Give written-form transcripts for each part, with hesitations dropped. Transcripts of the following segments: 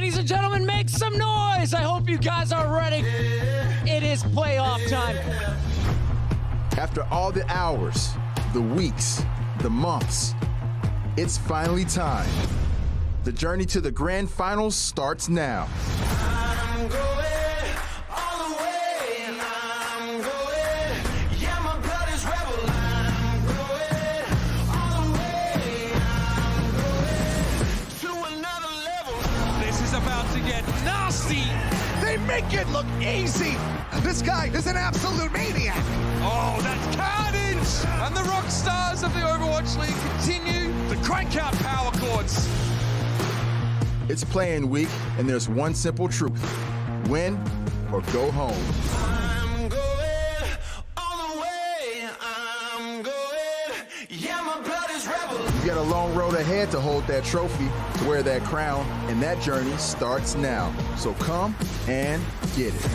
Ladies and gentlemen, make some noise. I hope you guys are ready. It is playoff time. After all the hours, the weeks, the months, it's finally time. The journey to the grand finals starts now. I'm going all the way, and I'm going, yeah, my blood is rebel. I'm going all the way, I'm going to another level. This is about to get nasty. They make it look easy. This guy is an absolute maniac. Oh, that's carnage! And the rock stars of the Overwatch League continue to crank out power chords. It's playing week, and there's one simple truth. Win or go home. I'm going all the way, I'm going, yeah, my blood is rebel. You got a long road ahead to hold that trophy, to wear that crown, and that journey starts now. So come and get it.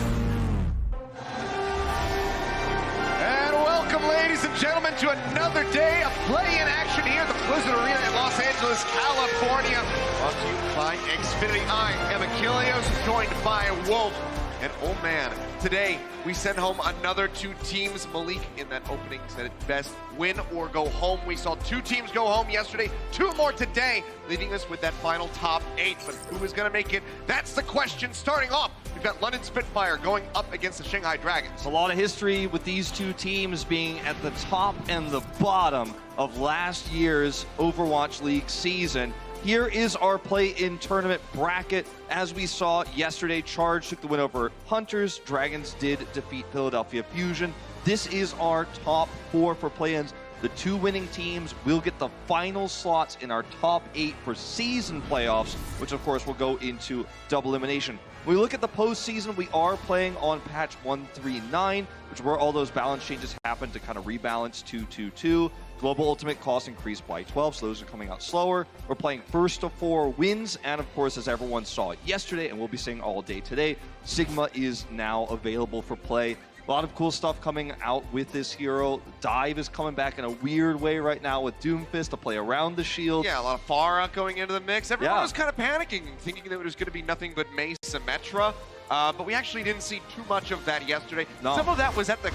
And welcome, ladies and gentlemen, to another day of play-in action here at the Blizzard Arena in Los Angeles, California. Brought to you by Xfinity. I am Achilles, joined by Wolf. And oh man, today we send home another two teams. Malik in that opening said it best, win or go home. We saw two teams go home yesterday, two more today, leaving us with that final top 8. But who is going to make it? That's the question. Starting off, we've got London Spitfire going up against the Shanghai Dragons. A lot of history with these two teams being at the top and the bottom of last year's Overwatch League season. Here is our play-in tournament bracket. As we saw yesterday, Charge took the win over Hunters. Dragons did defeat Philadelphia Fusion. This is our top 4 for play-ins. The two winning teams will get the final slots in our top 8 for season playoffs, which of course will go into double elimination. When we look at the postseason, we are playing on patch 139, which is where all those balance changes happen to kind of rebalance 2-2-2. Global Ultimate costs increased by 12, so those are coming out slower. We're playing first to 4 wins, and of course, as everyone saw yesterday, and we'll be seeing all day today, Sigma is now available for play. A lot of cool stuff coming out with this hero. Dive is coming back in a weird way right now with Doomfist to play around the shield. Yeah, a lot of Pharah going into the mix. Everyone was kind of panicking, thinking that it was going to be nothing but Mace and Metra. But we actually didn't see too much of that yesterday. No. Some of that was at the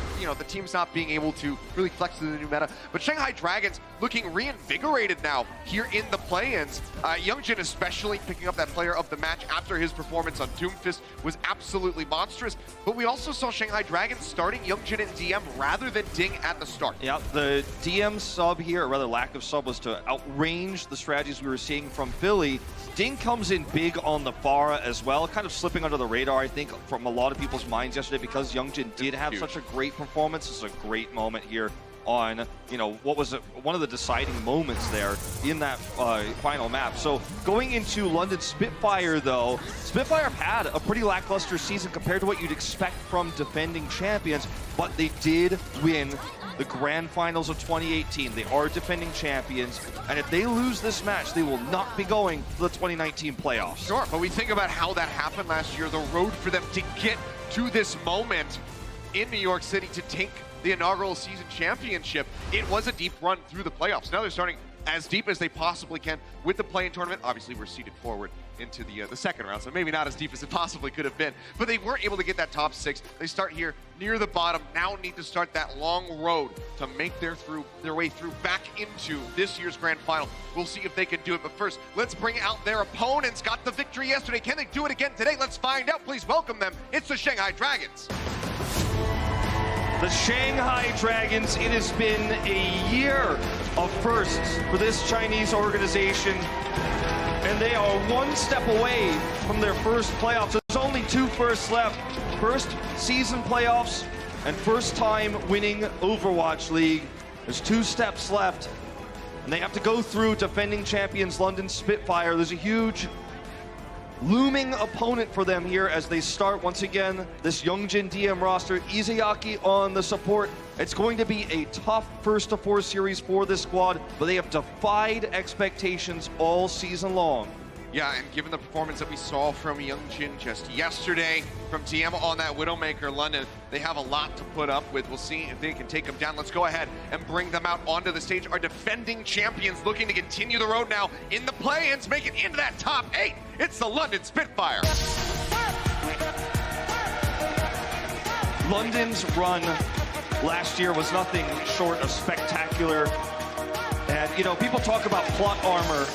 teams not being able to really flex to the new meta. But Shanghai Dragons looking reinvigorated now here in the play-ins. Youngjin especially picking up that player of the match after his performance on Doomfist was absolutely monstrous. But we also saw Shanghai Dragons starting Youngjin in DM rather than Ding at the start. Yeah, the DM sub here, or rather lack of sub, was to outrange the strategies we were seeing from Philly. Ding comes in big on the Pharah as well, kind of slipping under the radar, I think, from a lot of people's minds yesterday because Youngjin did have such a great performance. This is a great moment here on, what was one of the deciding moments there in that final map. So going into London Spitfire, though, Spitfire had a pretty lackluster season compared to what you'd expect from defending champions, but they did win the grand finals of 2018. They are defending champions, and if they lose this match, they will not be going to the 2019 playoffs. Sure, but we think about how that happened last year, the road for them to get to this moment in New York City to take the inaugural season championship. It was a deep run through the playoffs. Now they're starting as deep as they possibly can with the play-in tournament. Obviously, we're seeded forward into the second round, so maybe not as deep as it possibly could have been. But they weren't able to get that top 6. They start here near the bottom, now need to start that long road to make their way through back into this year's grand final. We'll see if they can do it, but first, let's bring out their opponents. Got the victory yesterday. Can they do it again today? Let's find out. Please welcome them. It's the Shanghai Dragons. The Shanghai Dragons, it has been a year of firsts for this Chinese organization, and they are one step away from their first playoffs. There's only 2 firsts left. First season playoffs and first time winning Overwatch League. There's 2 steps left, and they have to go through defending champions London Spitfire. There's a huge looming opponent for them here as they start once again this Youngjin DM roster. Izayaki on the support. It's going to be a tough first to 4 series for this squad, but they have defied expectations all season long. Yeah, and given the performance that we saw from Youngjin just yesterday, from TM on that Widowmaker London, they have a lot to put up with. We'll see if they can take them down. Let's go ahead and bring them out onto the stage. Our defending champions looking to continue the road now in the play-ins, make it into that top 8. It's the London Spitfire. London's run last year was nothing short of spectacular. And, you know, people talk about plot armor,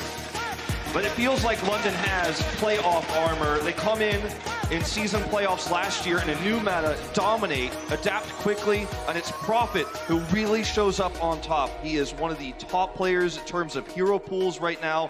but it feels like London has playoff armor. They come in season playoffs last year in a new meta, dominate, adapt quickly, and it's Prophet who really shows up on top. He is one of the top players in terms of hero pools right now.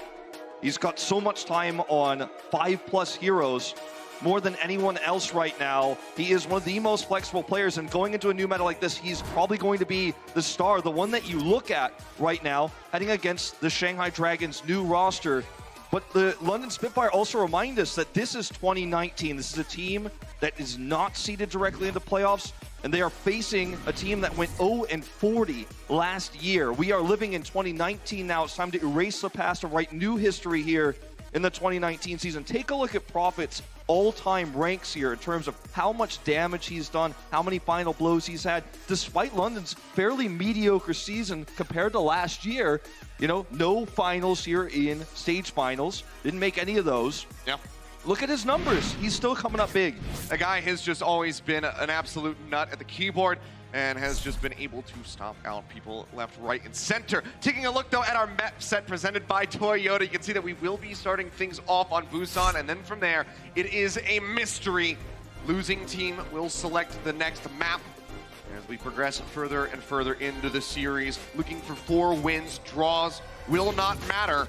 He's got so much time on 5+ heroes, more than anyone else right now. He is one of the most flexible players, and going into a new meta like this, he's probably going to be the star, the one that you look at right now, heading against the Shanghai Dragons' new roster. But the London Spitfire also remind us that this is 2019. This is a team that is not seeded directly into playoffs, and they are facing a team that went 0-40 last year. We are living in 2019 now. It's time to erase the past and write new history here in the 2019 season. Take a look at Prophet's all-time ranks here in terms of how much damage he's done, how many final blows he's had, despite London's fairly mediocre season compared to last year. You know, no finals here in stage finals. Didn't make any of those. Yeah. Look at his numbers. He's still coming up big. A guy has just always been an absolute nut at the keyboard and has just been able to stomp out people left, right, and center. Taking a look, though, at our map set presented by Toyota, you can see that we will be starting things off on Busan, and then from there, it is a mystery. Losing team will select the next map as we progress further and further into the series. Looking for 4 wins, draws will not matter.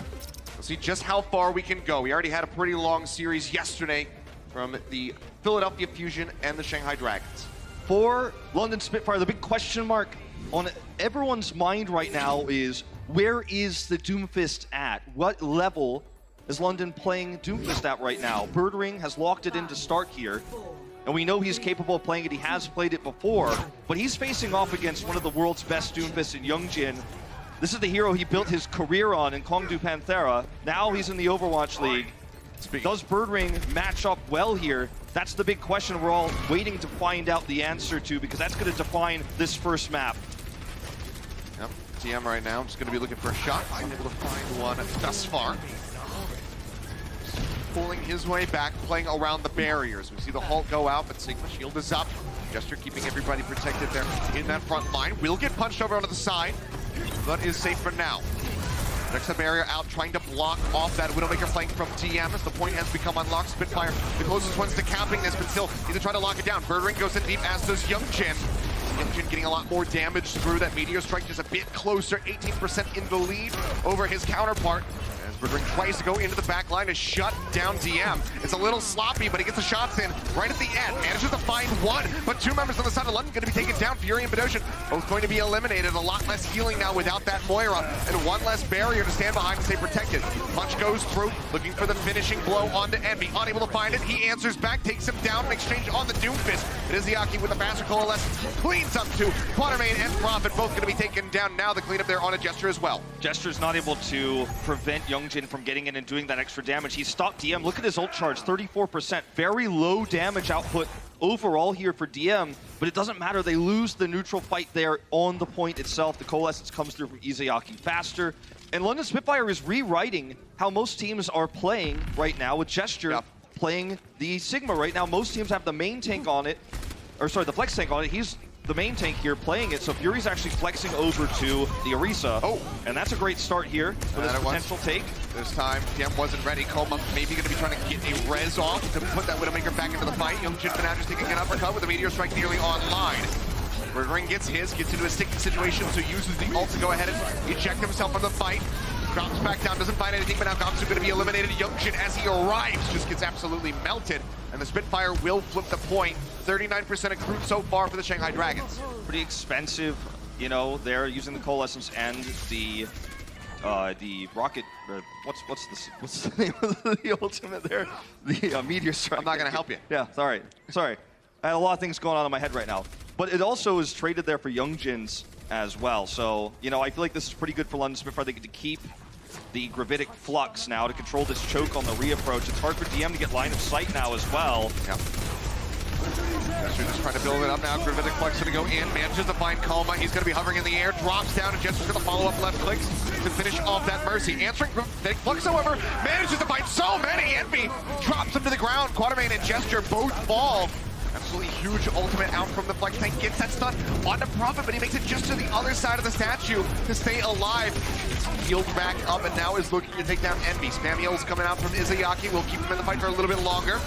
We'll see just how far we can go. We already had a pretty long series yesterday from the Philadelphia Fusion and the Shanghai Dragons. For London Spitfire, the big question mark on everyone's mind right now is, where is the Doomfist at? What level is London playing Doomfist at right now? Birdring has locked it in to start here, and we know he's capable of playing it. He has played it before, but he's facing off against one of the world's best Doomfists in Youngjin. This is the hero he built his career on in Kongdu Panthera. Now he's in the Overwatch League. Does Birdring match up well here? That's the big question we're all waiting to find out the answer to, because that's going to define this first map. Yep, TM right now, just going to be looking for a shot. Unable to find one thus far. Pulling his way back, playing around the barriers. We see the Hulk go out, but Sigma shield is up. Jester keeping everybody protected there in that front line. Will get punched over onto the side, but is safe for now. Next the barrier out, trying to block off that Widowmaker flank from TM as the point has become unlocked. Spitfire, the closest one's to capping this, but still need to try to lock it down. Birdring goes in deep, as does Youngjin. Youngjin getting a lot more damage through that Meteor Strike, just a bit closer, 18% in the lead over his counterpart. Birdring tries to go into the back line to shut down DM. It's a little sloppy, but he gets the shots in right at the end. Manages to find one, but 2 members on the side of London going to be taken down. Fury and Bedosian both going to be eliminated. A lot less healing now without that Moira, and one less barrier to stand behind to stay protected. Punch goes through, looking for the finishing blow onto Envy. Unable to find it. He answers back, takes him down in exchange on the Doomfist. It is Izayaki with a faster coalescence. Cleans up to Quatermain and Prophet, both going to be taken down. Now the cleanup there on a Jester as well. Jester's not able to prevent Youngjin from getting in and doing that extra damage. He stopped DM. Look at his ult charge, 34%. Very low damage output overall here for DM, but it doesn't matter. They lose the neutral fight there on the point itself. The coalescence comes through from Izayaki faster. And London Spitfire is rewriting how most teams are playing right now, with Gesture playing the Sigma right now. Most teams have the main tank on it, or sorry, the flex tank on it. He's the main tank here playing it, so Fury's actually flexing over to the Orisa. Oh, and that's a great start here for this potential take. This time, TM wasn't ready. Koma maybe going to be trying to get a res off to put that Widowmaker back into the fight. Youngjin for now just taking an uppercut with the Meteor Strike nearly online. Birdring gets his, gets into a sticky situation, so uses the ult to go ahead and eject himself from the fight. Drops back down, doesn't find anything, but now Gamsu going to be eliminated. Youngjin, as he arrives, just gets absolutely melted, and the Spitfire will flip the point. 39% accrued so far for the Shanghai Dragons. Pretty expensive, you know, they're using the coalescence and the rocket, what's the name of the ultimate there? The Meteor Strike. I'm not going to help you. Yeah, sorry. I had a lot of things going on in my head right now. But it also is traded there for Youngjin's as well. So, you know, I feel like this is pretty good for London Spitfire. They get to keep the gravitic flux now to control this choke on the reapproach. It's hard for DM to get line of sight now as well. Yep. Jester just trying to build it up now. Gravitic Flux going to go in, manages to find Coma. He's going to be hovering in the air, drops down, and Jester's going to follow up left clicks to finish off that Mercy. Answering Gravitic Flux, however, manages to find so many. Envy drops him to the ground. Quatermain and Jester both fall. Absolutely huge ultimate out from the Flex tank. Gets that stun onto Prophet, but he makes it just to the other side of the statue to stay alive. It's healed back up and now is looking to take down Envy. Spam heals coming out from Izayaki. Will keep him in the fight for a little bit longer.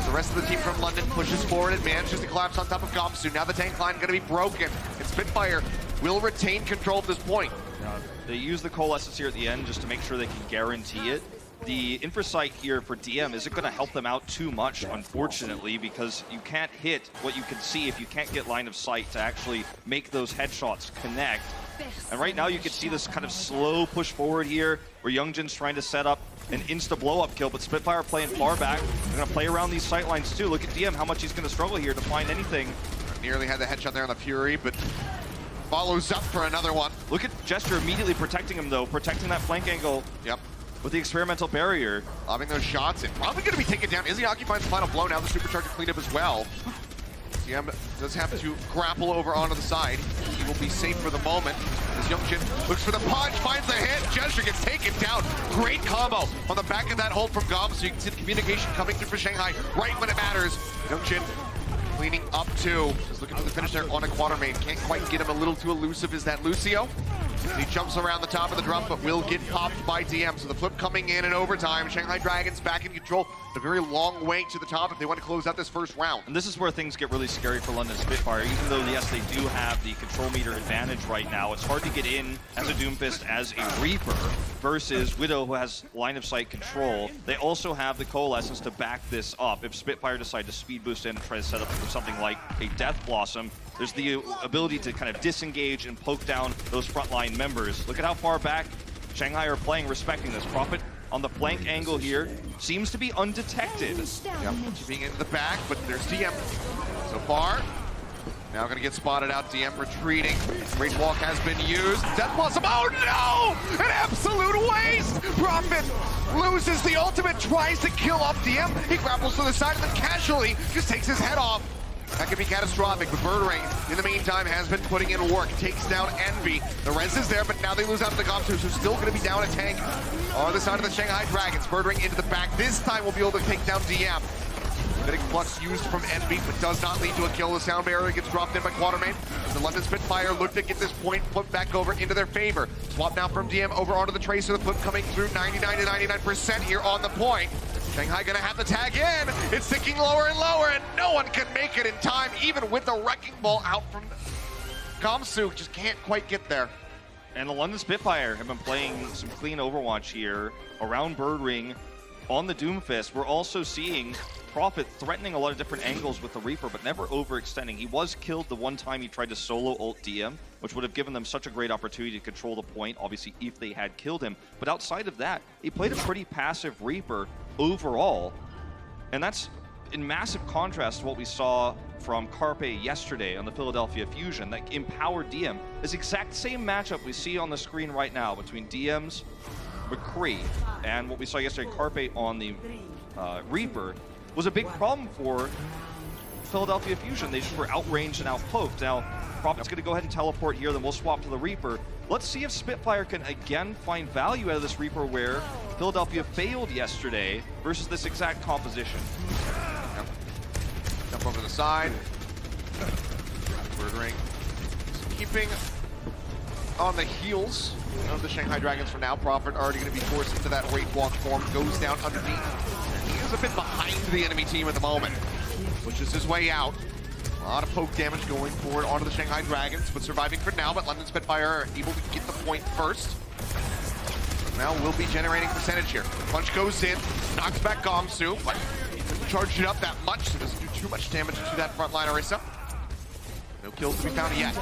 The rest of the team from London pushes forward and manages to collapse on top of Gamsu. Now the tank line going to be broken, and Spitfire will retain control at this point. They use the Coalescence here at the end just to make sure they can guarantee it. The Infrasight here for DM isn't going to help them out too much, unfortunately, because you can't hit what you can see if you can't get line of sight to actually make those headshots connect. And right now you can see this kind of slow push forward here, where Youngjin's trying to set up an insta blow-up kill, but Spitfire playing far back. They're going to play around these sight lines too. Look at DM, how much he's going to struggle here to find anything. Nearly had the headshot there on the Fury, but follows up for another one. Look at Jester immediately protecting him though, protecting that flank angle. Yep. With the experimental barrier. Lobbing those shots in. Probably going to be taken down. Izayaki finds the final blow. Now the supercharger cleanup as well. DM does have to grapple over onto the side. He will be safe for the moment. As Youngjin looks for the punch, finds the hit. Jester gets taken down. Great combo on the back of that hold from Gom, so you can see the communication coming through for Shanghai right when it matters. Youngjin cleaning up too. Is looking for the finish there on a Quatermain. Can't quite get him. A little too elusive is that Lucio. He jumps around the top of the drum, but will get popped by DM. So the flip coming in overtime. Shanghai Dragons back in control. A very long way to the top if they want to close out this first round. And this is where things get really scary for London Spitfire. Even though, yes, they do have the control meter advantage right now, it's hard to get in as a Doomfist as a Reaper versus Widow, who has line of sight control. They also have the Coalescence to back this up. If Spitfire decide to speed boost in and try to set up for something like a Death Blossom, there's the ability to kind of disengage and poke down those frontline members. Look at how far back Shanghai are playing, respecting this. Prophet on the flank angle here seems to be undetected. Yep, being into the back, but there's DM so far. Now going to get spotted out. DM retreating. Rage Walk has been used. Death Blossom. Oh no! An absolute waste! Prophet loses the ultimate, tries to kill off DM. He grapples to the side and then casually just takes his head off. That could be catastrophic, but Birdring, in the meantime, has been putting in work. Takes down Envy. The res is there, but now they lose out to the Gomsus, who's still going to be down a tank on the side of the Shanghai Dragons. Birdring into the back. This time will be able to take down DM. Gravitic Flux used from Envy, but does not lead to a kill. The sound barrier gets dropped in by Quatermain. The London Spitfire look to get this point flipped back over into their favor. Swap now from DM over onto the Tracer. The flip coming through 99 to 99% here on the point. Shanghai gonna have to tag in. It's sinking lower and lower, and no one can make it in time, even with the Wrecking Ball out from Gamsu. Just can't quite get there. And the London Spitfire have been playing some clean Overwatch here around Birdring on the Doomfist. We're also seeing Prophet threatening a lot of different angles with the Reaper, but never overextending. He was killed the one time he tried to solo ult DM, which would have given them such a great opportunity to control the point, obviously, if they had killed him. But outside of that, he played a pretty passive Reaper overall, and that's in massive contrast to what we saw from Carpe yesterday on the Philadelphia Fusion that empowered DM. This exact same matchup we see on the screen right now between DM's McCree and what we saw yesterday, Carpe on the Reaper, was a big problem for Philadelphia Fusion. They just were outranged and outpoked. Now, Prophet's going to go ahead and teleport here, then we'll swap to the Reaper. Let's see if Spitfire can again find value out of this Reaper where Philadelphia failed yesterday versus this exact composition. Yep. Jump over the side. Birdring keeping on the heels of the Shanghai Dragons for now. Prophet already going to be forced into that Wraith Walk form, goes down underneath. He is a bit behind the enemy team at the moment, pushes his way out. A lot of poke damage going forward onto the Shanghai Dragons, but surviving for now. But London Spitfire are able to get the point first. Now we'll be generating percentage here. Punch goes in, knocks back Gamsu, but he doesn't charge it up that much, so it doesn't do too much damage to that front line Orisa. No kills to be found yet.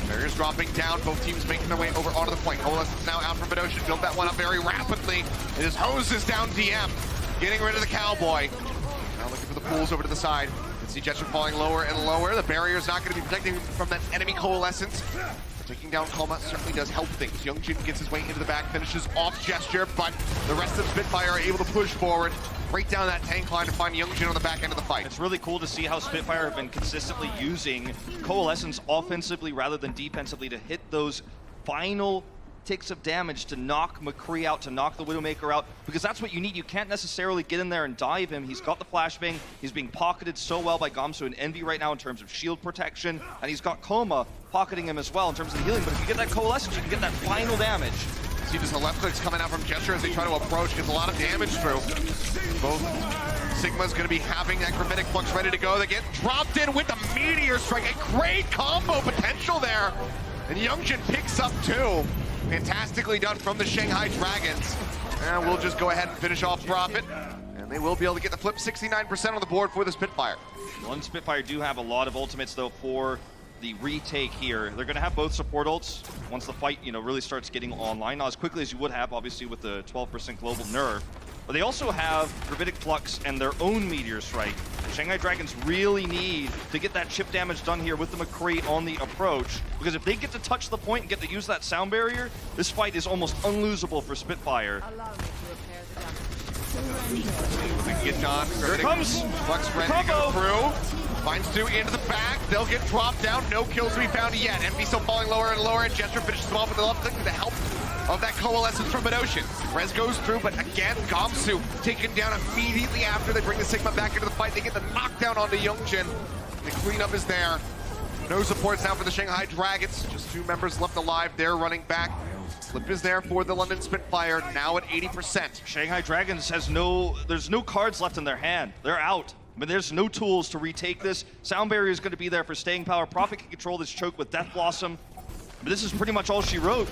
Barriers dropping down, both teams making their way over onto the point. Coalescence now out from Bedosian, built that one up very rapidly. It just hoses down DM, getting rid of the Cowboy. Now looking for the pools over to the side. can see Gesture falling lower and lower. The barrier's not going to be protecting him from that enemy coalescence. Taking down Coma certainly does help things. Youngjin gets his way into the back, finishes off Gesture, but the rest of Spitfire are able to push forward, break down that tank line, and find Youngjin on the back end of the fight. It's really cool to see how Spitfire have been consistently using Coalescence offensively rather than defensively to hit those final ticks of damage to knock McCree out, to knock the Widowmaker out, because that's what you need. You can't necessarily get in there and dive him. He's got the flashbang. He's being pocketed so well by Gamsu and Envy right now in terms of shield protection, and he's got Coma pocketing him as well in terms of the healing, but if you get that Coalescence, you can get that final damage. See just the left clicks coming out from Gesture as they try to approach, gets a lot of damage through. Both Sigma's gonna be having that Gravitic Flux ready to go. They get dropped in with the Meteor Strike, a great combo potential there. And Youngjin picks up two. Fantastically done from the Shanghai Dragons. And we'll just go ahead and finish off Profit. And they will be able to get the flip 69% on the board for the Spitfire. One Spitfire do have a lot of ultimates though for the retake here. They're gonna have both support ults once the fight, really starts getting online. Not as quickly as you would have, obviously, with the 12% global nerf. But they also have Gravitic Flux and their own Meteor Strike. The Shanghai Dragons really need to get that chip damage done here with the McCree on the approach, because if they get to touch the point and get to use that sound barrier, this fight is almost unlosable for Spitfire. We can get John. Here it comes. Flux ready to go through. Finds two into the back. They'll get dropped down. No kills to be found yet. Envy still falling lower and lower, and Gesture finishes them off with the left click with the help of that Coalescence from Mid-Ocean. Rez goes through, but again, Gamsu taken down immediately after they bring the Sigma back into the fight. They get the knockdown onto Youngjin. The cleanup is there. No supports now for the Shanghai Dragons. Just two members left alive. They're running back. Flip is there for the London Spitfire, now at 80%. Shanghai Dragons there's no cards left in their hand. They're out. I mean, there's no tools to retake this. Sound Barrier is going to be there for staying power. Profit can control this choke with Death Blossom. But this is pretty much all she wrote.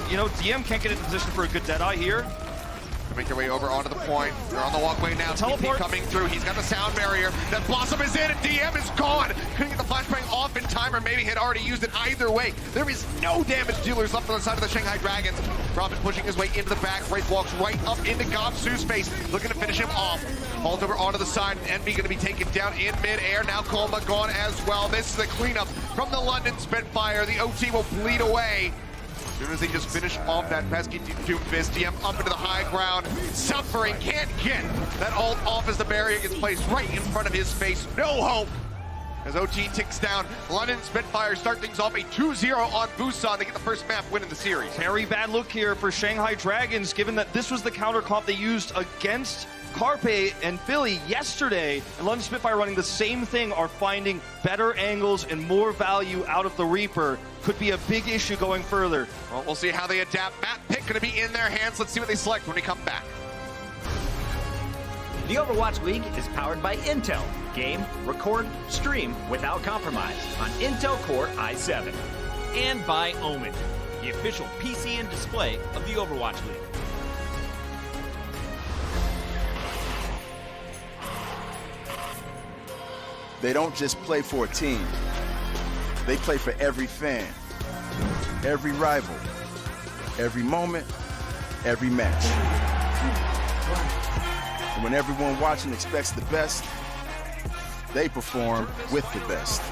DM can't get into position for a good Deadeye here. They make their way over onto the point. They're on the walkway now. Teleport coming through. He's got the Sound Barrier. That Blossom is in, and DM is gone. Couldn't get the flashbang off in time, or maybe had already used it. Either way, there is no damage dealers left on the side of the Shanghai Dragons. Profit pushing his way into the back. Wraith walks right up into Gamsu's face, looking to finish him off. Falls over onto the side, and Envy going to be taken down in mid-air. Now Coma gone as well. This is the cleanup from the London Spitfire. The OT will bleed away. As soon as they just finish off that pesky Doom Fist, DM up into the high ground, suffering, can't get that ult off as the barrier gets placed right in front of his face. No hope as OT ticks down. London Spitfire start things off a 2-0 on Busan to get the first map win in the series. Very bad look here for Shanghai Dragons, given that this was the counter comp they used against Carpe and Philly yesterday, and London Spitfire running the same thing are finding better angles and more value out of the Reaper. Could be a big issue going further. Well, we'll see how they adapt. Map pick going to be in their hands. Let's see what they select when we come back. The Overwatch League is powered by Intel. Game, record, stream without compromise on Intel Core i7. And by Omen, the official PC and display of the Overwatch League. They don't just play for a team. They play for every fan, every rival, every moment, every match. And when everyone watching expects the best, they perform with the best.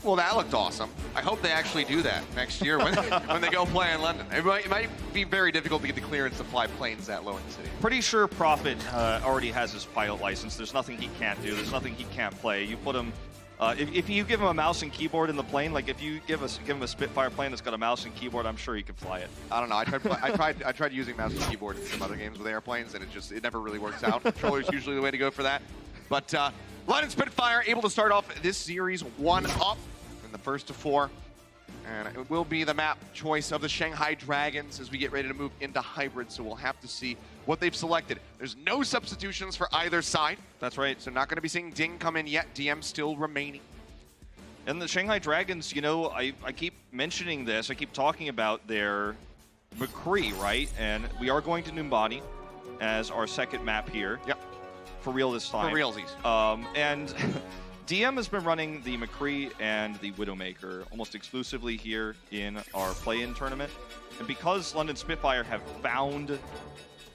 Well, that looked awesome. I hope they actually do that next year when, when they go play in London. It might be very difficult to get the clearance to fly planes that low in the city. Pretty sure Prophet already has his pilot license. There's nothing he can't do. There's nothing he can't play. You put him, if you give him a mouse and keyboard in the plane, like if you give him a Spitfire plane that's got a mouse and keyboard, I'm sure he can fly it. I don't know. I tried using mouse and keyboard in some other games with airplanes, and it never really works out. Controller's usually the way to go for that. But London Spitfire able to start off this series 1-up in the first of 4. And it will be the map choice of the Shanghai Dragons as we get ready to move into hybrid, so we'll have to see what they've selected. There's no substitutions for either side. That's right. So not going to be seeing Ding come in yet. DM still remaining. And the Shanghai Dragons, you know, I keep mentioning this. I keep talking about their McCree, right? And we are going to Numbani as our second map here. Yep. For real this time. For realsies. And DM has been running the McCree and the Widowmaker almost exclusively here in our play-in tournament. And because London Spitfire have found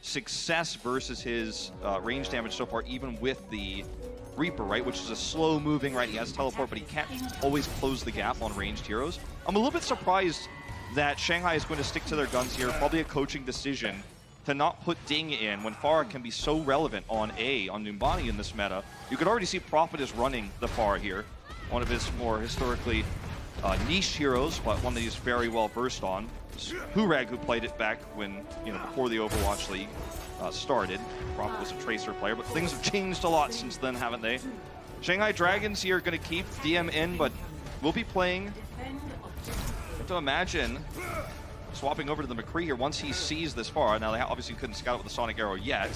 success versus his range damage so far, even with the Reaper, right, which is a slow-moving, right, he has teleport, but he can't always close the gap on ranged heroes. I'm a little bit surprised that Shanghai is going to stick to their guns here, probably a coaching decision, to not put Ding in when Pharah can be so relevant on Numbani in this meta. You could already see Prophet is running the Pharah here, one of his more historically niche heroes, but one that he's very well versed on. Hurag, who played it back when, you know, before the Overwatch League started. Prophet was a Tracer player, but things have changed a lot since then, haven't they? Shanghai Dragons here are going to keep DM in, but we'll be playing. I have to imagine swapping over to the McCree here once he sees this far. Now, they obviously couldn't scout it with the Sonic Arrow yet.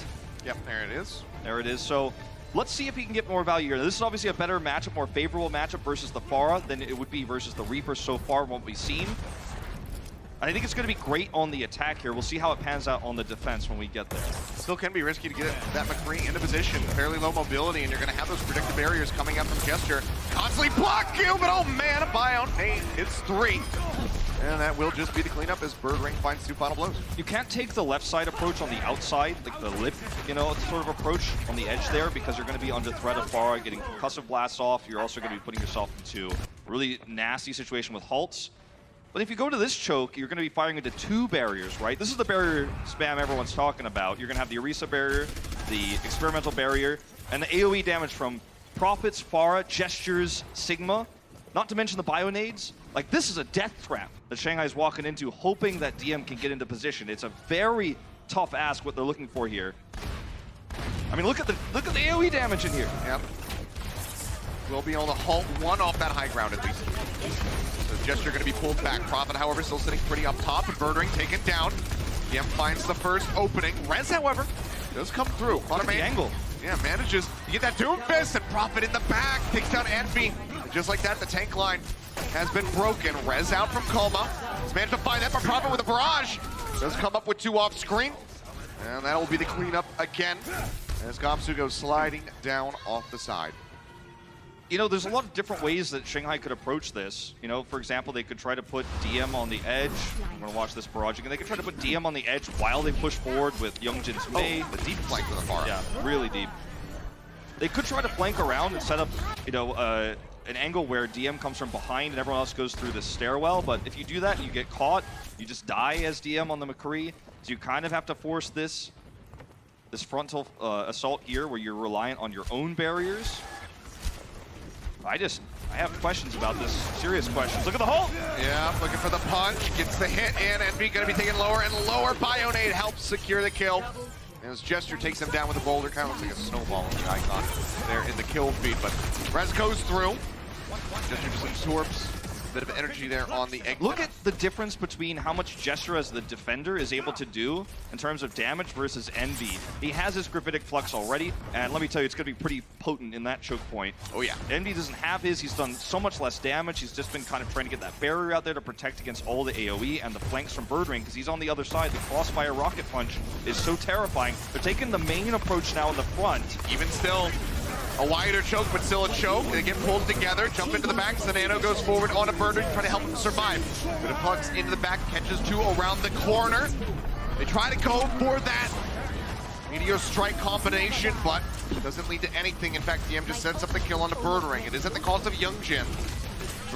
Yep, there it is. There it is. So let's see if he can get more value here. This is obviously a better matchup, more favorable matchup versus the Pharah than it would be versus the Reaper so far, what we've seen. And I think it's going to be great on the attack here. We'll see how it pans out on the defense when we get there. Still can be risky to get that McCree into position. Fairly low mobility, and you're going to have those predictive barriers coming up from Gesture. Constantly block you, but oh man, a buyout. Hey, it's 3. And that will just be the cleanup as Bird Ring finds 2 final blows. You can't take the left side approach on the outside, like the lip, you know, sort of approach on the edge there, because you're going to be under threat of Pharah getting concussive blasts off. You're also going to be putting yourself into a really nasty situation with halts. But if you go to this choke, you're going to be firing into 2 barriers, right? This is the barrier spam everyone's talking about. You're going to have the Orisa barrier, the experimental barrier, and the AoE damage from Prophets, Pharah, Gestures, Sigma, not to mention the Bionades. Like, this is a death trap that Shanghai's walking into, hoping that DM can get into position. It's a very tough ask what they're looking for here. I mean, look at the AoE damage in here. Yep. We'll be able to halt one off that high ground at least. So Gesture going to be pulled back. Prophet, however, still sitting pretty up top, and Birdring taken down. DM finds the first opening. Rez, however, does come through. Look at the angle. Yeah, manages to get that Doom Fist, and Prophet in the back takes down Envy. And just like that, the tank line has been broken. Rez out from coma. He's managed to find that, but Prophet with a barrage does come up with 2 off screen. And that will be the cleanup again as Gamsu goes sliding down off the side. You know, there's a lot of different ways that Shanghai could approach this. You know, for example, they could try to put DM on the edge. I'm going to watch this barrage again. They could try to put DM on the edge while they push forward with Youngjin's Mei. The deep flank to the far. Yeah, really deep. They could try to flank around and set up, you know, an angle where DM comes from behind and everyone else goes through the stairwell. But if you do that, you get caught. You just die as DM on the McCree. So you kind of have to force this frontal assault here where you're reliant on your own barriers. I have questions about this. Serious questions. Look at the hole! Yeah, looking for the punch. Gets the hit in. Envy going to be taken lower and lower. Bionade helps secure the kill. As Gesture takes him down with a boulder. Kind of looks like a snowball in the icon there in the kill feed. But Rez goes through. Gesture just absorbs a bit of energy there on the egg. Look at the difference between how much Gesture as the defender is able to do in terms of damage versus Envy. He has his Gravitic Flux already, and let me tell you, it's going to be pretty potent in that choke point. Oh yeah. Envy doesn't have his. He's done so much less damage. He's just been kind of trying to get that barrier out there to protect against all the AoE and the flanks from Birdring, because he's on the other side. The Crossfire Rocket Punch is so terrifying. They're taking the main approach now in the front. Even still, a wider choke, but still a choke. They get pulled together, jump into the back. So Nano goes forward on a Birdring, trying to help him survive. But it plugs into the back, catches 2 around the corner. They try to go for that Meteor Strike combination, but it doesn't lead to anything. In fact, DM just sets up the kill on the Birdring. It is at the cost of Youngjin.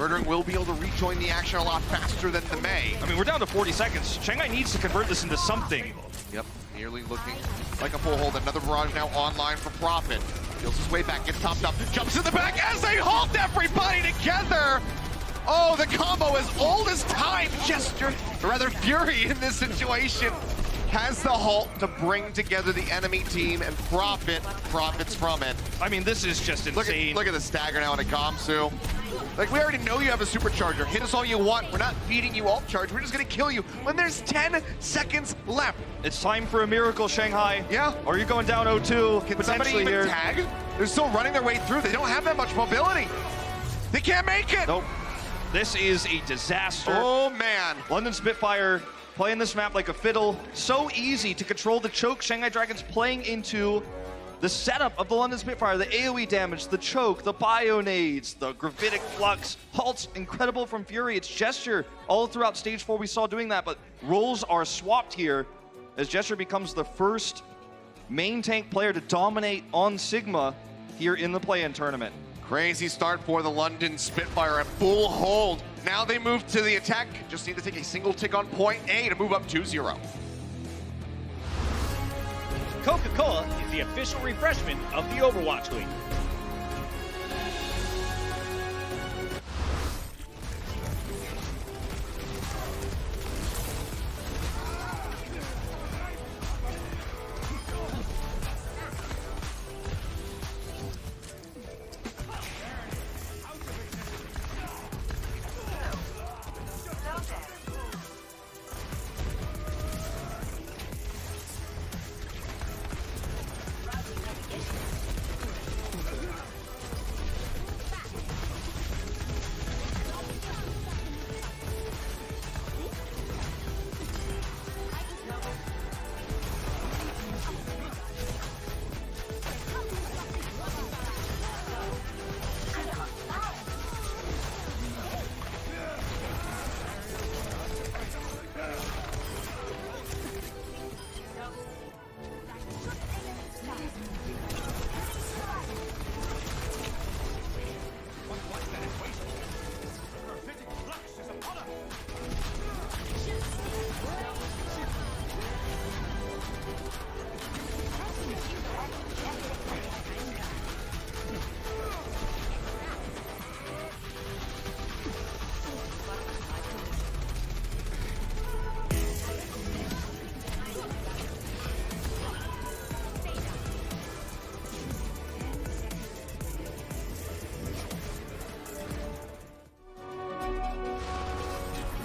Murdering will be able to rejoin the action a lot faster than the May. I mean, we're down to 40 seconds. Shanghai needs to convert this into something. Yep, nearly looking like a full hold. Another barrage now online for Profit. Feels his way back, gets topped up, jumps in the back as they halt everybody together. Oh, the combo as old as time. Gesture, or rather Fury in this situation, has the halt to bring together the enemy team and profits from it. I mean, this is just insane. Look at the stagger now on a Gamsu. Like, we already know you have a supercharger. Hit us all you want. We're not feeding you alt charge. We're just gonna kill you when there's 10 seconds left. It's time for a miracle, Shanghai. Yeah. Or you're going down 0-2 Can somebody potentially even here. tag? They're still running their way through. They don't have that much mobility. They can't make it. Nope. This is a disaster. Oh, man. London Spitfire playing this map like a fiddle. So easy to control the choke. Shanghai Dragons playing into the setup of the London Spitfire, the AoE damage, the choke, the bio-nades, the gravitic flux, halts, incredible from Fury. It's Gesture all throughout stage 4 we saw doing that, but roles are swapped here as Gesture becomes the first main tank player to dominate on Sigma here in the play-in tournament. Crazy start for the London Spitfire at full hold. Now they move to the attack. Just need to take a single tick on point A to move up 2-0. Coca-Cola is the official refreshment of the Overwatch League.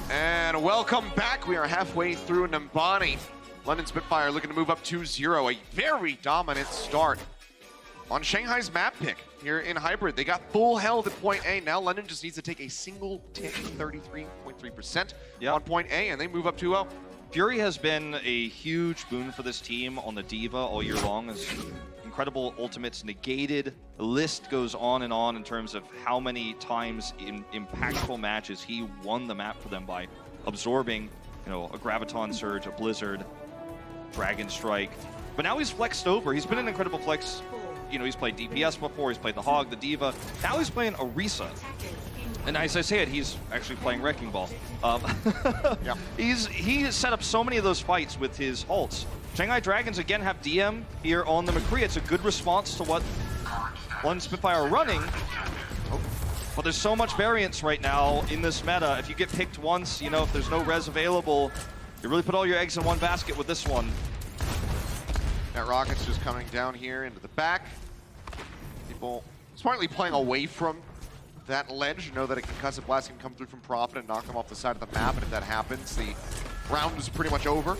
And welcome back. We are halfway through Nambani. London Spitfire looking to move up 2-0. A very dominant start on Shanghai's map pick here in Hybrid. They got full held at point A. Now London just needs to take a single tick, 33.3% on point A, and they move up 2-0. Fury has been a huge boon for this team on the Diva all year long. As incredible ultimates negated. The list goes on in terms of how many times in impactful matches he won the map for them by absorbing, you know, a Graviton Surge, a Blizzard, Dragon Strike. But now he's flexed over. He's been an incredible flex. You know, he's played DPS before, he's played the Hog, the Diva. Now he's playing Orisa. And as I said, he's actually playing Wrecking Ball. Yeah. He set up so many of those fights with his ults. Shanghai Dragons again have DM here on the McCree. It's a good response to what London Spitfire are running. But there's so much variance right now in this meta. If you get picked once, you know, if there's no res available, you really put all your eggs in one basket with this one. That Rocket's just coming down here into the back. People smartly playing away from that ledge. Know that a concussive blast can come through from Profit and knock them off the side of the map, and if that happens, the round is pretty much over.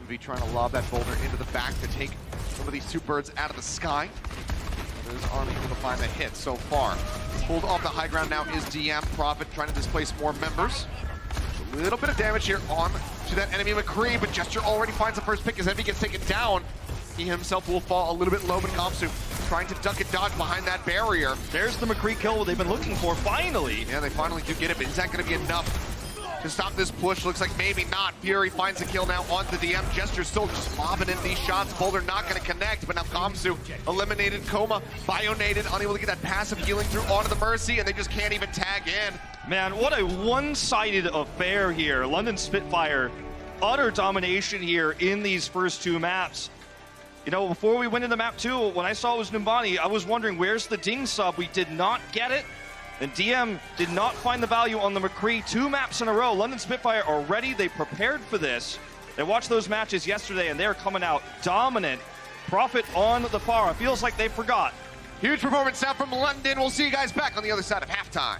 MV trying to lob that boulder into the back to take some of these two birds out of the sky. Is Army able to find the hit so far. Pulled off the high ground now is DM. Profit trying to displace more members. A little bit of damage here on to that enemy McCree, but Gesture already finds the first pick as Envy gets taken down. He himself will fall a little bit low, but Gamsu trying to duck and dodge behind that barrier. There's the McCree kill they've been looking for, finally. Yeah, they finally do get it, but is that going to be enough to stop this push. Looks like maybe not. Fury finds the kill now on the DM. Gesture still just lobbing in these shots. Boulder not going to connect, but now Kamsu eliminated. Coma, bionated, unable to get that passive healing through onto the Mercy, and they just can't even tag in. Man, what a one-sided affair here. London Spitfire, utter domination here in these first two maps. You know, before we went into map 2, when I saw it was Numbani, I was wondering, where's the ding sub? We did not get it. And DM did not find the value on the McCree. 2 maps in a row. London Spitfire are ready. They prepared for this. They watched those matches yesterday, and they're coming out dominant. Profit on the far. It feels like they forgot. Huge performance now from London. We'll see you guys back on the other side of halftime.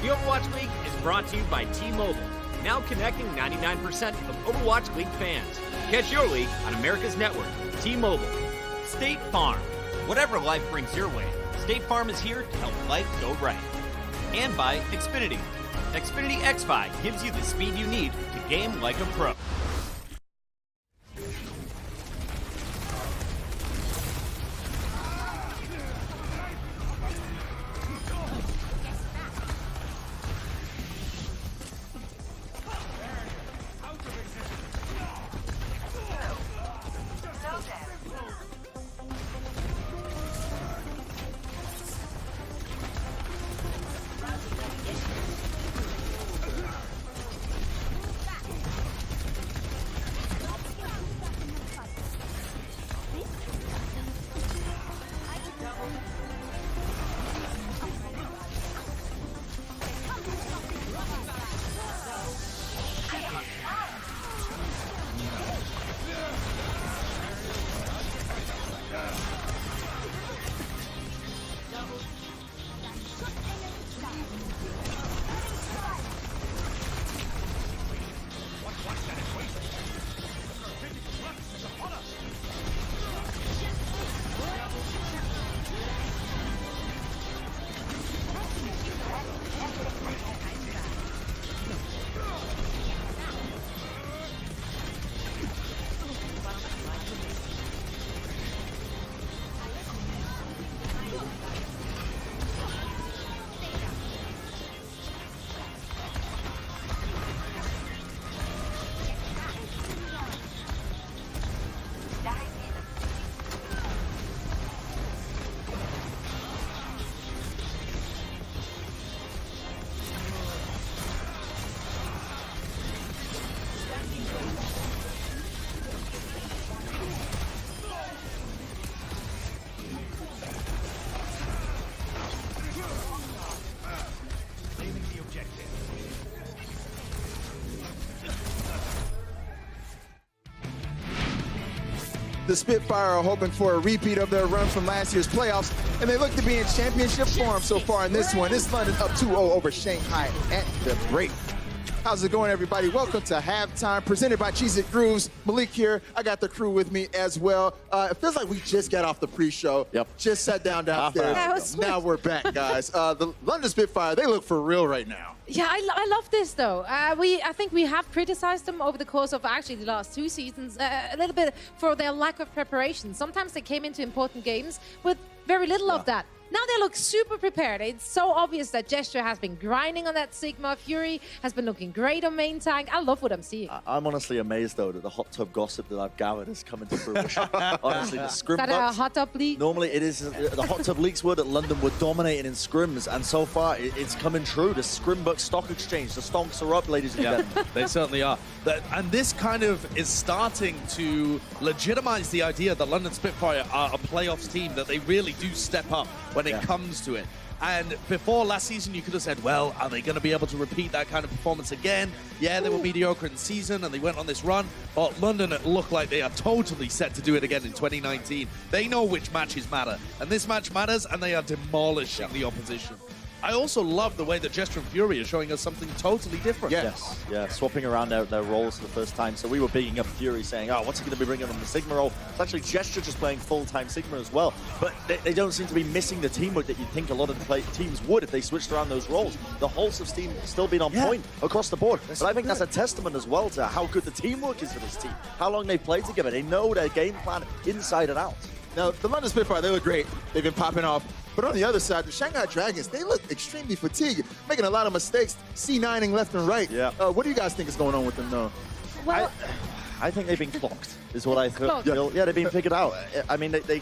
The Overwatch League is brought to you by T-Mobile, now connecting 99% of Overwatch League fans. Catch your league on America's network, T-Mobile. State Farm. Whatever life brings your way, State Farm is here to help life go right. And by Xfinity. Xfinity X5 gives you the speed you need to game like a pro. The Spitfire are hoping for a repeat of their run from last year's playoffs, and they look to be in championship form so far in this one. This London up 2-0 over Shanghai at the break. How's it going, everybody? Welcome to Halftime, presented by Cheez It Grooves. Malik here. I got the crew with me as well. It feels like we just got off the pre-show. Yep. Just sat down downstairs. Now we're back, guys. The London Spitfire, they look for real right now. Yeah, I love this, though. I think we have criticized them over the course of actually the last 2 seasons a little bit for their lack of preparation. Sometimes they came into important games with very little of that. Now they look super prepared. It's so obvious that Gesture has been grinding on that Sigma. Fury has been looking great on main tank. I love what I'm seeing. I'm honestly amazed, though, that the hot tub gossip that I've gathered is coming to fruition. Honestly, the scrim Is that a hot tub league? Normally, it is. The hot tub leaks were that London were dominating in scrims, and so far, it's coming true. The Scrimbuck Stock Exchange, the stonks are up, ladies and gentlemen. They certainly are. And this kind of is starting to legitimize the idea that London Spitfire are a playoffs team, that they really do step up when it comes to it. And before last season, you could have said, well, are they going to be able to repeat that kind of performance again? Yeah, they were mediocre in the season, and they went on this run. But London look like they are totally set to do it again in 2019. They know which matches matter. And this match matters, and they are demolishing the opposition. I also love the way that Gesture and Fury are showing us something totally different. Yes, yeah, swapping around their roles for the first time. So we were bigging up Fury, saying, oh, what's he going to be bringing on the Sigma role? It's actually Gesture just playing full-time Sigma as well. But they don't seem to be missing the teamwork that you'd think a lot of the teams would if they switched around those roles. The Hulse have still been on point across the board. But I think that's a testament as well to how good the teamwork is for this team, how long they've played together. They know their game plan inside and out. Now, the London Spitfire, they look great. They've been popping off But on the other side, the Shanghai Dragons, they look extremely fatigued, making a lot of mistakes, C9ing left and right. Yeah. What do you guys think is going on with them, though? Well, I think they've been clocked, is what I feel. Yeah, they've been figured out. I mean, they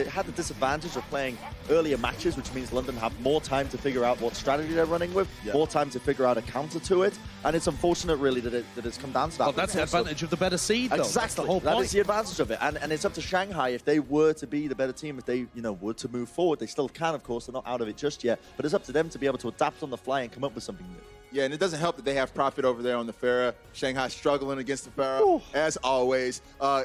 had the disadvantage of playing earlier matches, which means London have more time to figure out what strategy they're running with, more time to figure out a counter to it. And it's unfortunate, really, that it's come down to that. Well, that's the advantage of the better seed, though. Exactly. That's the whole point. That is the advantage of it. And it's up to Shanghai. If they were to be the better team, if they were to move forward, they still can, of course. They're not out of it just yet. But it's up to them to be able to adapt on the fly and come up with something new. Yeah, and it doesn't help that they have Profit over there on the Pharah. Shanghai struggling against the Pharah, as always.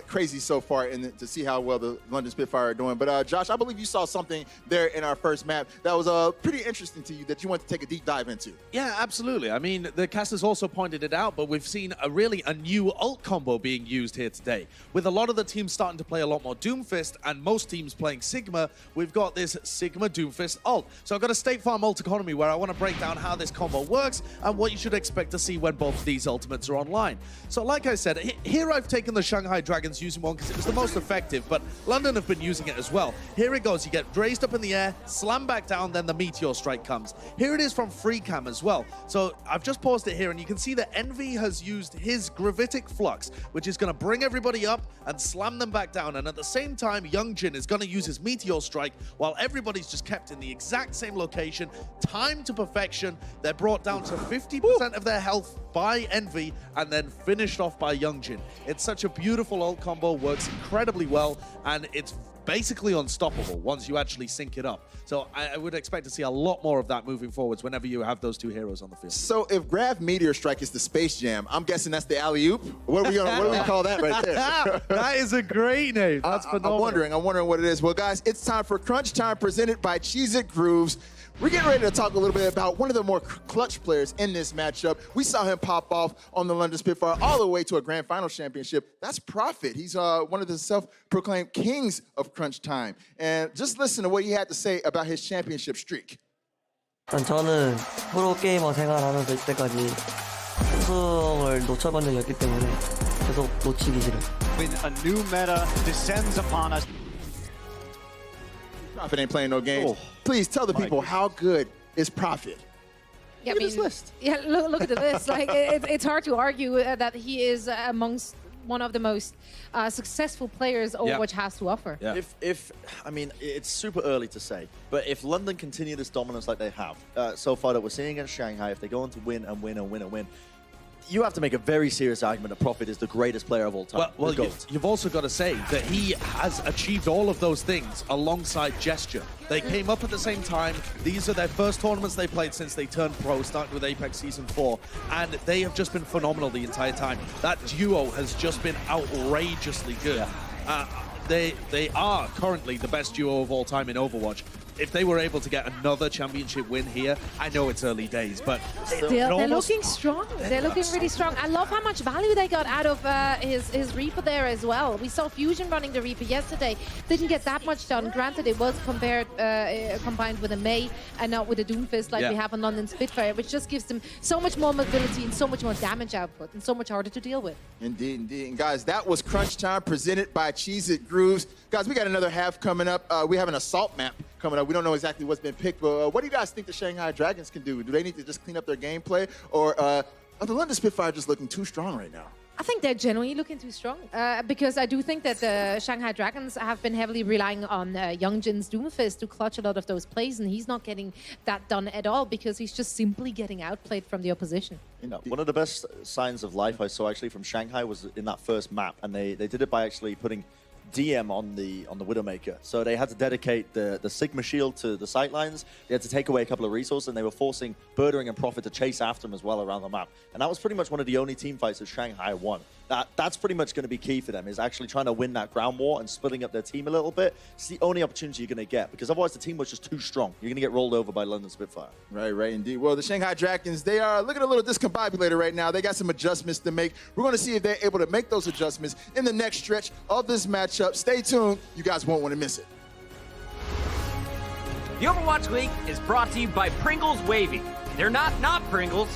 Crazy so far to see how well the London Spitfire are doing. But Josh, I believe you saw something there in our first map that was pretty interesting to you that you want to take a deep dive into. Yeah, absolutely. I mean, the casters also pointed it out, but we've seen a new ult combo being used here today. With a lot of the teams starting to play a lot more Doomfist and most teams playing Sigma, we've got this Sigma Doomfist ult. So I've got a State Farm ult economy where I want to break down how this combo works and what you should expect to see when both of these ultimates are online. So like I said, here I've taken the Shanghai Dragons using one because it was the most effective, but London have been using it as well. Here it goes. You get raised up in the air, slam back down, then the Meteor Strike comes. Here it is from FreeCam as well. So I've just paused it here, and you can see that Envy has used his Gravitic Flux, which is going to bring everybody up and slam them back down. And at the same time, Youngjin is going to use his Meteor Strike while everybody's just kept in the exact same location, timed to perfection. They're brought down to 50% of their health by Envy and then finished off by Youngjin. It's such a beautiful ult combo, works incredibly well, and it's basically unstoppable once you actually sync it up. So I would expect to see a lot more of that moving forwards whenever you have those two heroes on the field. So if Grav Meteor Strike is the Space Jam, I'm guessing that's the alley-oop? What do we call that right there? That is a great name. That's phenomenal. I'm wondering what it is. Well, guys, it's time for Crunch Time presented by Cheez-It Grooves. We're getting ready to talk a little bit about one of the more clutch players in this matchup. We saw him pop off on the London Spitfire all the way to a Grand Final championship. That's Profit. He's one of the self-proclaimed kings of Crunch Time. And just listen to what he had to say about his championship streak. 저는 프로 게이머 생활하면서 이때까지 우승을 놓쳐본 적이 없기 때문에 계속 놓치기 싫어요. When a new meta descends upon us. Profit ain't playing no games. Please tell the people how good is Profit. Yeah, look at the list. Like it's hard to argue that he is amongst one of the most successful players Overwatch has to offer. Yeah. I mean, it's super early to say, but if London continue this dominance like they have so far that we're seeing against Shanghai, if they go on to win and win and win and win, you have to make a very serious argument that Profit is the greatest player of all time. Well, you've also got to say that he has achieved all of those things alongside Gesture. They came up at the same time. These are their first tournaments they played since they turned pro, starting with Apex Season 4, and they have just been phenomenal the entire time. That duo has just been outrageously good. They are currently the best duo of all time in Overwatch. If they were able to get another championship win here, I know it's early days, but they're looking strong. They're looking really strong. I love how much value they got out of his Reaper there as well. We saw Fusion running the Reaper yesterday. Didn't get that much done. Granted, it was combined with a Mei and not with a Doomfist like we have on London Spitfire, which just gives them so much more mobility and so much more damage output and so much harder to deal with. Indeed, indeed. And guys, that was Crunch Time presented by Cheez-It Grooves. Guys, we got another half coming up. We have an assault map coming up. We don't know exactly what's been picked, but what do you guys think the Shanghai Dragons can do? Do they need to just clean up their gameplay, or are the London Spitfire just looking too strong right now? I think they're genuinely looking too strong because I do think that the Shanghai Dragons have been heavily relying on Youngjin's Doomfist to clutch a lot of those plays, and he's not getting that done at all because he's just simply getting outplayed from the opposition. One of the best signs of life I saw actually from Shanghai was in that first map, and they did it by actually putting DM on the Widowmaker. So they had to dedicate the Sigma shield to the sightlines. They had to take away a couple of resources, and they were forcing Birdering and Profit to chase after them as well around the map. And that was pretty much one of the only team fights that Shanghai won. That's pretty much going to be key for them, is actually trying to win that ground war and splitting up their team a little bit. It's the only opportunity you're going to get, because otherwise the team was just too strong. You're going to get rolled over by London Spitfire. Right, right, indeed. Well, the Shanghai Dragons, they are looking a little discombobulated right now. They got some adjustments to make. We're going to see if they're able to make those adjustments in the next stretch of this matchup. Stay tuned. You guys won't want to miss it. The Overwatch League is brought to you by Pringles Wavy. They're not Pringles.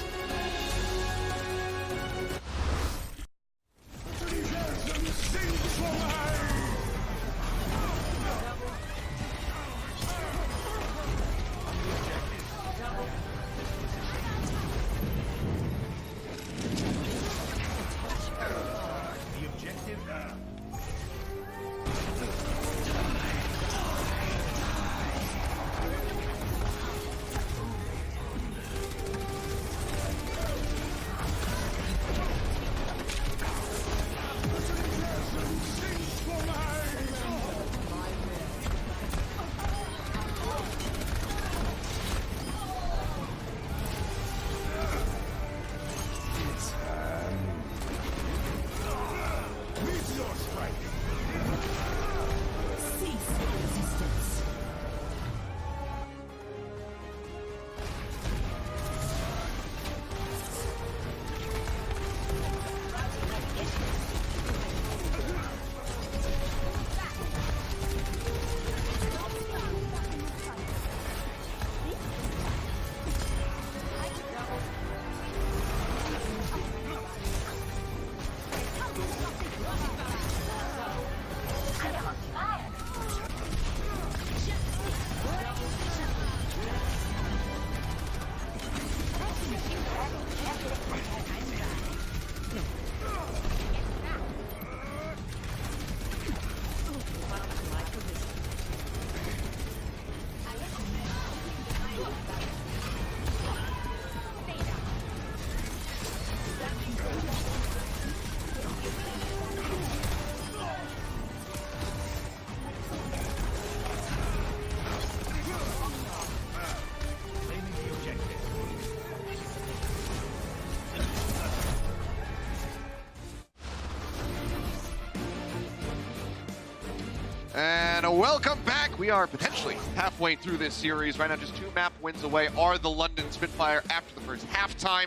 welcome back. We are potentially halfway through this series. Right now, just 2 map wins away are the London Spitfire after the first halftime.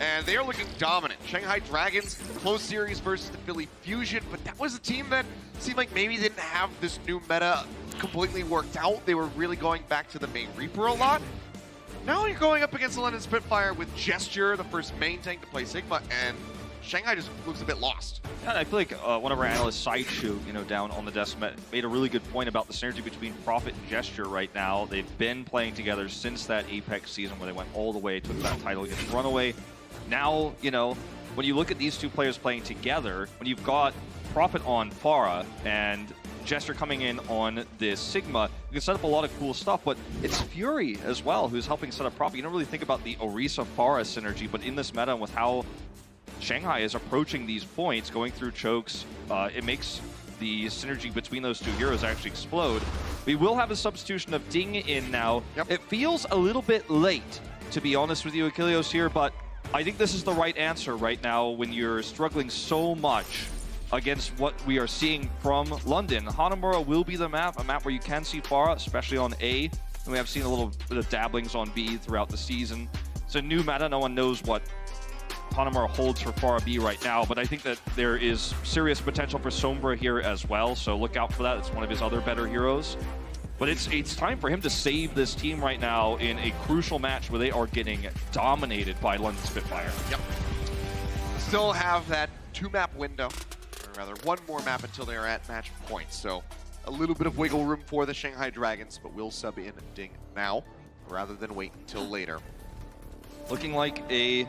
And they are looking dominant. Shanghai Dragons, close series versus the Philly Fusion, but that was a team that seemed like maybe didn't have this new meta completely worked out. They were really going back to the main Reaper a lot. Now you're going up against the London Spitfire with Gesture, the first main tank to play Sigma, and Shanghai just looks a bit lost. Yeah, I feel like one of our analysts, Sideshoe, down on the desk, made a really good point about the synergy between Prophet and Gesture right now. They've been playing together since that Apex season where they went all the way, took that title against Runaway. Now, when you look at these 2 players playing together, when you've got Prophet on Pharah and Gesture coming in on this Sigma, you can set up a lot of cool stuff, but it's Fury as well who's helping set up Prophet. You don't really think about the Orisa-Pharah synergy, but in this meta and with how Shanghai is approaching these points, going through chokes, it makes the synergy between those 2 heroes actually explode. We will have a substitution of Ding in now. Yep. It feels a little bit late, to be honest with you, Achilleos here, but I think this is the right answer right now when you're struggling so much against what we are seeing from London. Hanamura will be the map, a map where you can see Pharah, especially on A, and we have seen a little bit of dabblings on B throughout the season. It's a new meta, no one knows what Hanamura holds for Pharah B right now, but I think that there is serious potential for Sombra here as well, so look out for that. It's one of his other better heroes. But it's time for him to save this team right now in a crucial match where they are getting dominated by London Spitfire. Yep. Still have that 2-map window, or rather 1 more map until they are at match point. So a little bit of wiggle room for the Shanghai Dragons, but we'll sub in Ding now rather than wait until later. Looking like a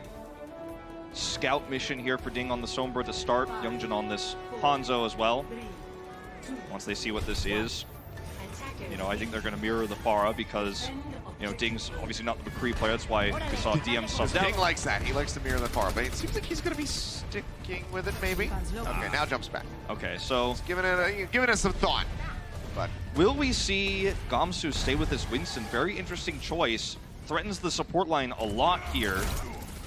scout mission here for Ding on the Sombra to start. Youngjin on this Hanzo as well. Once they see what this is, I think they're going to mirror the Pharah because, Ding's obviously not the McCree player. That's why we saw DM subbed out. Ding likes that. He likes to mirror the Pharah, but it seems like he's going to be sticking with it, maybe. Okay, now jumps back. Okay, so he's giving it some thought. But will we see Gamsu stay with this Winston? Very interesting choice. Threatens the support line a lot here.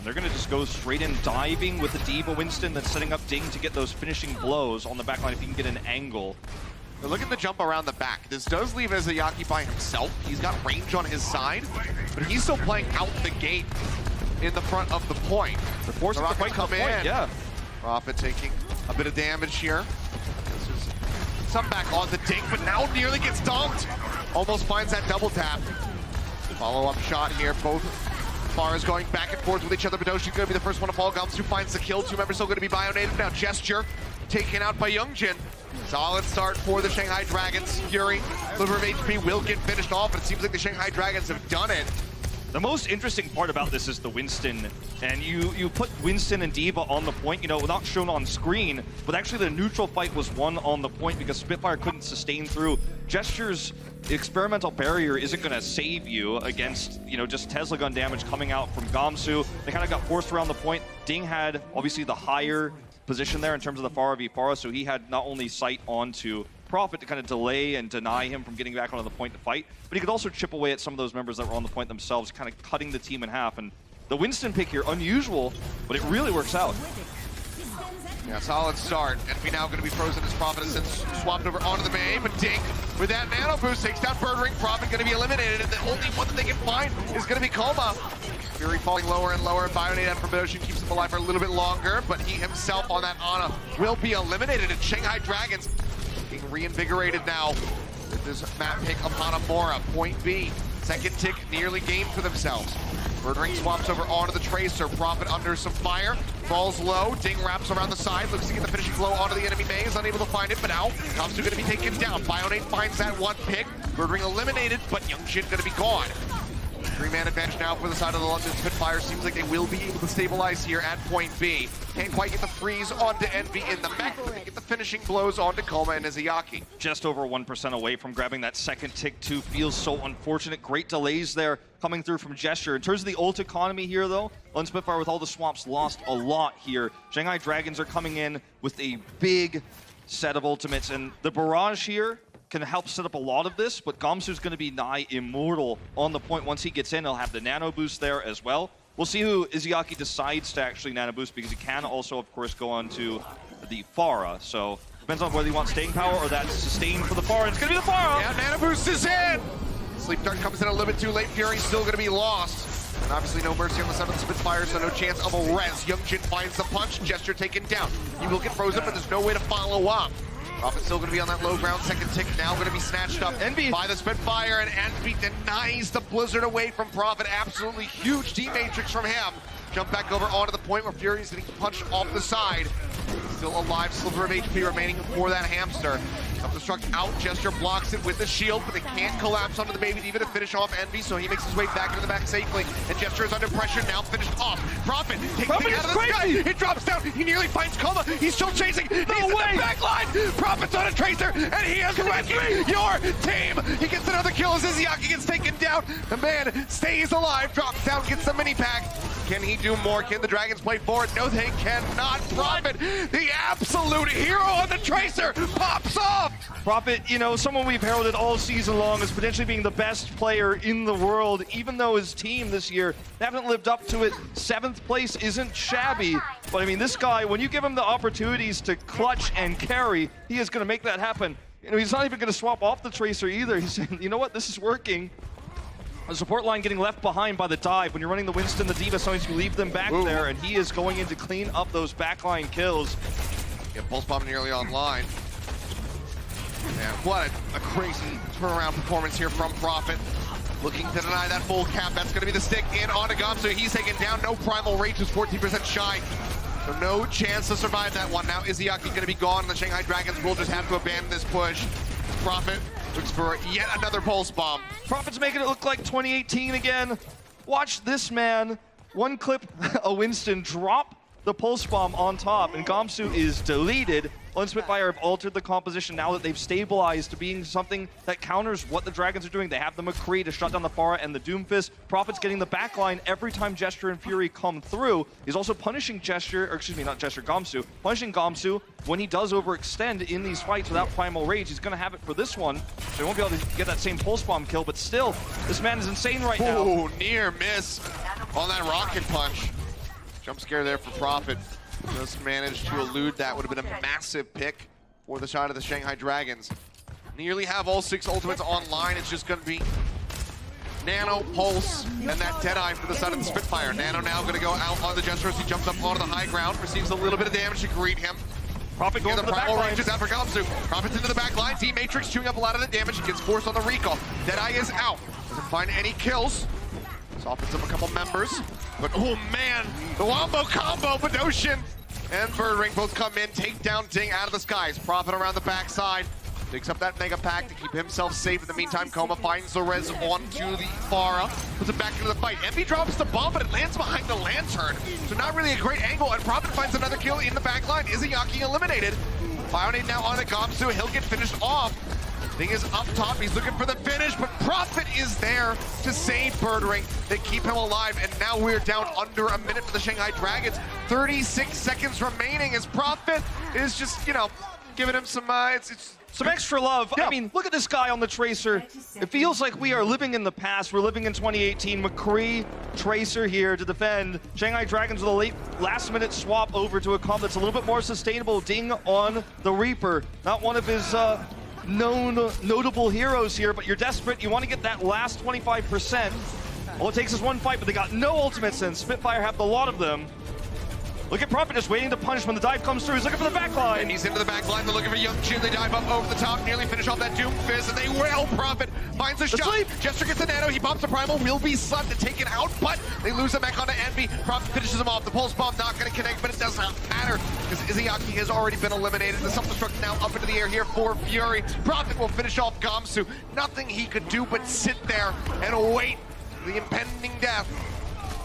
They're going to just go straight in, diving with the D.Va Winston, then setting up Ding to get those finishing blows on the backline if he can get an angle. But look at the jump around the back. This does leave Izayaki by himself. He's got range on his side, but he's still playing out the gate in the front of the point. They're forcing the fight come in. Yeah. Prophet taking a bit of damage here. This is some back on the Ding, but now nearly gets dumped. Almost finds that double tap. Follow-up shot here. Both Pharah's going back and forth with each other. Badoshi's going to be the first one to fall. Gamsu finds the kill. 2 members still going to be bio-native. Now Gesture taken out by Youngjin. Solid start for the Shanghai Dragons. Fury, Liver of HP will get finished off, but it seems like the Shanghai Dragons have done it. The most interesting part about this is the Winston, and you put Winston and D.Va on the point, not shown on screen, but actually the neutral fight was won on the point because Spitfire couldn't sustain through. Gesture's experimental barrier isn't going to save you against, just Tesla gun damage coming out from Gamsu. They kind of got forced around the point. Ding had, obviously, the higher position there in terms of the Pharah v Pharah, so he had not only sight onto Prophet to kind of delay and deny him from getting back onto the point to fight, but he could also chip away at some of those members that were on the point themselves, kind of cutting the team in half. And the Winston pick here, unusual, but it really works out. Yeah, solid start. Envy now going to be frozen as Prophet has swapped over onto the main, but Ding with that nano boost takes down Bird Ring. Prophet going to be eliminated, and the only one that they can find is going to be Coma. Fury falling lower and lower, and Bionate after Badoshin keeps him alive for a little bit longer, but he himself on that Ana will be eliminated, and Shanghai Dragons being reinvigorated now with this map pick of Hanamura. Point B, second tick nearly gained for themselves. Bird Ring swaps over onto the Tracer. Prophet under some fire, falls low. Ding wraps around the side, looks to get the finishing blow onto the enemy maze, unable to find it, but now Gamsu going to be taken down. Bionate finds that one pick. Bird Ring eliminated, but Youngjin going to be gone. 3-man advantage now for the side of the London Spitfire. Seems like they will be able to stabilize here at point B. Can't quite get the freeze onto Envy in the mech, but they get the finishing blows onto Coma and Izayaki. Just over 1% away from grabbing that second tick 2. Feels so unfortunate. Great delays there coming through from Gesture. In terms of the ult economy here, though, London Spitfire with all the swaps lost a lot here. Shanghai Dragons are coming in with a big set of ultimates, and the barrage here can help set up a lot of this, but Gamsu's going to be nigh immortal on the point. Once he gets in, he'll have the nano boost there as well. We'll see who Izayaki decides to actually nano boost, because he can also, of course, go on to the Pharah. So Depends on whether you want staying power or that sustain for the Pharah. It's going to be the Pharah! Yeah, Nano Boost is in! Sleep Dart comes in a little bit too late. Fury's still going to be lost. And obviously no mercy on the side of the Spitfire, so no chance of a res. Young Jin finds the punch, Gesture taken down. He will get frozen, but there's no way to follow up. Prophet's still going to be on that low ground. Second tick now going to be snatched up by the Spitfire, and Envy denies the Blizzard away from Prophet. Absolutely huge D-Matrix from him. Jump back over onto the point where Fury's getting punched off the side. Still alive, sliver of HP remaining for that hamster. Self-destruct out, Gesture blocks it with the shield, but they can't collapse onto the Baby Diva to finish off Envy, so he makes his way back into the back safely. And Gesture is under pressure, now finished off. Prophet takes the thing out of the sky, it drops down, he nearly finds Coma, he's still chasing, he's in the back line! Prophet's on a Tracer, and he is wrecking your team! He gets another kill as Izzyaki gets taken down. The man stays alive, drops down, gets the mini pack. Can he do more? Can the Dragons play forward? No, they cannot. Prophet, the absolute hero on the Tracer, pops off! Prophet, you know, someone we've heralded all season long as potentially being the best player in the world, even though his team this year haven't lived up to it. 7th place isn't shabby, but I mean, this guy, when you give him the opportunities to clutch and carry, he is going to make that happen. You know, he's not even going to swap off the Tracer either. He's saying, you know what, this is working. The support line getting left behind by the dive. When you're running the Winston, the Diva, sometimes you leave them back there, and he is going in to clean up those backline kills. Yeah, Pulse Bomb nearly online. And what a crazy turnaround performance here from Prophet. Looking to deny that full cap. That's going to be the stick in on Gamsu. He's taken down. No Primal Rage, is 14% shy. So no chance to survive that one. Now Izzyaki going to be gone. The Shanghai Dragons will just have to abandon this push. Prophet looks for yet another Pulse Bomb. Prophet's making it look like 2018 again. Watch this man. One clip, a Winston drop the Pulse Bomb on top, and Gamsu is deleted. Lund Spitfire have altered the composition now that they've stabilized to being something that counters what the Dragons are doing. They have the McCree to shut down the Pharah and the Doomfist. Prophet's getting the backline every time Gesture and Fury come through. He's also punishing Gesture, or excuse me, not Gesture, Gamsu. Punishing Gamsu when he does overextend in these fights without Primal Rage. He's going to have it for this one. So he won't be able to get that same Pulse Bomb kill, but still, this man is insane right now. Oh, near miss on that rocket punch. Jump scare there for Prophet. Just managed to elude that. Would have been a massive pick for the side of the Shanghai Dragons. Nearly have all 6 ultimates online. It's just going to be Nano, Pulse, and that Deadeye for the side of the Spitfire. Nano now going to go out on the Gesture as he jumps up onto the high ground, receives a little bit of damage to greet him. Prophet going the for the Primal back Rage is out for Gamsu. Prophet's into the back line. D-Matrix chewing up a lot of the damage. He gets forced on the recall. Deadeye is out. Doesn't find any kills. Softens up a couple members. But oh man, the Wombo combo, Bedosian and Birdring both come in, take down Ding out of the skies. Prophet around the backside, picks up that Mega Pack to keep himself safe. In the meantime, Coma finds the res onto the Pharah, puts it back into the fight. Envy drops the bomb, but it lands behind the Lantern. So not really a great angle, and Prophet finds another kill in the back line. Izzyaki eliminated. Bionade now on the Gamsu, he'll get finished off. Ding is up top, he's looking for the finish, but Prophet is there to save Birdring. They keep him alive, and now we're down under a minute for the Shanghai Dragons. 36 seconds remaining as Prophet is just, you know, giving him some, some extra love. Yeah. I mean, look at this guy on the Tracer. It feels like we are living in the past. We're living in 2018. McCree, Tracer here to defend. Shanghai Dragons with a late last-minute swap over to a comp that's a little bit more sustainable. Ding on the Reaper. Not one of his notable heroes here, but you're desperate. You want to get that last 25%. All it takes is one fight, but they got no ultimates, and Spitfire have the lot of them. Look at Prophet just waiting to punish when the dive comes through. He's looking for the back line. And he's into the back line. They're looking for Young Jin. They dive up over the top, nearly finish off that Doomfist, and they will. Prophet finds a shot. Gesture gets a Nano. He pops a Primal. Will be slapped and taken out, but they lose it back onto Envy. Prophet finishes him off. The Pulse Bomb not going to connect, but it does not matter because Izzyaki has already been eliminated. The Self-Destruct now up into the air here for Fury. Prophet will finish off Gamsu. Nothing he could do but sit there and wait the impending death.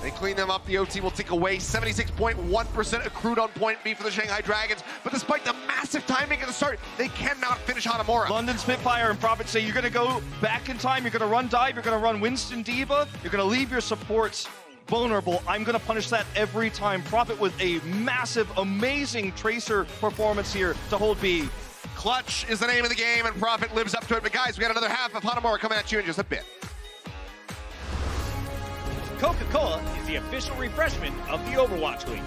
They clean them up. The OT will tick away. 76.1% accrued on point B for the Shanghai Dragons. But despite the massive timing at the start, they cannot finish Hanamura. London Spitfire and Prophet say you're going to go back in time. You're going to run dive. You're going to run Winston Diva. You're going to leave your supports vulnerable. I'm going to punish that every time. Prophet with a massive, amazing Tracer performance here to hold B. Clutch is the name of the game, and Prophet lives up to it. But guys, we got another half of Hanamura coming at you in just a bit. Coca-Cola is the official refreshment of the Overwatch League.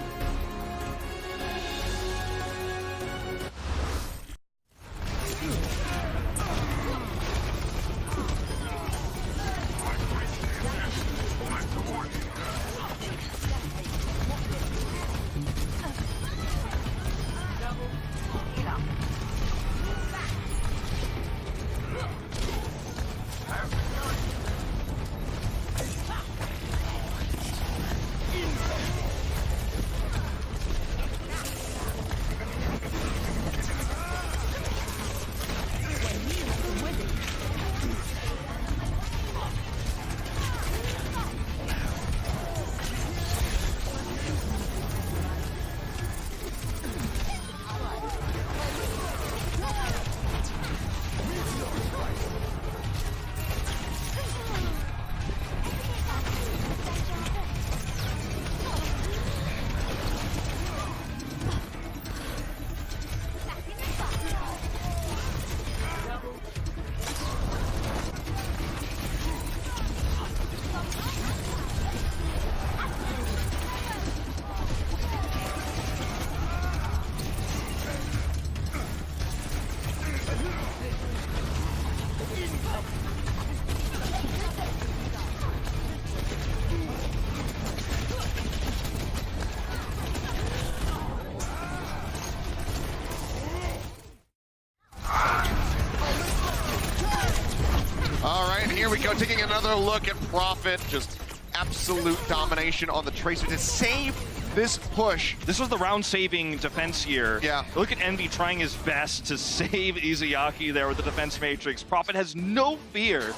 now taking another look at Profit. Just absolute domination on the Tracer to save this push. This was the round-saving defense here. Yeah. Look at Envy trying his best to save Izayaki there with the defense matrix. Profit has no fear.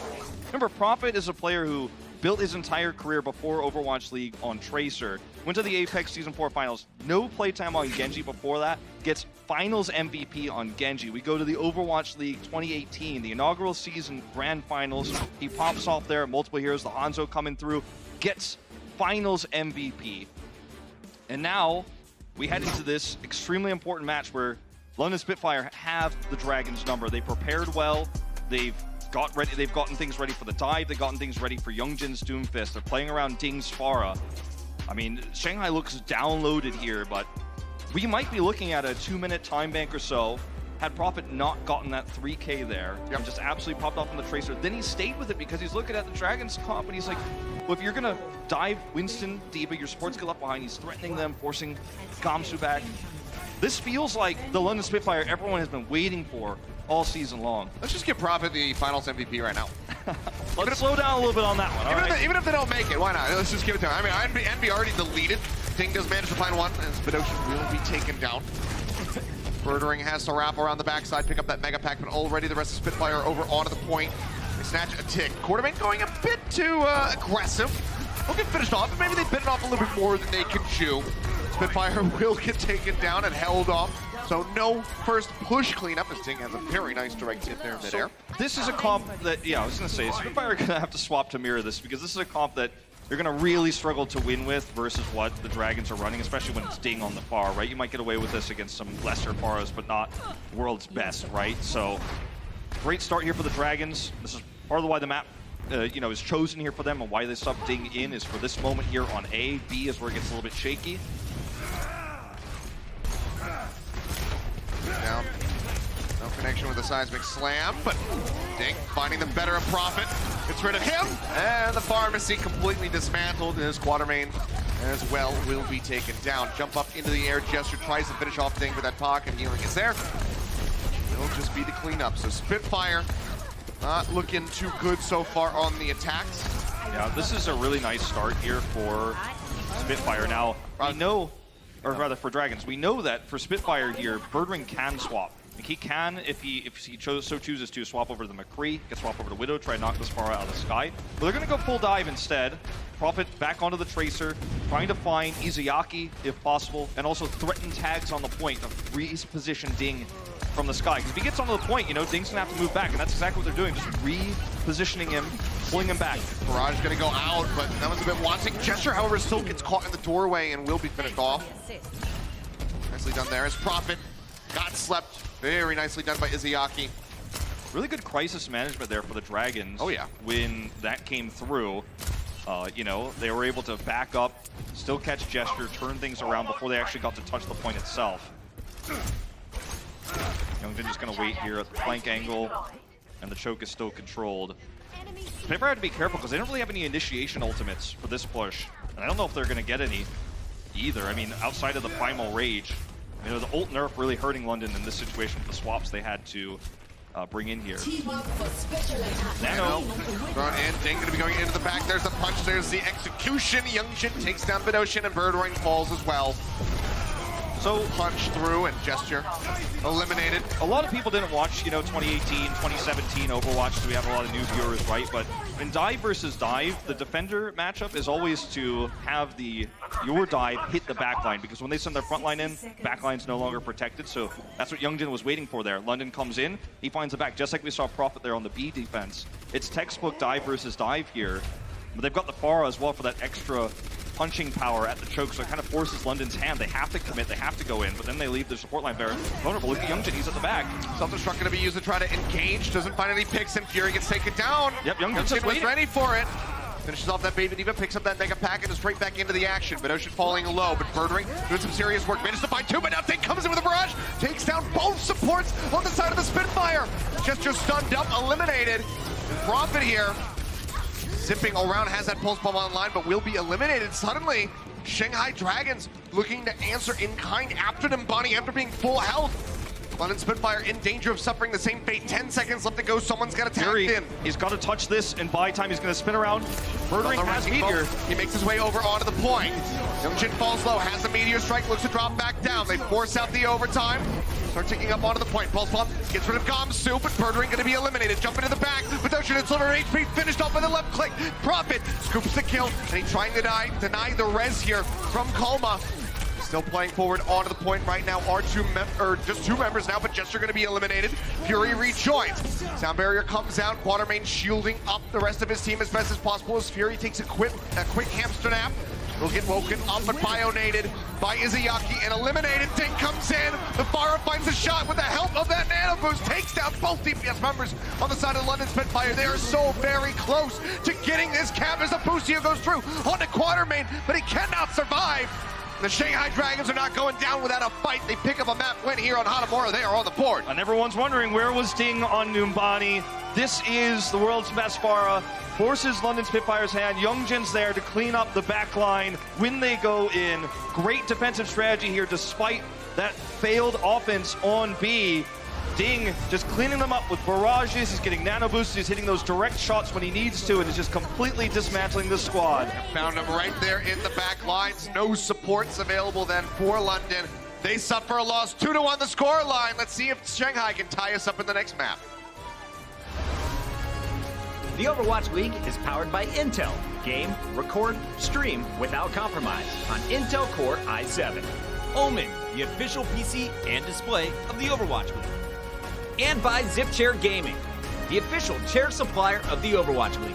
Remember, Profit is a player who built his entire career before Overwatch League on Tracer. Went to the Apex Season 4 Finals. No playtime on Genji before that. Gets Finals MVP on Genji. We go to the Overwatch League 2018, the inaugural season Grand Finals. He pops off there, multiple heroes, the Hanzo coming through. Gets Finals MVP. And now we head into this extremely important match where London Spitfire have the Dragon's number. They prepared well. They've gotten things ready for the dive. They've gotten things ready for Youngjin's Doomfist. They're playing around Ding's Pharah. I mean, Shanghai looks downloaded here, but we might be looking at a 2-minute time bank or so. Had Profit not gotten that 3K there, and just absolutely popped off on the Tracer. Then he stayed with it because he's looking at the Dragon's comp and he's like, well, if you're gonna dive Winston, D.Va, your support skill up behind, he's threatening them, forcing Gamsu back. This feels like the London Spitfire everyone has been waiting for all season long. Let's just give Profit the Finals MVP right now. Let's slow down a little bit on that one. Even if they don't make it, why not? Let's just give it to him. I mean, Envy already deleted. Ding does manage to find one, and Spitfire will be taken down. Birdering has to wrap around the backside, pick up that Mega Pack, but already the rest of Spitfire over onto the point. They snatch a tick. Quartermain going a bit too aggressive. They'll get finished off, but maybe they bit it off a little bit more than they can chew. Spitfire will get taken down and held off. So no first push cleanup, as Ding has a very nice direct hit there in midair. This is a comp that, yeah, I was going to say, Spitfire are going to have to swap to mirror this because this is a comp that you're going to really struggle to win with versus what the Dragons are running, especially when it's Ding on the far, right? You might get away with this against some lesser Pharos, but not world's best, right? So, great start here for the Dragons. This is part of why the map is chosen here for them and why they sub Ding in is for this moment here on A. B is where it gets a little bit shaky. Down. No connection with the seismic slam, but Ding finding the better of Profit. Gets rid of him, and the pharmacy completely dismantled. His Quartermain as well will be taken down. Jump up into the air, Gesture tries to finish off Ding with that talk, and healing is there. It'll just be the cleanup. So Spitfire not looking too good so far on the attacks. Yeah, this is a really nice start here for Spitfire. Now, we know, or rather for Dragons, we know that for Spitfire here, Birdring can swap. Like he can, if he so chooses to, swap over to the McCree, can swap over to Widow, try to knock this far out of the sky. But they're going to go full dive instead. Profit back onto the Tracer, trying to find Izayaki if possible, and also threaten tags on the point to reposition Ding from the sky. Because if he gets onto the point, Ding's going to have to move back, and that's exactly what they're doing, just repositioning him, pulling him back. Barrage is going to go out, but that was a bit wanting. Gesture, however, still gets caught in the doorway and will be finished off. Nicely done there as Profit got slept. Very nicely done by Izayaki. Really good crisis management there for the Dragons. Oh, yeah. When that came through, they were able to back up, still catch Gesture, turn things around before they actually got to touch the point itself. Youngjin just going to wait here at the flank angle, and the choke is still controlled. Spitfire had to be careful because they don't really have any initiation ultimates for this push. And I don't know if they're going to get any either. I mean, outside of the Primal Rage. The ult nerf really hurting London in this situation with the swaps they had to bring in here. Nano thrown in. Ding going to be going into the back. There's the punch. There's the execution. Youngjin takes down Vidoshin, and Birdring falls as well. So punch through and Gesture eliminated. A lot of people didn't watch, 2018, 2017 Overwatch, so we have a lot of new viewers, right? But in dive versus dive, the defender matchup is always to have your dive hit the backline, because when they send their front line in, backline's no longer protected. So that's what Youngjin was waiting for there. London comes in, he finds the back, just like we saw Profit there on the B defense. It's textbook dive versus dive here. But they've got the Pharah as well for that extra punching power at the choke, so it kind of forces London's hand. They have to commit, they have to go in, but then they leave the support line very vulnerable. Look at Youngjin, he's at the back. Self-destruct going to be used to try to engage, doesn't find any picks, and Fury gets taken down. Yep, Youngjin was ready for it. Finishes off that Baby D.Va, picks up that Mega Pack, and is straight back into the action. Vidoshin falling low, but Birdring doing some serious work. Manages to find two, but now Ding comes in with a barrage, takes down both supports on the side of the Spitfire. Just stunned up, eliminated. And Profit here, zipping around, has that pulse bomb online, but will be eliminated suddenly. Shanghai Dragons looking to answer in kind after Nimbani, after being full health. London Spitfire in danger of suffering the same fate. 10 seconds left to go. Someone's got to tag in. He's got to touch this and buy time. He's going to spin around. Murdering has Meteor. He makes his way over onto the point. Youngjin falls low, has a Meteor strike, looks to drop back down. They force out the overtime. Start ticking up onto the point. Pulse Bomb gets rid of Gamsu, but Murdering going to be eliminated. Jump into the back. Production and Silver HP finished off by the left click. Profit scoops the kill, and he's trying to deny the res here from Coma. Still playing forward onto the point right now. Just two members now, but Jester going to be eliminated. Fury rejoins. Sound barrier comes out. Quatermain shielding up the rest of his team as best as possible as Fury takes a quick hamster nap. Will get woken up but bionated by Izayaki and eliminated. Ding comes in. The Farah finds a shot with the help of that nano boost. Takes down both DPS members on the side of London Spitfire. They are so very close to getting this cap as the Boostio goes through onto Quatermain, but he cannot survive. The Shanghai Dragons are not going down without a fight. They pick up a map win here on Hanamura. They are on the board. And everyone's wondering, where was Ding on Numbani? This is the world's best Farah. Forces London Spitfire's hand. Youngjin's there to clean up the back line when they go in. Great defensive strategy here despite that failed offense on B. Ding just cleaning them up with barrages. He's getting nano boosts. He's hitting those direct shots when he needs to, and is just completely dismantling the squad. Found him right there in the back lines. No supports available then for London. They suffer a loss. 2-1 the score line. Let's see if Shanghai can tie us up in the next map. The Overwatch League is powered by Intel. Game, record, stream without compromise on Intel Core i7. Omen, the official PC and display of the Overwatch League. And by ZipChair Gaming, the official chair supplier of the Overwatch League.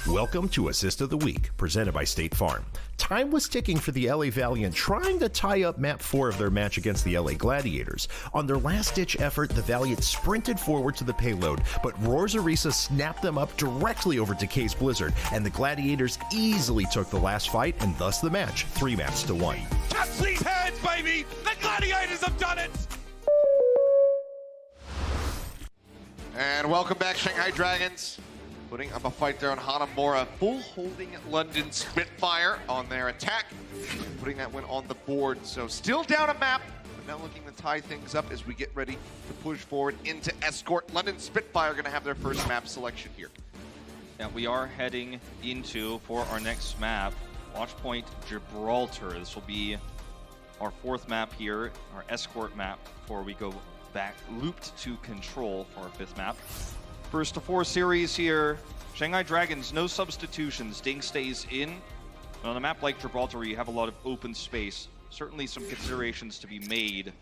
Welcome to Assist of the Week, presented by State Farm. Time was ticking for the LA Valiant trying to tie up Map 4 of their match against the LA Gladiators. On their last-ditch effort, the Valiant sprinted forward to the payload, but Roar's Orisa snapped them up directly over Decay's Blizzard, and the Gladiators easily took the last fight, and thus the match, 3-1. Catch these heads, baby! The Gladiators have done it! And welcome back, Shanghai Dragons. Putting up a fight there on Hanamura, full holding London Spitfire on their attack, putting that win on the board. So still down a map, but now looking to tie things up as we get ready to push forward into Escort. London Spitfire going to have their first map selection here. Yeah, we are heading into, for our next map, Watchpoint Gibraltar. This will be our fourth map here, our Escort map, before we go back looped to Control for our fifth map. First to four series here. Shanghai Dragons, no substitutions. Ding stays in On a map like Gibraltar, where you have a lot of open space, certainly some considerations to be made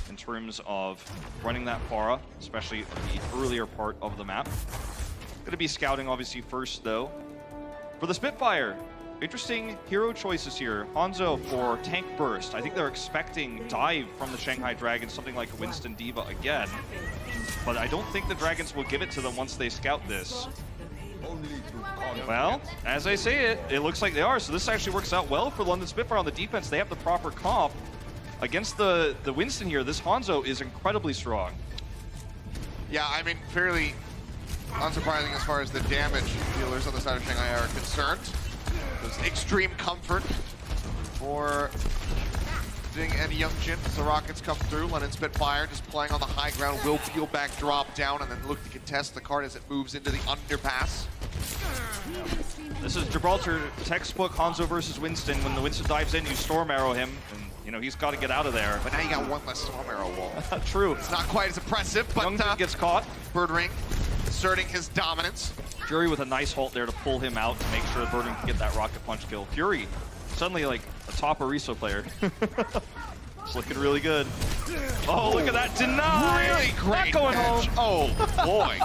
in terms of running that Pharah, especially the earlier part of the map. Going to be scouting, obviously, first, though. For the Spitfire, interesting hero choices here. Hanzo for Tank Burst. I think they're expecting dive from the Shanghai Dragons, something like Winston D.Va again. But I don't think the Dragons will give it to them once they scout this. Well, as I say it, it looks like they are. So this actually works out well for London Spitfire on the defense. They have the proper comp. Against the Winston here, this Hanzo is incredibly strong. Yeah, I mean, fairly unsurprising as far as the damage dealers on the side of Shanghai are concerned. There's extreme comfort for Ding and Youngjin as the rockets come through. London Spitfire just playing on the high ground, will peel back, drop down, and then look to contest the card as it moves into the underpass. This is Gibraltar textbook Hanzo versus Winston. When the Winston dives in, you storm arrow him, and you know he's got to get out of there. But now you got one less storm arrow wall. True. It's not quite as impressive, but Youngjin gets caught. Birdring asserting his dominance. Fury with a nice halt there to pull him out to make sure Birdring can get that rocket punch kill. Fury, suddenly like a top Ariso player. It's looking really good. Oh, look at that deny! Really great Not going catch. home. Oh boy,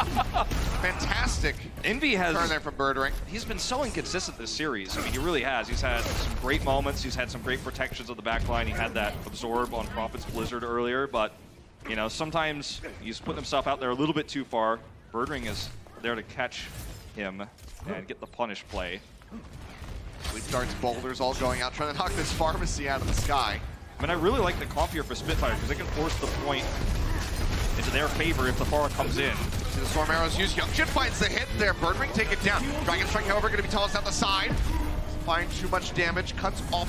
fantastic. Envy has turn there from Birdring. He's been so inconsistent this series. I mean, he really has. He's had some great moments. He's had some great protections of the backline. He had that absorb on Prophet's Blizzard earlier, but you know, sometimes he's putting himself out there a little bit too far. Birdring is there to catch him and get the punish play. Sleep darts, boulders all going out, trying to knock this pharmacy out of the sky. I mean, I really like the comp here for Spitfire because they can force the point into their favor if the Pharah comes in. See the storm arrows used. Youngjin finds the hit there. Birdring take it down. Dragon Strike, however, going to be tossed out the side. Find too much damage, cuts off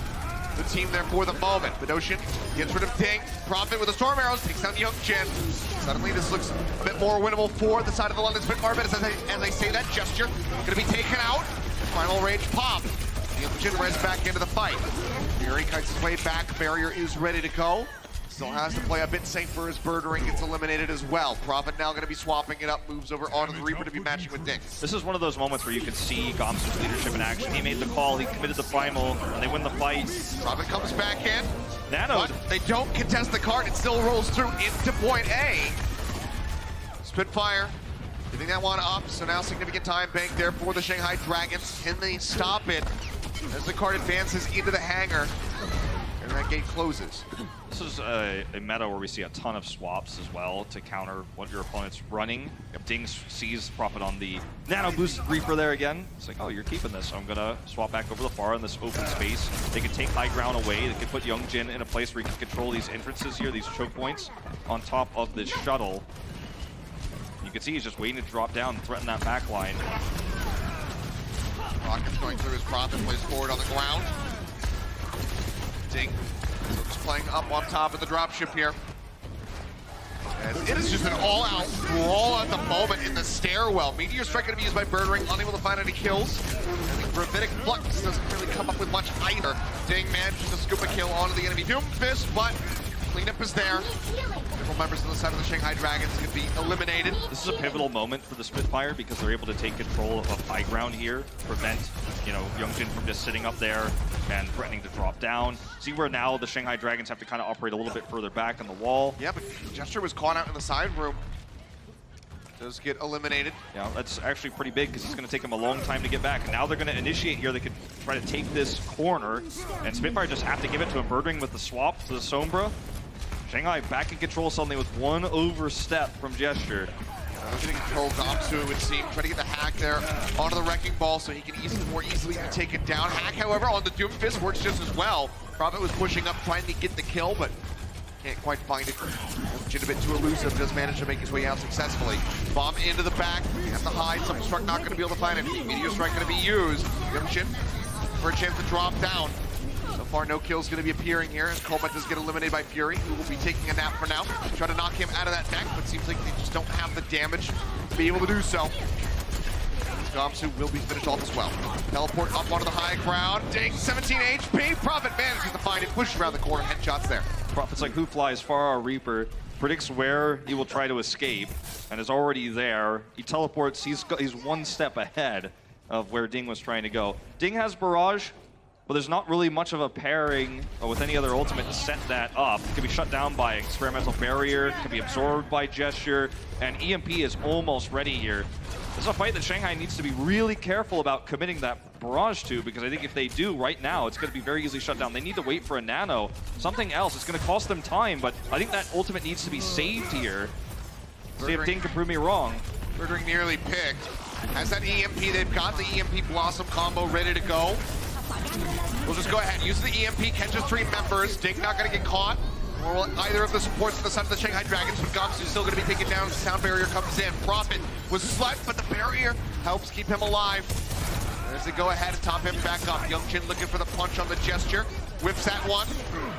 the team there for the moment. But Ocean gets rid of Ding. Prophet with the storm arrows takes down Youngjin. Suddenly this looks a bit more winnable for the side of the London Spitfire, but as I say that gesture, going to be taken out. Final rage pop. Youngjin res back into the fight. Fury kites his way back. Barrier is ready to go. Still has to play a bit safer as Birdring gets eliminated as well. Prophet now going to be swapping it up, moves over onto the Reaper to be matching with Ding. This is one of those moments where you can see Gomsu's leadership in action. He made the call, he committed the primal, and they win the fight. Prophet comes back in. Nano. But they don't contest the card. It still rolls through into point A. Spitfire giving that one up, so now significant time bank there for the Shanghai Dragons. Can they stop it as the card advances into the hangar and that gate closes? This is a meta where we see a ton of swaps as well to counter what your opponent's running. Ding sees Prophet on the nano boosted Reaper there again. It's like, oh, you're keeping this, so I'm gonna swap back over the Pharah in this open space. They can take high ground away. They can put Youngjin in a place where he can control these entrances here, these choke points on top of this shuttle. You can see he's just waiting to drop down and threaten that back line. Rocket's going through his Prophet, plays forward on the ground. Ding, so just playing up on top of the dropship here. As it is just an all-out brawl at the moment in the stairwell. Meteor Strike going to be used by Birdring, unable to find any kills. And the Gravitic Flux doesn't really come up with much either. Ding manages to scoop a kill onto the enemy Doomfist, but cleanup is there. Several members on the side of the Shanghai Dragons can be eliminated. This is a pivotal moment for the Spitfire because they're able to take control of high ground here, prevent, you know, Youngjin from just sitting up there and threatening to drop down. See where now the Shanghai Dragons have to kind of operate a little bit further back on the wall. Yeah, but Gesture was caught out in the side room. Does get eliminated. Yeah, that's actually pretty big because it's going to take them a long time to get back. And now they're going to initiate here. They could try to take this corner, and Spitfire just have to give it to him. Birdring with the swap to the Sombra. Shanghai back in control suddenly with one overstep from Gesture. Looking to control Gomsu, it would seem. Try to get the hack there onto the Wrecking Ball so he can more easily be taken down. Hack, however, on the Doomfist works just as well. Prophet was pushing up, trying to get the kill, but can't quite find it. Youngjin a bit too elusive, does manage to make his way out successfully. Bomb into the back, have to hide. Something Struck not going to be able to find it. Meteor Strike going to be used. Youngjin for a chance to drop down. So far, no kills going to be appearing here as Coleman does get eliminated by Fury, who will be taking a nap for now. Try to knock him out of that deck, but seems like they just don't have the damage to be able to do so. Gomsu will be finished off as well. Teleport up onto the high ground. Ding, 17 HP. Prophet manages to find it, pushes around the corner, headshots there. Prophet's like, who flies far? Reaper predicts where he will try to escape and is already there. He teleports, he's one step ahead of where Ding was trying to go. Ding has Barrage. but there's not really much of a pairing with any other ultimate to set that up. It can be shut down by Experimental Barrier, can be absorbed by Gesture, and EMP is almost ready here. This is a fight that Shanghai needs to be really careful about committing that barrage to, because I think if they do right now, it's going to be very easily shut down. They need to wait for a nano, something else. It's going to cost them time, but I think that ultimate needs to be saved here. See if Ding can prove me wrong. Birdring nearly picked. Has that EMP, they've got the EMP Blossom combo ready to go. We'll just go ahead, use the EMP, catch his 3 members. Ding not going to get caught. Or will either of the supports on the side of the Shanghai Dragons, but Gumps is still going to be taken down. Sound barrier comes in. Prophet was slept, but the barrier helps keep him alive. As they go ahead and top him back up. Youngjin looking for the punch on the Gesture. Whips that one.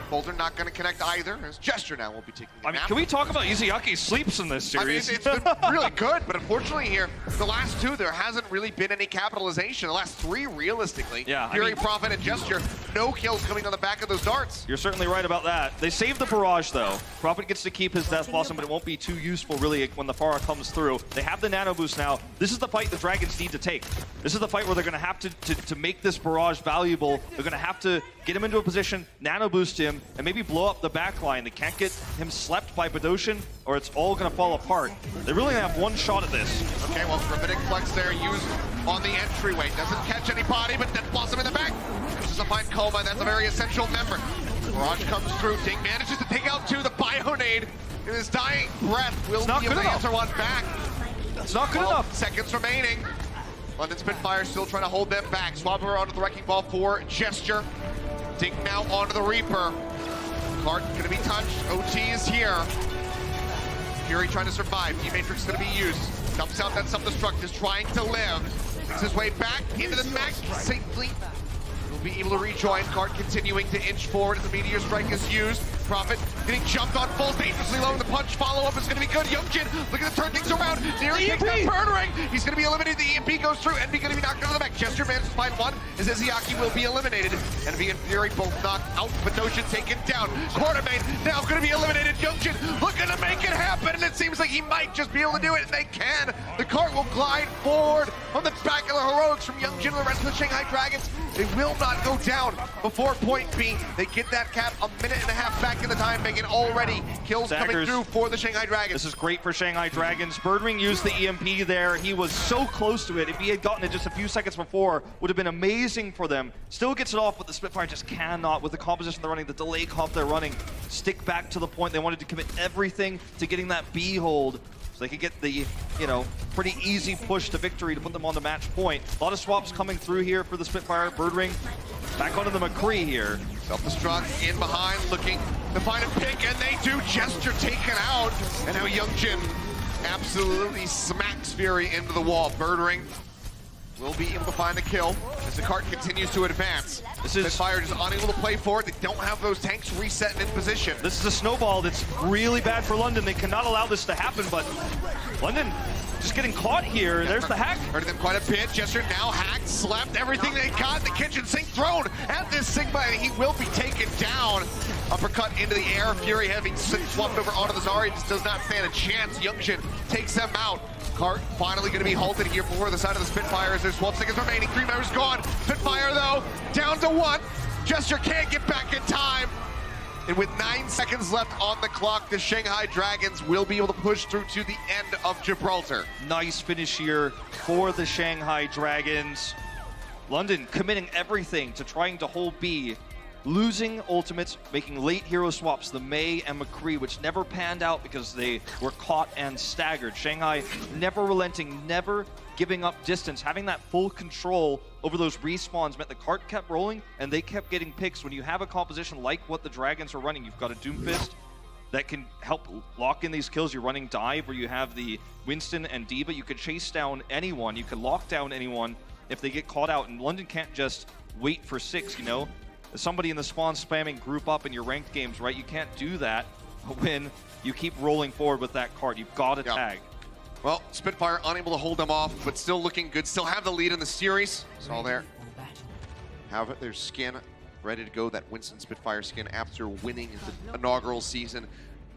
Boulder not going to connect either. As Gesture now will be taking the nap. Can we talk about Izuyaki's sleeps in this series? I mean, it's been really good, but unfortunately here, the last 2, there hasn't really been any capitalization. The last 3, realistically. Yeah, Fury, Prophet, and Gesture, no kills coming on the back of those darts. You're certainly right about that. They saved the barrage, though. Prophet gets to keep his Death Blossom, but it won't be too useful, really, when the Pharah comes through. They have the Nano Boost now. This is the fight the Dragons need to take. This is the fight where they're going to have to make this barrage valuable. They're going to have to get him into a position, Nano Boost him, and maybe blow up the back line. They can't get him slept by Badoshin, or it's all going to fall apart. They really have one shot at this. Okay, well, Rabbinic Flex there used on the entryway. Doesn't catch anybody, but Death Blossom in the back. Just a fine coma, that's a very essential member. Barrage comes through. Ding manages to take out 2. The Bionade in his dying breath will be able to answer one back. It's not good enough. Seconds remaining. London Spitfire still trying to hold them back. Swap her onto the Wrecking Ball for Gesture. Ding now onto the Reaper. Cart gonna be touched. OT is here. Fury trying to survive. D-Matrix gonna be used. Dumps out that self-destruct, is trying to live. Makes his way back into the mech safely. He'll be able to rejoin. Cart continuing to inch forward as the Meteor Strike is used. Prophet getting jumped on full, dangerously low, and the punch follow-up is going to be good. Youngjin looking to turn things around. Nearly takes down Birdring. He's going to be eliminated. The EMP goes through. Envy going to be knocked out of the back. Gesture manages to find one as Izuaki will be eliminated. Envy and Fury both knocked out. Badoshin taken down. Quartermain now going to be eliminated. Youngjin looking to make it happen, and it seems like he might just be able to do it, and they can. The cart will glide forward on the back of the heroics from Youngjin and the rest of the Shanghai Dragons. They will not go down before point B. They get that cap a minute and a half back in the time, making already kills coming through for the Shanghai Dragons. This is great for Shanghai Dragons. Birdwing used the EMP there. He was so close to it. If he had gotten it just a few seconds before, would have been amazing for them. Still gets it off, but the Spitfire just cannot, with the composition they're running, the delay comp they're running, stick back to the point. They wanted to commit everything to getting that B hold, so they could get the, pretty easy push to victory to put them on the match point. A lot of swaps coming through here for the Spitfire. Birdwing back onto the McCree here. Self-destruct in behind, looking to find a pick, and they do. Gesture taken out, and now Youngjin absolutely smacks Fury into the wall. Birdring will be able to find a kill as the cart continues to advance. Spitfire just unable to play forward. They don't have those tanks reset and in position. This is a snowball that's really bad for London. They cannot allow this to happen, but London just getting caught here. There's the hack. Hurting them quite a bit. Gesture now hacked, slept, everything they got. The kitchen sink thrown at this Sigma, and he will be taken down. Uppercut into the air. Fury having swapped over onto the Zarya just does not stand a chance. Youngjin takes them out. Cart finally going to be halted here before the side of the Spitfire as there's 12 seconds remaining. 3 members gone. Spitfire, though, down to 1. Gesture can't get back in time. And with 9 seconds left on the clock, the Shanghai Dragons will be able to push through to the end of Gibraltar. Nice finish here for the Shanghai Dragons. London committing everything to trying to hold B. Losing ultimates, making late hero swaps, the Mei and McCree, which never panned out because they were caught and staggered. Shanghai never relenting, never giving up distance. Having that full control over those respawns meant the cart kept rolling and they kept getting picks. When you have a composition like what the Dragons are running, you've got a Doomfist that can help lock in these kills. You're running Dive where you have the Winston and D.Va. You could chase down anyone. You could lock down anyone if they get caught out. And London can't just wait for 6, Somebody in the spawn spamming group up in your ranked games, right? You can't do that when you keep rolling forward with that card. You've got to tag. Well, Spitfire unable to hold them off, but still looking good. Still have the lead in the series. It's all there. Have their skin ready to go, that Winston Spitfire skin after winning the inaugural season.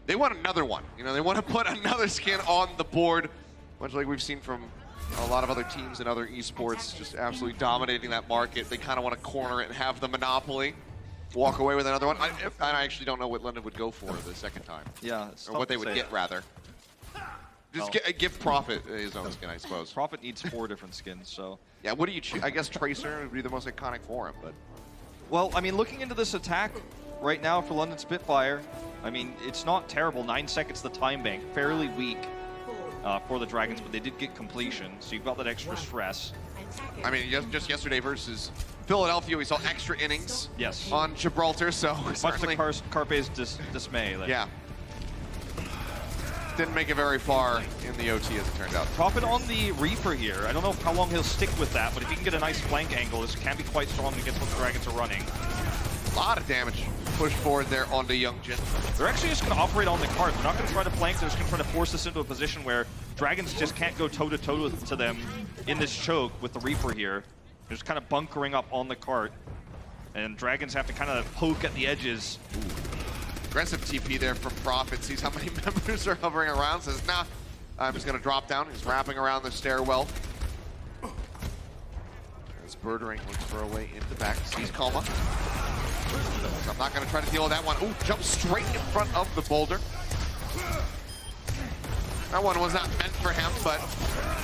They want another one. They want to put another skin on the board, much like we've seen from A lot of other teams and other esports just absolutely dominating that market. They kind of want to corner it and have the monopoly. Walk away with another one. I actually don't know what London would go for the second time. Yeah, or what they would get, rather. Just give Prophet his own skin, I suppose. Prophet needs 4 different skins, so. Yeah, what do you choose? I guess Tracer would be the most iconic for him, but. Well, I mean, looking into this attack right now for London Spitfire, I mean, it's not terrible. 9 seconds the time bank, fairly weak for the Dragons, but they did get completion, so you've got that extra stress. I mean, just yesterday versus Philadelphia, we saw extra innings on Gibraltar, so much to Carpe's dismay. Yeah. Didn't make it very far in the OT, as it turned out. Prophet on the Reaper here. I don't know how long he'll stick with that, but if he can get a nice flank angle, this can be quite strong against what the Dragons are running. A lot of damage pushed forward there onto Youngjin. They're actually just going to operate on the cart. They're not going to try to flank. They're just going to try to force this into a position where Dragons just can't go toe-to-toe to them in this choke with the Reaper here. They're just kind of bunkering up on the cart. And Dragons have to kind of poke at the edges. Ooh. Aggressive TP there from Prophet. Sees how many members are hovering around. Says, nah, I'm just going to drop down. He's wrapping around the stairwell. As Birdering looks for a way into back. Sees Coma. So I'm not going to try to deal with that one. Ooh, jumps straight in front of the boulder. That one was not meant for him, but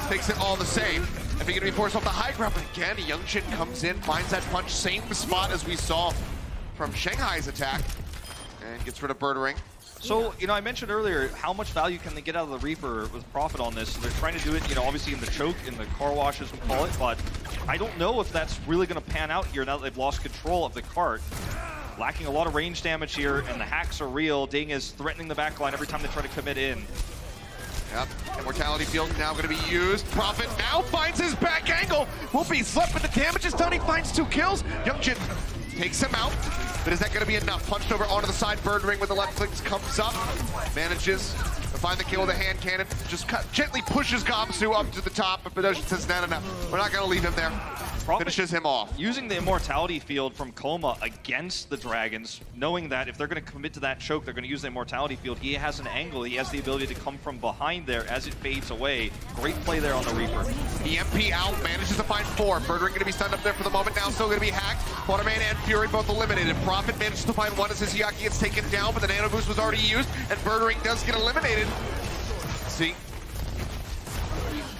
takes it all the same. If he can be forced off the high ground, but again, Youngjin comes in, finds that punch, same spot as we saw from Shanghai's attack, and gets rid of Birdering. So, you know, I mentioned earlier, how much value can they get out of the Reaper with Prophet on this? So they're trying to do it, you know, obviously in the choke, in the car wash as we call it, but I don't know if that's really going to pan out here now that they've lost control of the cart. Lacking a lot of range damage here, and the hacks are real. Ding is threatening the backline every time they try to commit in. Yep, Immortality Field now going to be used. Prophet now finds his back angle. Will be slept, but the damage is done. He finds 2 kills. Youngjin takes him out, but is that going to be enough? Punched over onto the side. Birdering with the left click comes up. Manages to find the kill with a hand cannon. Just gently pushes Gamsu up to the top, but Badoshin says, no, we're not going to leave him there. Finishes him off. Using the Immortality Field from Coma against the Dragons, knowing that if they're going to commit to that choke, they're going to use the Immortality Field. He has an angle. He has the ability to come from behind there as it fades away. Great play there on the Reaper. EMP out, manages to find 4. Birdering going to be stunned up there for the moment. Now still going to be hacked. Waterman and Fury both eliminated. Prophet manages to find 1 as Hiziaki gets taken down, but the Nano Boost was already used, and Birdering does get eliminated. See?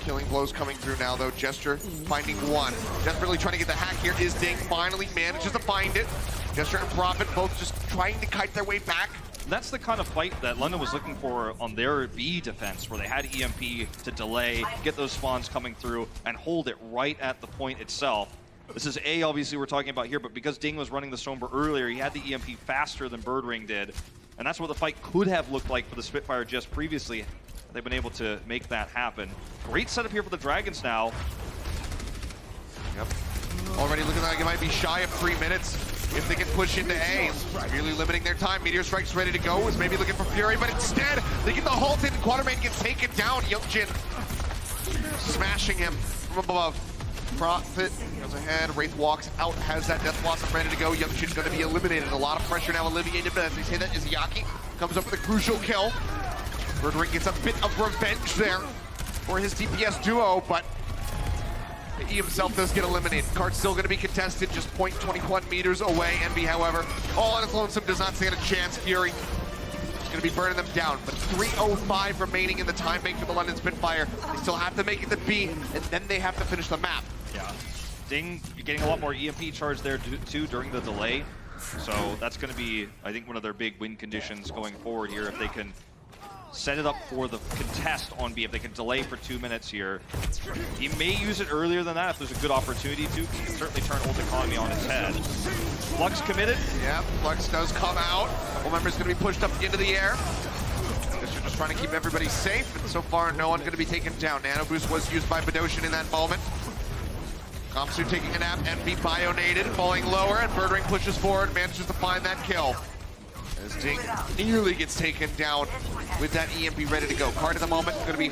Killing blows coming through now, though. Gesture finding 1. Desperately trying to get the hack here is Ding. Finally manages to find it. Gesture and Prophet both just trying to kite their way back. That's the kind of fight that London was looking for on their B defense, where they had EMP to delay, get those spawns coming through, and hold it right at the point itself. This is A, obviously, we're talking about here, but because Ding was running the Stormbird earlier, he had the EMP faster than Birdring did. And that's what the fight could have looked like for the Spitfire just previously. They've been able to make that happen. Great setup here for the Dragons now. Yep. Already looking like it might be shy of 3 minutes if they can push into A. Really limiting their time. Meteor Strike's ready to go. Was maybe looking for Fury, but instead they get the halt in. Quatermain gets taken down. Youngjin smashing him from above. Prophet goes ahead. Wraith walks out, has that Death Blossom ready to go. Youngjin's going to be eliminated. A lot of pressure now alleviated, but as they say that, Izayaki comes up with a crucial kill. Birdering gets a bit of revenge there for his DPS duo, but he himself does get eliminated. Cart's still going to be contested, just 0.21 meters away. Envy, however, all on his lonesome, does not stand a chance. Fury is going to be burning them down, but 3:05 remaining in the time bank for the London Spitfire. They still have to make it to B, and then they have to finish the map. Yeah. Ding getting a lot more EMP charge there too during the delay. So that's going to be, I think, one of their big win conditions going forward here if they can set it up for the contest on B. If they can delay for 2 minutes here, he may use it earlier than that if there's a good opportunity to. He can certainly turn Old Economy on its head. Flux committed. Yeah, Flux does come out. Couple members going to be pushed up into the air. Guess you're just trying to keep everybody safe, and so far no one going to be taken down. Nano Boost was used by Badoshin in that moment. Kamsu taking a nap, Envy bionated, falling lower, and Birdring pushes forward, manages to find that kill. As Ding nearly gets taken down with that EMP ready to go. Card at the moment going to be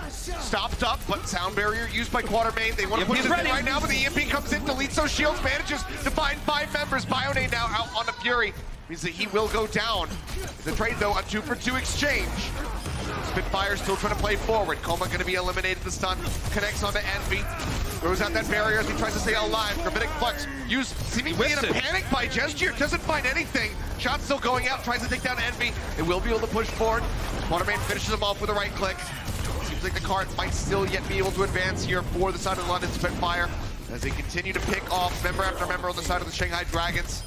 stopped up, but sound barrier used by Quatermain. They want to push this in right now, but the EMP comes in, deletes those shields, manages to find 5 members. Bionade now out on the Fury. Means that he will go down. The trade, though, a 2-for-2 exchange. Spitfire still trying to play forward. Coma going to be eliminated. The stun connects onto Envy. Throws out that barrier as he tries to stay alive. Gravitic Flux used seemingly in a panic by Gesture. Doesn't find anything. Shot still going out. Tries to take down Envy. It will be able to push forward. Waterman finishes him off with a right click. Seems like the cart might still yet be able to advance here for the side of the London Spitfire as they continue to pick off member after member on the side of the Shanghai Dragons.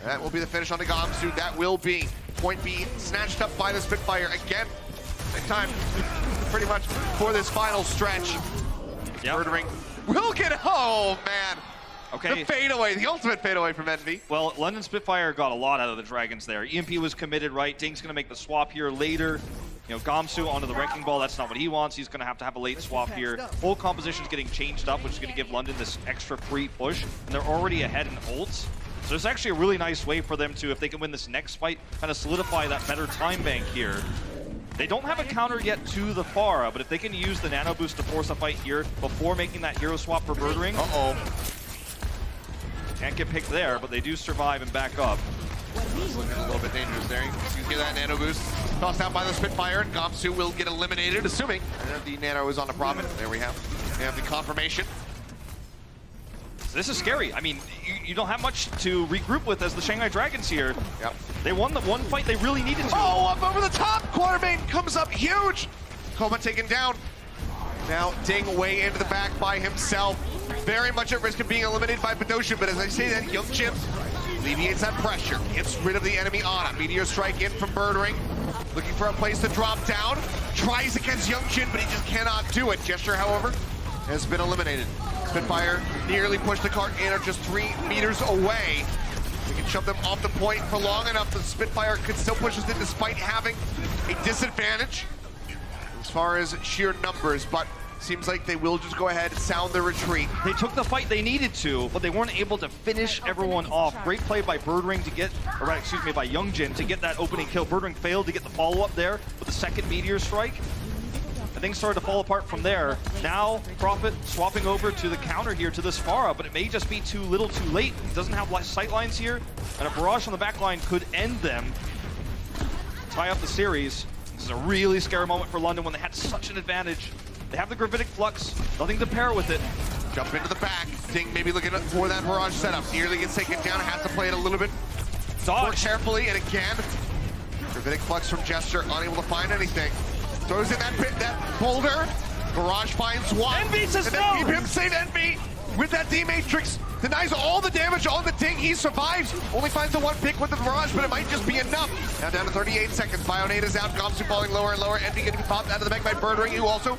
That will be the finish on the Gamsu. That will be point B snatched up by the Spitfire again. Next time, pretty much for this final stretch. Yep. Murdering will get, oh man. Okay. The fadeaway, the ultimate fadeaway from Envy. Well, London Spitfire got a lot out of the Dragons there. EMP was committed, right? Ding's gonna make the swap here later. You know, Gamsu onto the Wrecking Ball, that's not what he wants. He's gonna have a late swap here. Whole composition's getting changed up, which is gonna give London this extra free push. And they're already ahead in ults. So it's actually a really nice way for them to, if they can win this next fight, kind of solidify that better time bank here. They don't have a counter yet to the Pharah, but if they can use the nano boost to force a fight here before making that hero swap for Murdering. Can't get picked there, but they do survive and back up. It's looking a little bit dangerous there. You can hear that nano boost tossed out by the Spitfire, and Gamsu will get eliminated, assuming the nano is on the Prophet. There we have the confirmation. This is scary. I mean, you don't have much to regroup with as the Shanghai Dragons here. Yep. They won the one fight they really needed to. Oh, up over the top! Quartermain comes up huge! Coma taken down. Now Ding way into the back by himself. Very much at risk of being eliminated by Badosha, but as I say that, Young Jim alleviates that pressure. Gets rid of the enemy Ana. Meteor strike in from Murdering. Looking for a place to drop down. Tries against Young Jin, but he just cannot do it. Gesture, however, has been eliminated. Spitfire nearly pushed the cart in, or just 3 meters away. We can shove them off the point for long enough. The Spitfire could still push us in despite having a disadvantage as far as sheer numbers, but seems like they will just go ahead and sound the retreat. They took the fight they needed to, but they weren't able to finish everyone off. Great play by Birdring to get, or excuse me, by Youngjin to get that opening kill. Birdring failed to get the follow-up there with the second Meteor strike. Things started to fall apart from there. Now, Prophet swapping over to the counter here to this Pharah, but it may just be too little too late. He doesn't have sight lines here, and a barrage on the back line could end them. Tie up the series. This is a really scary moment for London when they had such an advantage. They have the Gravitic Flux, nothing to pair with it. Jump into the back. Ding maybe looking for that barrage setup. Nearly gets taken down, has to play it a little bit more carefully, and again, Gravitic Flux from Gesture, unable to find anything. Throws in that boulder. Barrage finds one. Envy says and then keep him safe. Envy with that D-Matrix denies all the damage on the Ding. He survives. Only finds the one pick with the barrage, but it might just be enough. Now down to 38 seconds. Bionade is out. Gamsu falling lower and lower. Envy getting popped out of the back by Birdring, who also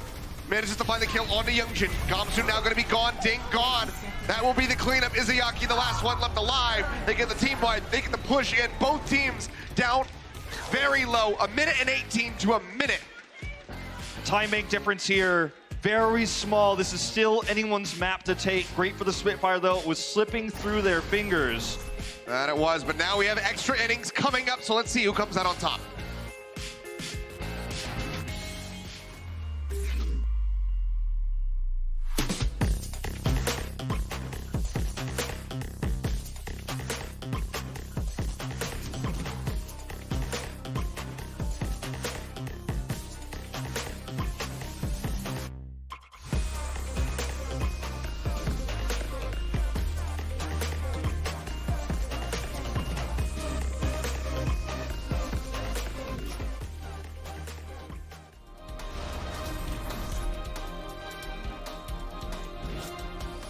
manages to find the kill onto Youngjin. Gamsu now going to be gone. Ding gone. That will be the cleanup. Izayaki, the last one left alive. They get the team wide. They get the push in. Both teams down very low. 1:18 to a minute. Timing difference here, very small. This is still anyone's map to take. Great for the Spitfire, though. It was slipping through their fingers. That it was, but now we have extra innings coming up, so let's see who comes out on top.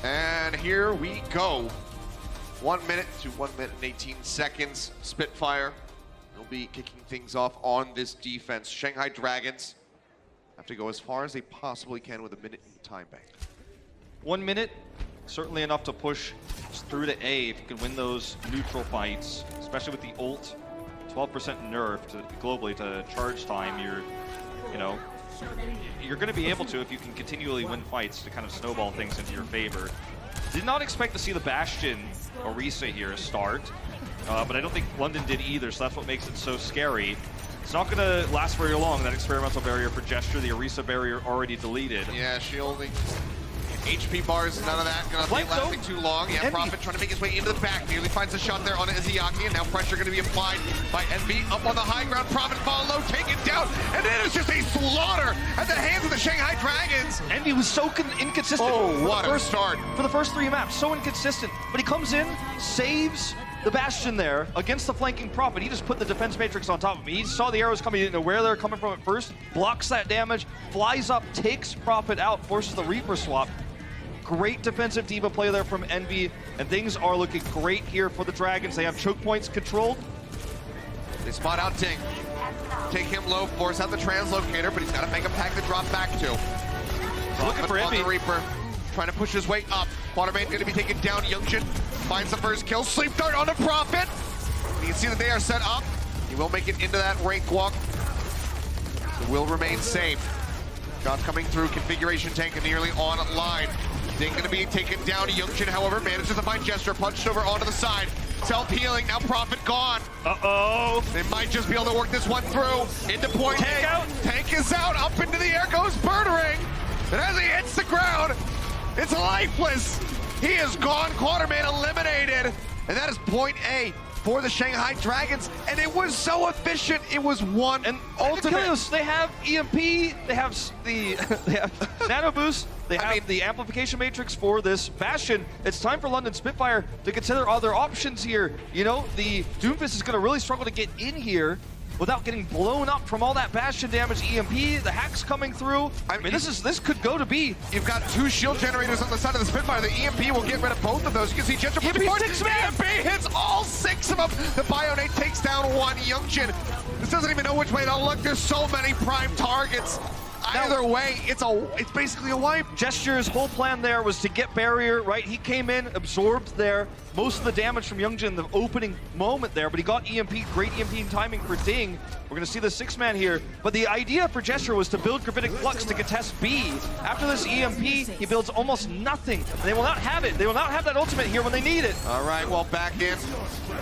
And here we go. 1 minute to 1:18 seconds. Spitfire will be kicking things off on this defense. Shanghai Dragons have to go as far as they possibly can with a minute in the time bank. 1 minute, certainly enough to push through to A if you can win those neutral fights, especially with the ult. 12% nerf globally to charge time. You're going to be able to if you can continually win fights to kind of snowball things into your favor. Did not expect to see the Bastion Orisa here start, but I don't think London did either, so that's what makes it so scary. It's not going to last very long, that experimental barrier for Gesture, the Orisa barrier already deleted. Yeah, she only HP bars, none of that. Gonna be lasting too long. Yeah, Envy. Prophet trying to make his way into the back. Nearly finds a shot there on Izayaki, and now pressure going to be applied by Envy. Up on the high ground, Prophet fall low, taken down, and it is just a slaughter at the hands of the Shanghai Dragons. Envy was so inconsistent. Oh, what a start. For the first 3 maps, so inconsistent. But he comes in, saves the Bastion there against the flanking Prophet. He just put the defense matrix on top of him. He saw the arrows coming, he didn't know where they're coming from at first, blocks that damage, flies up, takes Prophet out, forces the Reaper swap. Great defensive D.Va play there from Envy, and things are looking great here for the Dragons. They have choke points controlled. They spot out Ding. Take him low, force out the translocator, but he's got to make a pack to drop back to. Looking for on Envy. the Reaper, trying to push his way up. Quatermain going to be taken down. Youngjin finds the first kill. Sleep dart on the Prophet. You can see that they are set up. He will make it into that rank walk. So will remain safe. Shots coming through. Configuration tank nearly online. Ding going to be taken down. Youngjin, however, manages to find Gesture, punched over onto the side. Self-healing, now Prophet gone. Uh-oh. They might just be able to work this one through. Into point Tank A. out. Tank is out. Up into the air goes Birdering. And as he hits the ground, it's lifeless. He is gone. Quatermain eliminated. And that is point A for the Shanghai Dragons. And it was so efficient. It was one and ultimate. Achilles, they have EMP, they have they have Nano Boost, they have the amplification matrix for this Bastion. It's time for London Spitfire to consider other options here. You know, the Doomfist is going to really struggle to get in here without getting blown up from all that Bastion damage. EMP, the hacks coming through. I mean, this could go to B. You've got 2 shield generators on the side of the Spitfire. The EMP will get rid of both of those. You can see Gesture EMP 6-man. EMP hits all 6 of them. The Bionate takes down one. Youngjin. This doesn't even know which way to look. There's so many prime targets. Either way, it's basically a wipe. Gesture's whole plan there was to get barrier, right? He came in, absorbed there most of the damage from Youngjin in the opening moment there, but he got EMP, great EMP timing for Ding. We're gonna see the 6-man here, but the idea for Gesture was to build Gravitic Flux to contest B. After this EMP, he builds almost nothing. They will not have it. They will not have that ultimate here when they need it. All right, well, back in,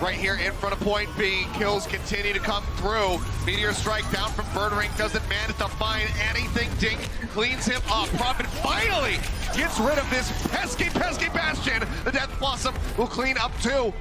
right here in front of point B. Kills continue to come through. Meteor Strike down from Birdering, doesn't manage to find anything. Ding cleans him up. Prophet finally gets rid of this pesky Bastion. The Death Blossom will clean up too.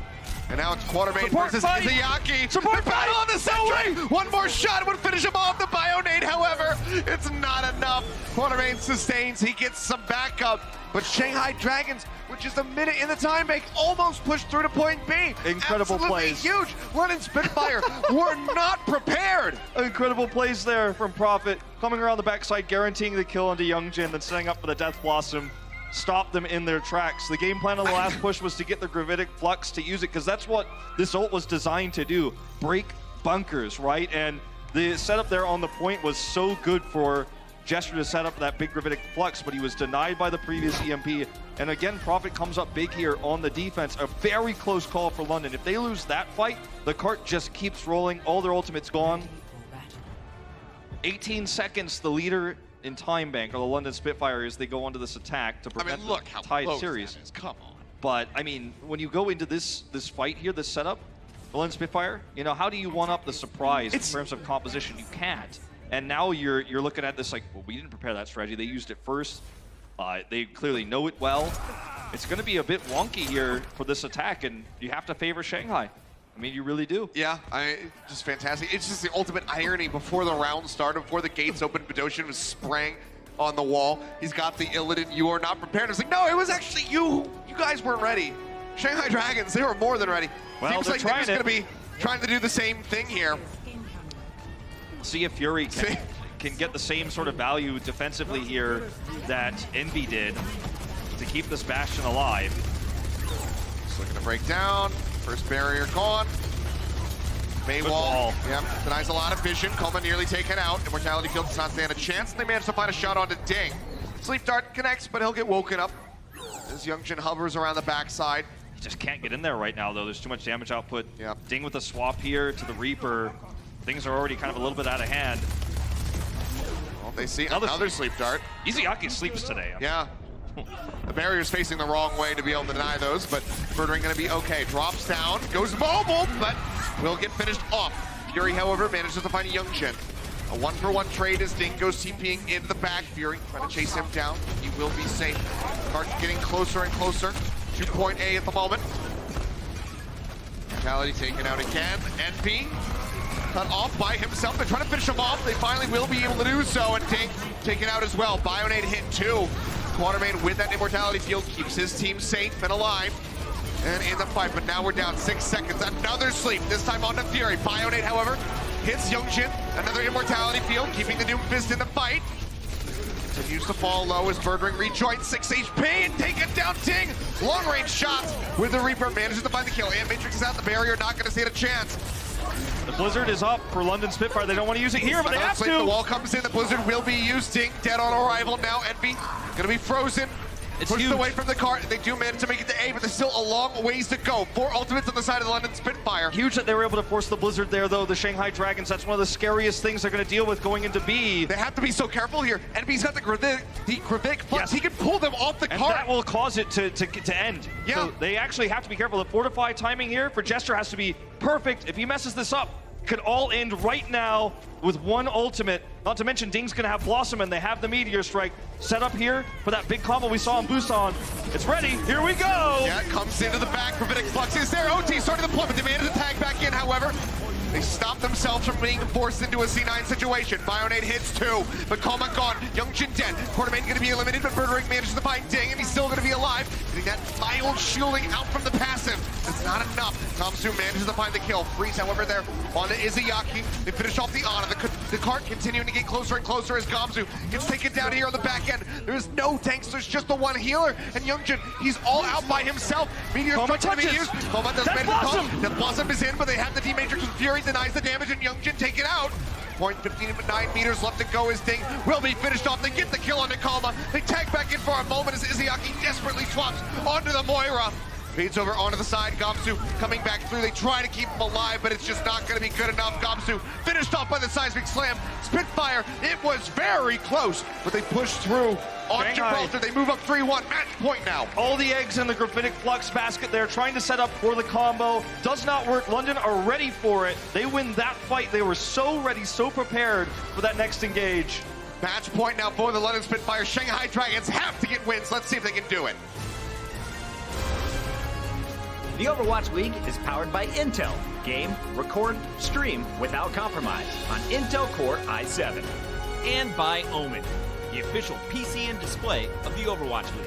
And now it's Quatermain versus Izayaki. Support battle on the sentry. One more shot would finish him off. The Bionate, however, it's not enough. Quatermain sustains. He gets some backup. But Shanghai Dragons, with just a minute in the time bank, almost pushed through to point B. Incredible Absolutely plays. Huge. London Spitfire were not prepared. Incredible plays there from Prophet. Coming around the backside, guaranteeing the kill onto Youngjin, then setting up for the Death Blossom. Stop them in their tracks. The game plan on the last push was to get the Gravitic Flux to use it, because that's what this ult was designed to do. Break bunkers, right? And the setup there on the point was so good for Gesture to set up that big Gravitic Flux, but he was denied by the previous EMP. And again, Prophet comes up big here on the defense. A very close call for London. If they lose that fight, the cart just keeps rolling. All their ultimates gone. 18 seconds, the leader in time bank, or the London Spitfire, as they go onto this attack to prevent look how the tied close series. that is. Come on. But I mean, when you go into this fight here, this setup, the London Spitfire, you know, how do you one up the surprise in terms of composition? You can't. And now you're looking at this like, well, we didn't prepare that strategy. They used it first. They clearly know it well. It's going to be a bit wonky here for this attack, and you have to favor Shanghai. I mean, you really do. Yeah, just fantastic. It's just the ultimate irony. Before the round started, before the gates opened, Bedosian was spraying on the wall. He's got the Illidan, you are not prepared. It's like, no, it was actually you. You guys weren't ready. Shanghai Dragons, they were more than ready. Well, seems like they're just going to be trying to do the same thing here. See if Fury can get the same sort of value defensively here that Envy did to keep this Bastion alive. Just looking to break down. First barrier gone. Maywall, yep, denies a lot of vision. Coleman nearly taken out. Immortality Field does not stand a chance. They manage to find a shot onto Ding. Sleep Dart connects, but he'll get woken up as Youngjin hovers around the backside. He just can't get in there right now, though. There's too much damage output. Yep. Ding with a swap here to the Reaper. Things are already kind of a little bit out of hand. Well, they see another Sleep Dart. Izayaki sleeps today. Yeah. The barrier's facing the wrong way to be able to deny those, but Birdering gonna be okay. Drops down, goes mobile, but will get finished off. Fury, however, manages to find Youngjin. A 1-for-1 trade as Ding goes TPing into the back. Fury trying to chase him down. He will be safe. Cart getting closer and closer to point A at the moment. Mortality taken out again. NP cut off by himself. They're trying to finish him off. They finally will be able to do so. And Ding taken out as well. Bionade hit 2. Quatermain with that immortality field keeps his team safe and alive. And in the fight, but now we're down 6 seconds. Another sleep, this time on to Fury. Bionade, however, hits Youngjin. Another immortality field, keeping the Doomfist in the fight. Continues to fall low as Birdring rejoins 6 HP and taking down Ding. Long range shots with the Reaper, manages to find the kill. And Matrix is out the barrier, not going to stand a chance. The Blizzard is up for London Spitfire. They don't want to use it here, but they have to. The wall comes in, the Blizzard will be used. Ding dead on arrival now. Envy going to be frozen. It's pushed huge. away from the cart. They do manage to make it to A, but there's still a long ways to go. 4 ultimates on the side of the London Spitfire. Huge that they were able to force the Blizzard there, though. The Shanghai Dragons, that's one of the scariest things they're going to deal with going into B. They have to be so careful here. Envy's got the Gravic Flux. Yes. He can pull them off the And cart. that will cause it to end. Yeah. So they actually have to be careful. The Fortify timing here for Jester has to be perfect. If he messes this up, could all end right now with one ultimate. Not to mention Ding's gonna have Blossom and they have the Meteor Strike set up here for that big combo we saw in Busan. It's ready, here we go! Yeah, it comes into the back. Gravitic Flux is there. OT starting the deployment. They managed to tag back in, however. They stop themselves from being forced into a C9 situation. Bionade hits 2, but Koma gone. Youngjin dead. Quatermain going to be eliminated, but Birdring manages to find Ding, and he's still going to be alive. Getting that mild shielding out from the passive. That's not enough. Kamsu manages to find the kill. Freeze, however, there on to Izayaki. They finish off the Ana. The cart continuing to get closer and closer as Kamsu gets taken down here on the back end. There's no tanks, there's just the one healer, and Youngjin, he's all out by himself. Meteor Strike going to be used. Koma does manage to come. The Blossom is in, but they have the D-Matrix with Fury. Denies the damage, and Youngjin taken out. 0.15 meters left to go as Ding will be finished off. They get the kill on Nakama. They tag back in for a moment as Izayaki desperately swaps onto the Moira. Fades over onto the side. Gamsu coming back through. They try to keep him alive, but it's just not going to be good enough. Gamsu finished off by the seismic slam. Spitfire, it was very close, but they pushed through on Gibraltar. They move up 3-1. Match point now. All the eggs in the Gravitic Flux basket there, trying to set up for the combo. Does not work. London are ready for it. They win that fight. They were so ready, so prepared for that next engage. Match point now for the London Spitfire. Shanghai Dragons have to get wins. Let's see if they can do it. The Overwatch League is powered by Intel. Game, record, stream without compromise on Intel Core i7. And by Omen, the official PC and display of the Overwatch League.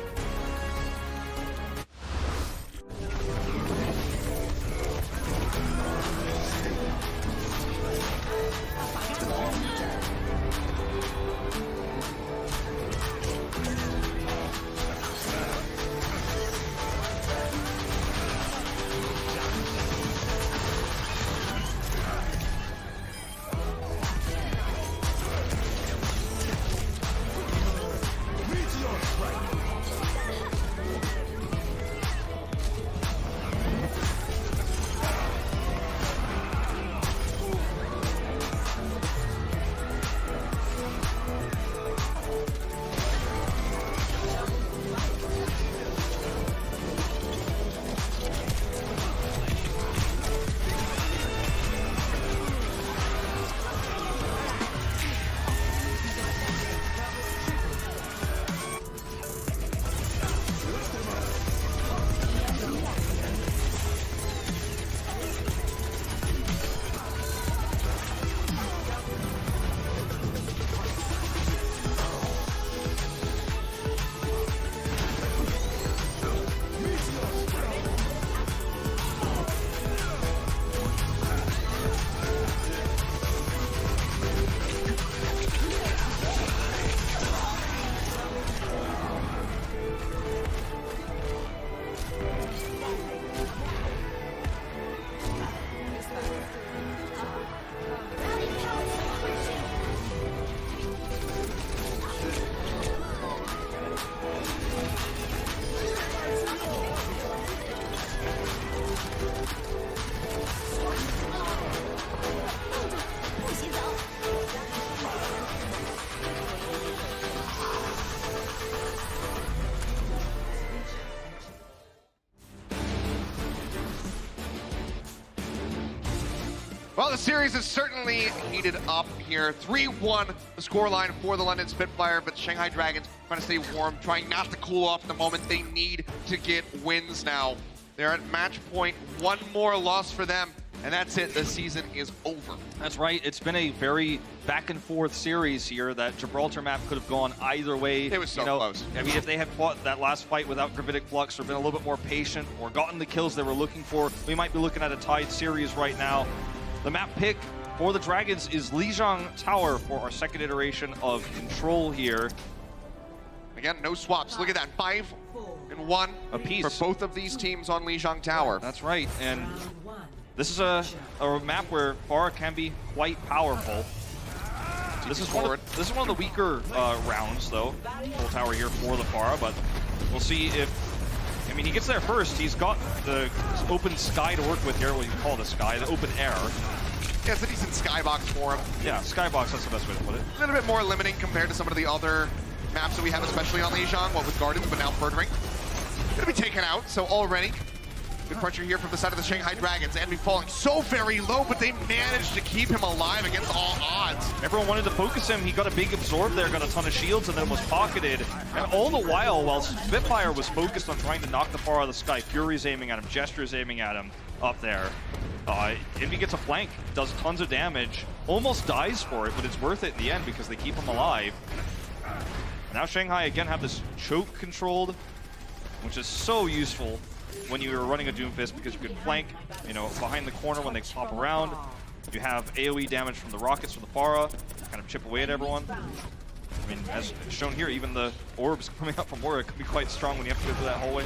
Well, the series is certainly heated up here. 3-1 the scoreline for the London Spitfire, but Shanghai Dragons trying to stay warm, trying not to cool off the moment. They need to get wins now. They're at match point. One more loss for them, and that's it. The season is over. That's right. It's been a very back and forth series here. That Gibraltar map could have gone either way. It was so close. I mean, if they had fought that last fight without Gravitic Flux or been a little bit more patient or gotten the kills they were looking for, we might be looking at a tied series right now. The map pick for the Dragons is Lijiang Tower for our second iteration of Control here. Again, no swaps. Look at that. 5 and 1 apiece for both of these teams on Lijiang Tower. That's right. And this is a map where Pharah can be quite powerful. This is one of the weaker rounds, though. Full tower here for the Pharah, but we'll see if... I mean, he gets there first. He's got the open sky to work with here. What you call it a sky, the open air. Yeah, it's a decent skybox for him. Yeah, skybox, that's the best way to put it. A little bit more limiting compared to some of the other maps that we have, especially on Lijiang, what with Gardens, but now Bird Ring. Gonna be taken out, so already good pressure here from the side of the Shanghai Dragons. Envy falling so very low, but they managed to keep him alive against all odds. Everyone wanted to focus him. He got a big absorb there, got a ton of shields, and then was pocketed. And all the while Spitfire was focused on trying to knock the Pharah out of the sky, Fury's aiming at him, Gesture's aiming at him up there. Envy gets a flank, does tons of damage, almost dies for it, but it's worth it in the end because they keep him alive. Now Shanghai again have this choke controlled, which is so useful when you are running a Doomfist because you could flank, you know, behind the corner when they pop around. You have AoE damage from the rockets from the Pharah, kind of chip away at everyone. I mean, as shown here, even the orbs coming out from Aura can be quite strong when you have to go through that hallway.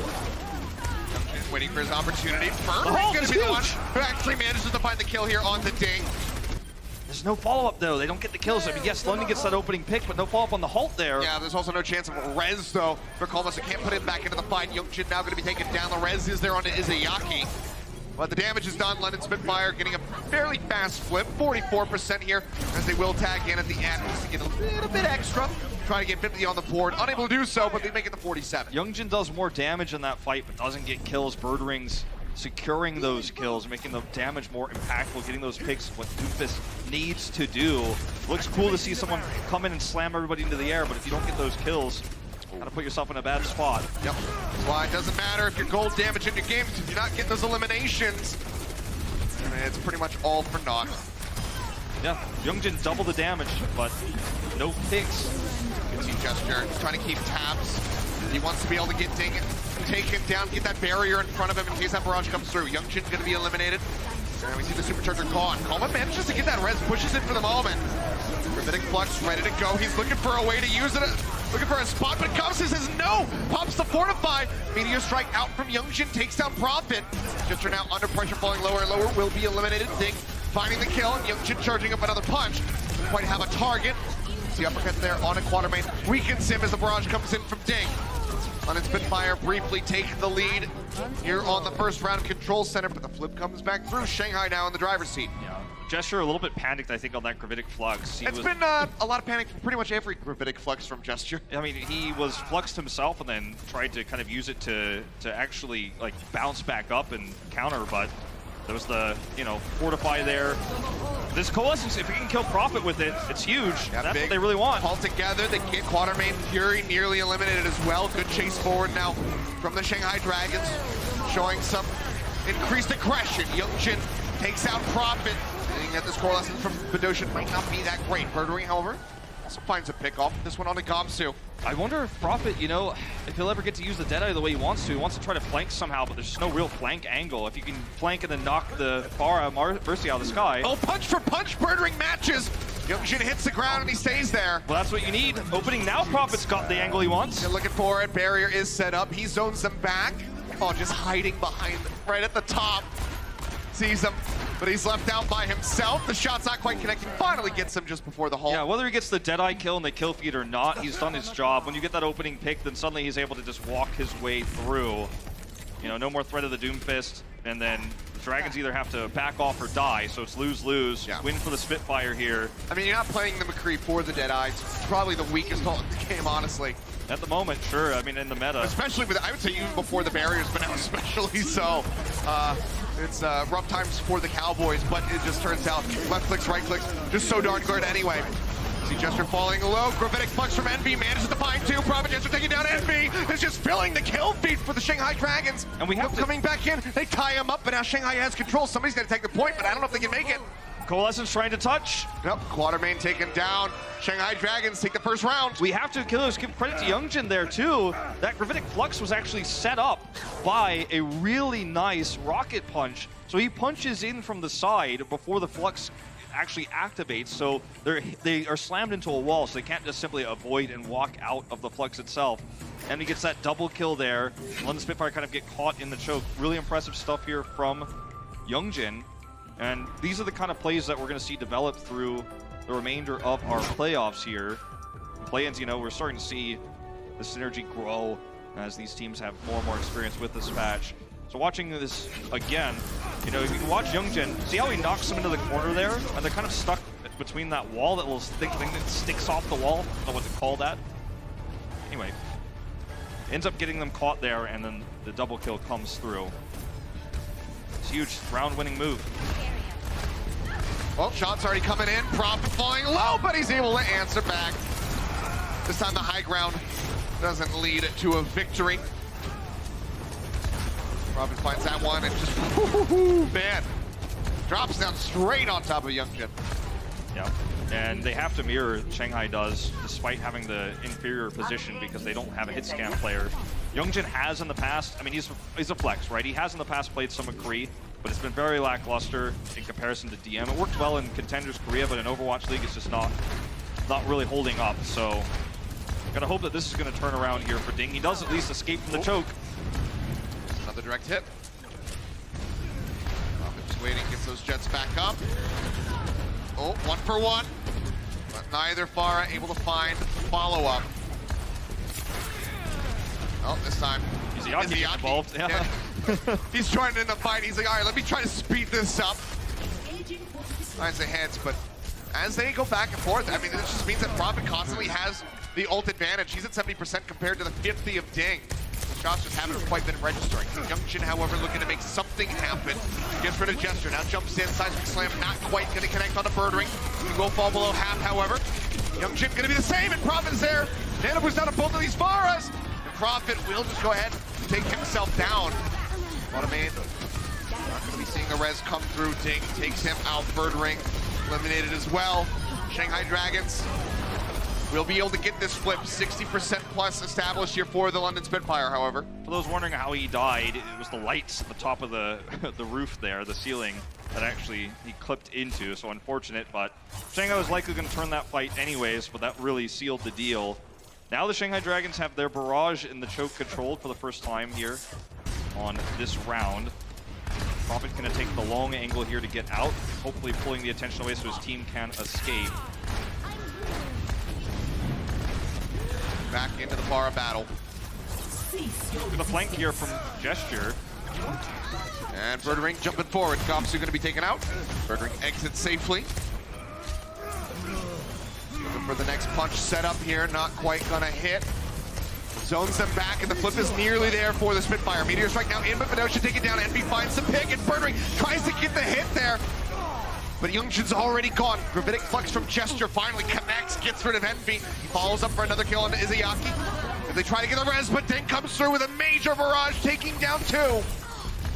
He's waiting for his opportunity. Bird is going to be the one who actually manages to find the kill here on the Ding. There's no follow-up, though. They don't get the kills. I mean, yes, London gets that opening pick, but no follow-up on the halt there. Yeah, there's also no chance of res, though, for Colmus. They can't put him back into the fight. Youngjin now going to be taken down. The res is there on Izayaki. But the damage is done. London Spitfire getting a fairly fast flip, 44% here, as they will tag in at the end just to get a little bit extra. Trying to get 50 on the board. Unable to do so, but they make it to 47. Youngjin does more damage in that fight, but doesn't get kills. Bird Rings securing those kills, making the damage more impactful, getting those picks, what Doomfist needs to do. Looks cool to see someone come in and slam everybody into the air, but if you don't get those kills, gotta put yourself in a bad spot. Yep. That's why it doesn't matter if you're gold damage in your games, if you're not getting those eliminations, it's pretty much all for naught. Yeah, Youngjin double the damage, but no picks. You can see Gesture trying to keep tabs. He wants to be able to get Ding, take him down, get that barrier in front of him in case that barrage comes through. Youngjin's going to be eliminated. And we see the supercharger gone. Coleman manages to get that res, pushes it for the moment. Gravitic Flux ready to go. He's looking for a way to use it, looking for a spot, but Gumsy says no! Pops the Fortify. Meteor Strike out from Youngjin, takes down Prophet. Gesture now under pressure, falling lower and lower, will be eliminated. Ding finding the kill, and Youngjin charging up another punch. Doesn't quite have a target. The uppercut there on a Quatermain. Weakens him as the barrage comes in from Ding. London Spitfire briefly take the lead here on the first round of Control Center, but the flip comes back through. Shanghai now in the driver's seat. Yeah. Gesture a little bit panicked, I think, on that Gravitic Flux. It's been a lot of panic from pretty much every Gravitic Flux from Gesture. I mean, he was fluxed himself and then tried to kind of use it to actually like bounce back up and counter, but there was the, you know, Fortify there. This Coalescence, if we can kill Prophet with it, it's huge. Yeah, that's what they really want. All together, they get Quatermain Fury nearly eliminated as well. Good chase forward now from the Shanghai Dragons, showing some increased aggression. Youngjin takes out Prophet. Getting at this Coalescence from Badoshan might not be that great. Bird Ring, however, also finds a pick off. This one on to Gamsu. I wonder if Prophet, you know, if he'll ever get to use the Deadeye the way he wants to. He wants to try to flank somehow, but there's just no real flank angle. If you can flank and then knock the Pharah Mercy out of the sky. Oh, punch for punch, Bird Ring matches. Youngjin hits the ground and he stays there. Well, that's what you need. Opening now, Prophet's got the angle he wants. You're looking for it. Barrier is set up. He zones them back. Oh, just hiding behind, right at the top. Sees him, but he's left out by himself. The shot's not quite connecting. Finally gets him just before the halt. Yeah, whether he gets the Deadeye kill and the kill feed or not, he's done his job. When you get that opening pick, then suddenly he's able to just walk his way through. You know, no more threat of the Doomfist, and then the Dragons either have to back off or die, so it's lose-lose. Yeah. Win for the Spitfire here. I mean, you're not playing the McCree for the Deadeye. It's probably the weakest ult in the game, honestly. At the moment, sure. I mean, in the meta. Especially with, I would say even before the barriers, but now especially so. It's rough times for the Cowboys, but it just turns out left clicks, right clicks, just so darn good anyway. See Jester falling low, Gravitic Flux from Envy, manages to find two, Prophet Jester taking down Envy, is just filling the kill feed for the Shanghai Dragons. And we have coming back in, they tie him up, but now Shanghai has control. Somebody's gonna take the point, but I don't know if they can make it. Coalescence trying to touch. Nope, Quatermain taken down. Shanghai Dragons take the first round. We have to give credit to Youngjin there too. That Gravitic Flux was actually set up by a really nice rocket punch. So he punches in from the side before the Flux actually activates, so they are slammed into a wall, so they can't just simply avoid and walk out of the Flux itself. And he gets that double kill there. London Spitfire kind of get caught in the choke. Really impressive stuff here from Youngjin. And these are the kind of plays that we're going to see develop through the remainder of our playoffs here. Play-ins, you know, we're starting to see the synergy grow as these teams have more and more experience with this patch. So watching this again, you know, if you can watch Youngjin, see how he knocks them into the corner there? And they're kind of stuck between that wall, that little thick thing that sticks off the wall. I don't know what to call that. Anyway, ends up getting them caught there, and then the double kill comes through. It's a huge round-winning move. Well, shots already coming in. Prophet falling low, but he's able to answer back. This time the high ground doesn't lead to a victory. Prophet finds that one and just, man, drops down straight on top of Youngjin. Yeah, and they have to mirror, Shanghai does, despite having the inferior position because they don't have a hit scan player. Youngjin has in the past, I mean, he's a flex, right? He has in the past played some McCree, but it's been very lackluster in comparison to DM. It worked well in Contenders Korea, but in Overwatch League, it's just not really holding up. So, gotta hope that this is gonna turn around here for Ding. He does at least escape from the choke. Another direct hit. Prophet just waiting, gets those jets back up. Oh, 1 for 1. But neither Farah able to find follow-up. Oh, this time Izayaki involved. Yeah. He's joining in the fight. He's like, all right, let me try to speed this up. Finds the hits, but as they go back and forth, I mean, this just means that Prophet constantly has the ult advantage. He's at 70% compared to the 50 of Ding. The shots just haven't quite been registering. Youngjin, however, looking to make something happen. Gets rid of Jester, now jumps in, seismic slam, not quite gonna connect on the bird ring. He will fall below half, however. Youngjin gonna be the same, and Prophet's there. Nana puts down on both of these Faras. And Prophet will just go ahead and take himself down. Quatermain, not gonna be seeing the res come through. Ding takes him out, bird ring eliminated as well. Shanghai Dragons will be able to get this flip. 60% plus established here for the London Spitfire, however. For those wondering how he died, it was the lights at the top of the roof there, the ceiling, that actually he clipped into, so unfortunate, but Shanghai was likely going to turn that fight anyways, but that really sealed the deal. Now the Shanghai Dragons have their barrage in the choke controlled for the first time here on this round. Prophet going to take the long angle here to get out, hopefully pulling the attention away so his team can escape. Back into the Farah battle. Look at the flank here from Gesture. And Birdring jumping forward. Gopsu going to be taken out. Birdring exits safely. Looking for the next punch set up here. Not quite going to hit. Zones them back, and the flip is nearly there for the Spitfire. Meteor Strike now in, but Vidosha take it down. Envy finds the pick, and Birdring tries to get the hit there. But Youngjin's already gone. Gravitic Flux from Gesture finally connects, gets rid of Envy. He follows up for another kill on Izayaki. And they try to get the res, but Ding comes through with a major barrage, taking down 2.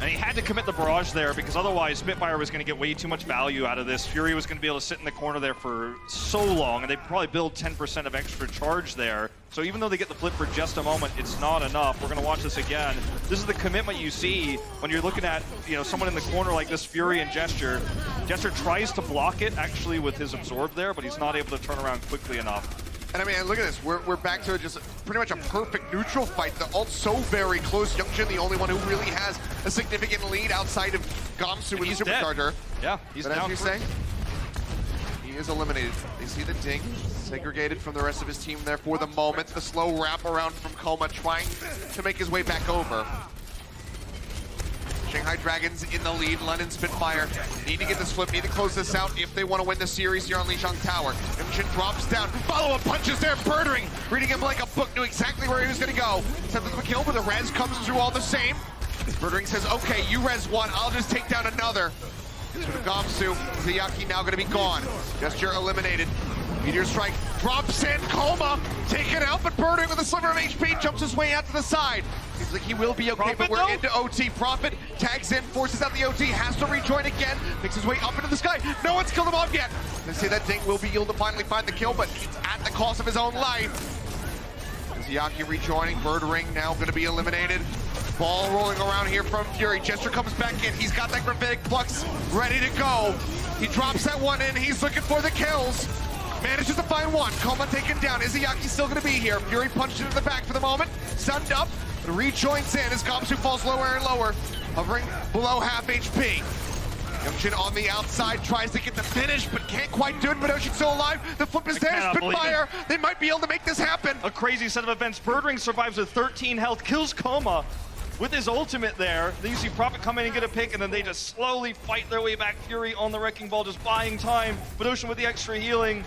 And he had to commit the barrage there because otherwise Spitfire was going to get way too much value out of this. Fury was going to be able to sit in the corner there for so long, and they'd probably build 10% of extra charge there. So even though they get the flip for just a moment, it's not enough. We're going to watch this again. This is the commitment you see when you're looking at, you know, someone in the corner like this, Fury and Gesture. Gesture tries to block it actually with his absorb there, but he's not able to turn around quickly enough. And I mean, look at this. We're back to just pretty much a perfect neutral fight. The ult's so very close. Youngjin, the only one who really has a significant lead outside of Gamsu with the supercharger. Yeah, he's but down. As you say, he is eliminated. They see the Ding segregated from the rest of his team there for the moment. The slow wrap around from Coma trying to make his way back over. Shanghai Dragons in the lead. London Spitfire need to get this flip, need to close this out if they want to win the series here on Lijiang Tower. Youngjin drops down, follow-up punches there, Birdring, reading him like a book, knew exactly where he was going to go. Except for the kill, but the res comes through all the same. Birdring says, okay, you res one, I'll just take down another. To the Gamsu, Ziyaki now gonna be gone. Gesture eliminated. Meteor Strike drops in, Coma, taken out, but Birdring with a sliver of HP jumps his way out to the side. Seems like he will be okay, but we're into OT. Prophet tags in, forces out the OT, has to rejoin again, makes his way up into the sky. No one's killed him off yet. They say that Ding will be able to finally find the kill, but it's at the cost of his own life. Ziyaki rejoining, Birdring now gonna be eliminated. Ball rolling around here from Fury. Gesture comes back in. He's got that Gravitic Flux ready to go. He drops that one in. He's looking for the kills. Manages to find one. Coma taken down. Izayaki still going to be here. Fury punched into the back for the moment. Sunned up. Rejoins in as Gamsu falls lower and lower. Hovering below half HP. Youngshin on the outside. Tries to get the finish, but can't quite do it. Badoshi's still alive. The flip is there. Spitfire. They might be able to make this happen. A crazy set of events. Birdring survives with 13 health. Kills Coma with his ultimate there. Then you see Prophet come in and get a pick, and then they just slowly fight their way back. Fury on the Wrecking Ball, just buying time. Badoshin with the extra healing.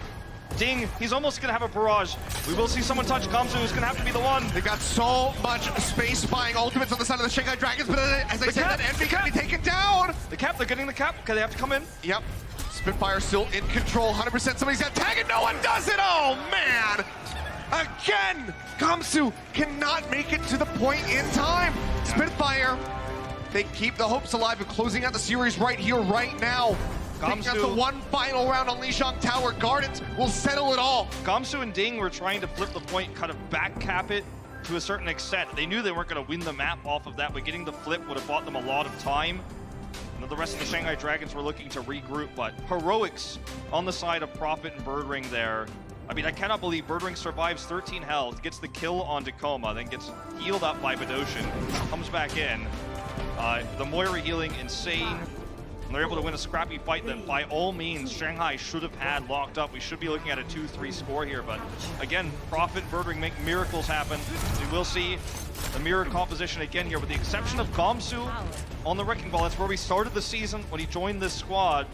Ding, he's almost gonna have a barrage. We will see someone touch Gamsu, who's gonna have to be the one. They've got so much space buying ultimates on the side of the Shanghai Dragons, but as I said, that Envy can be taken down. The cap, they're getting the cap. Okay, they have to come in. Yep. Spitfire still in control, 100%. Somebody's got tag and no one does it. Oh, man. Again, Gamsu cannot make it to the point in time. Spitfire, they keep the hopes alive of closing out the series right here, right now. Gamsu, out the one final round on Lishong Tower. Gardens will settle it all. Gamsu and Ding were trying to flip the point, kind of back cap it to a certain extent. They knew they weren't going to win the map off of that, but getting the flip would have bought them a lot of time. And the rest of the Shanghai Dragons were looking to regroup, but heroics on the side of Prophet and Birdring there. I mean, I cannot believe Birdring survives 13 health, gets the kill on Coma, then gets healed up by Badoshin, comes back in. The Moira healing, insane. And they're able to win a scrappy fight that, by all means, Shanghai should have had locked up. We should be looking at a 2-3 score here, but again, Prophet, Birdring make miracles happen. We will see the mirrored composition again here, with the exception of Gamsu on the Wrecking Ball. That's where we started the season when he joined this squad.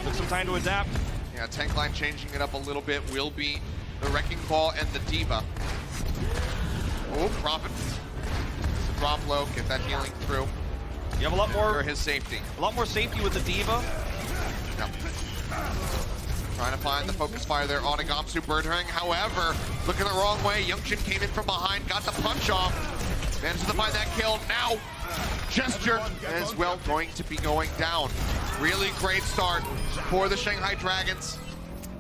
Took some time to adapt. Yeah, tank line changing it up a little bit will be the Wrecking Ball and the Diva. Oh, Prophet. Drop low, get that healing through. You have a lot more for his safety. A lot more safety with the Diva. Yep. Trying to find the focus fire there on a Gamsu. Birdring, however, looking the wrong way. Youngshin came in from behind, got the punch off. Manages to find that kill. Now, Gesture as well going to be going down. Really great start for the Shanghai Dragons.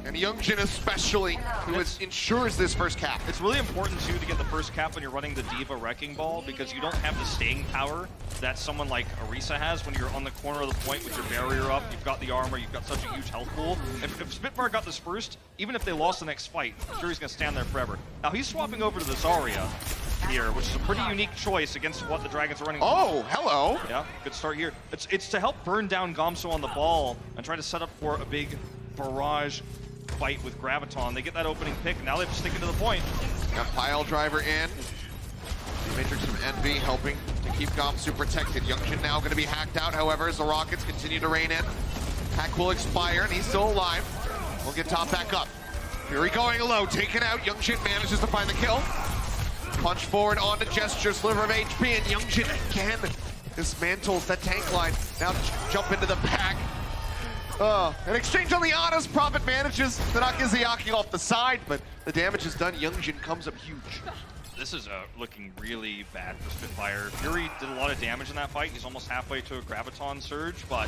And Youngshin especially, who ensures this first cap. It's really important, too, to get the first cap when you're running the Diva Wrecking Ball, because you don't have the staying power that someone like Orisa has when you're on the corner of the point with your barrier up. You've got the armor, you've got such a huge health pool. If Spitfire got this first, even if they lost the next fight, I'm sure he's going to stand there forever. Now, he's swapping over to the Zarya here, which is a pretty unique choice against what the Dragons are running. Oh, hello. Yeah, good start here. It's to help burn down Gamsu on the ball and try to set up for a big barrage fight with Graviton. They get that opening pick. Now they're sticking to the point. Got Pile Driver in. Matrix from Envy helping to keep Gamsu protected. Youngshin now going to be hacked out, however, as the Rockets continue to rain in. Hack will expire, and he's still alive. We'll get top back up. Fury going low, taken out. Youngshin manages to find the kill. Punch forward onto Gesture, sliver of HP, and Youngshin again dismantles that tank line. Now jump into the pack. An exchange on the Anas. Prophet manages to knock Izayaki off the side, but the damage is done. Youngshin comes up huge. This is looking really bad for Spitfire. Fury did a lot of damage in that fight. He's almost halfway to a Graviton surge, but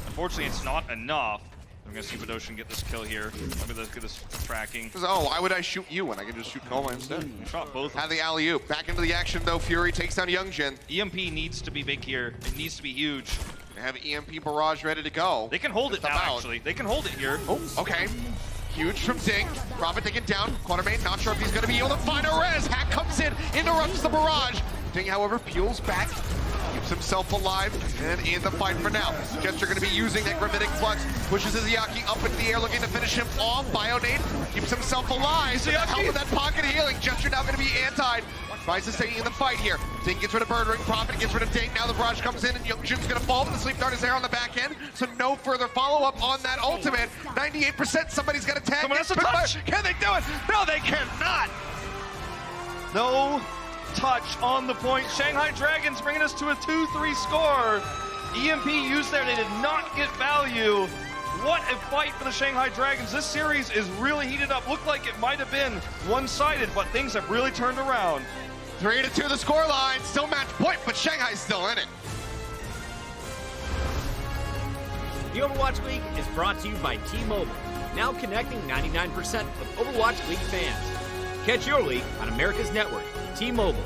unfortunately it's not enough. I'm gonna see Badoshin get this kill here. Look at this tracking. Oh, why would I shoot you when I can just shoot Coma instead? You shot both. Have the alley-oop. Back into the action though. Fury takes down Youngshin. EMP needs to be big here. It needs to be huge. They have EMP barrage ready to go. They can hold it now, actually. They can hold it here. Oh, okay. Huge from Ding. Prophet taken down. Quatermain not sure if he's going to be able to find a res. Hack comes in, interrupts the barrage. Ding, however, peels back, keeps himself alive, and in the fight for now. Gesture going to be using that Gravitic Flux, pushes Izayaki up in the air, looking to finish him off. Bionade keeps himself alive. With the help of that pocket healing. Gesture now going to be antied. Tries to stay in the fight here. Ding gets rid of Birdring. Prophet gets rid of Ding. Now the barrage comes in, and Youngshin's going to fall, but the sleep dart is there on the back end, so no further follow-up on that ultimate. 98%, somebody's got to tag. Someone has to touch. Can they do it? No, they cannot. No touch on the point. Shanghai Dragons bringing us to a 2-3 score. EMP used there, they did not get value. What a fight for the Shanghai Dragons. This series is really heated up. Looked like it might have been one-sided, but things have really turned around. 3-2 the scoreline, still match point, but Shanghai's still in it. The Overwatch League is brought to you by T-Mobile, now connecting 99% of Overwatch League fans. Catch your league on America's network, T-Mobile.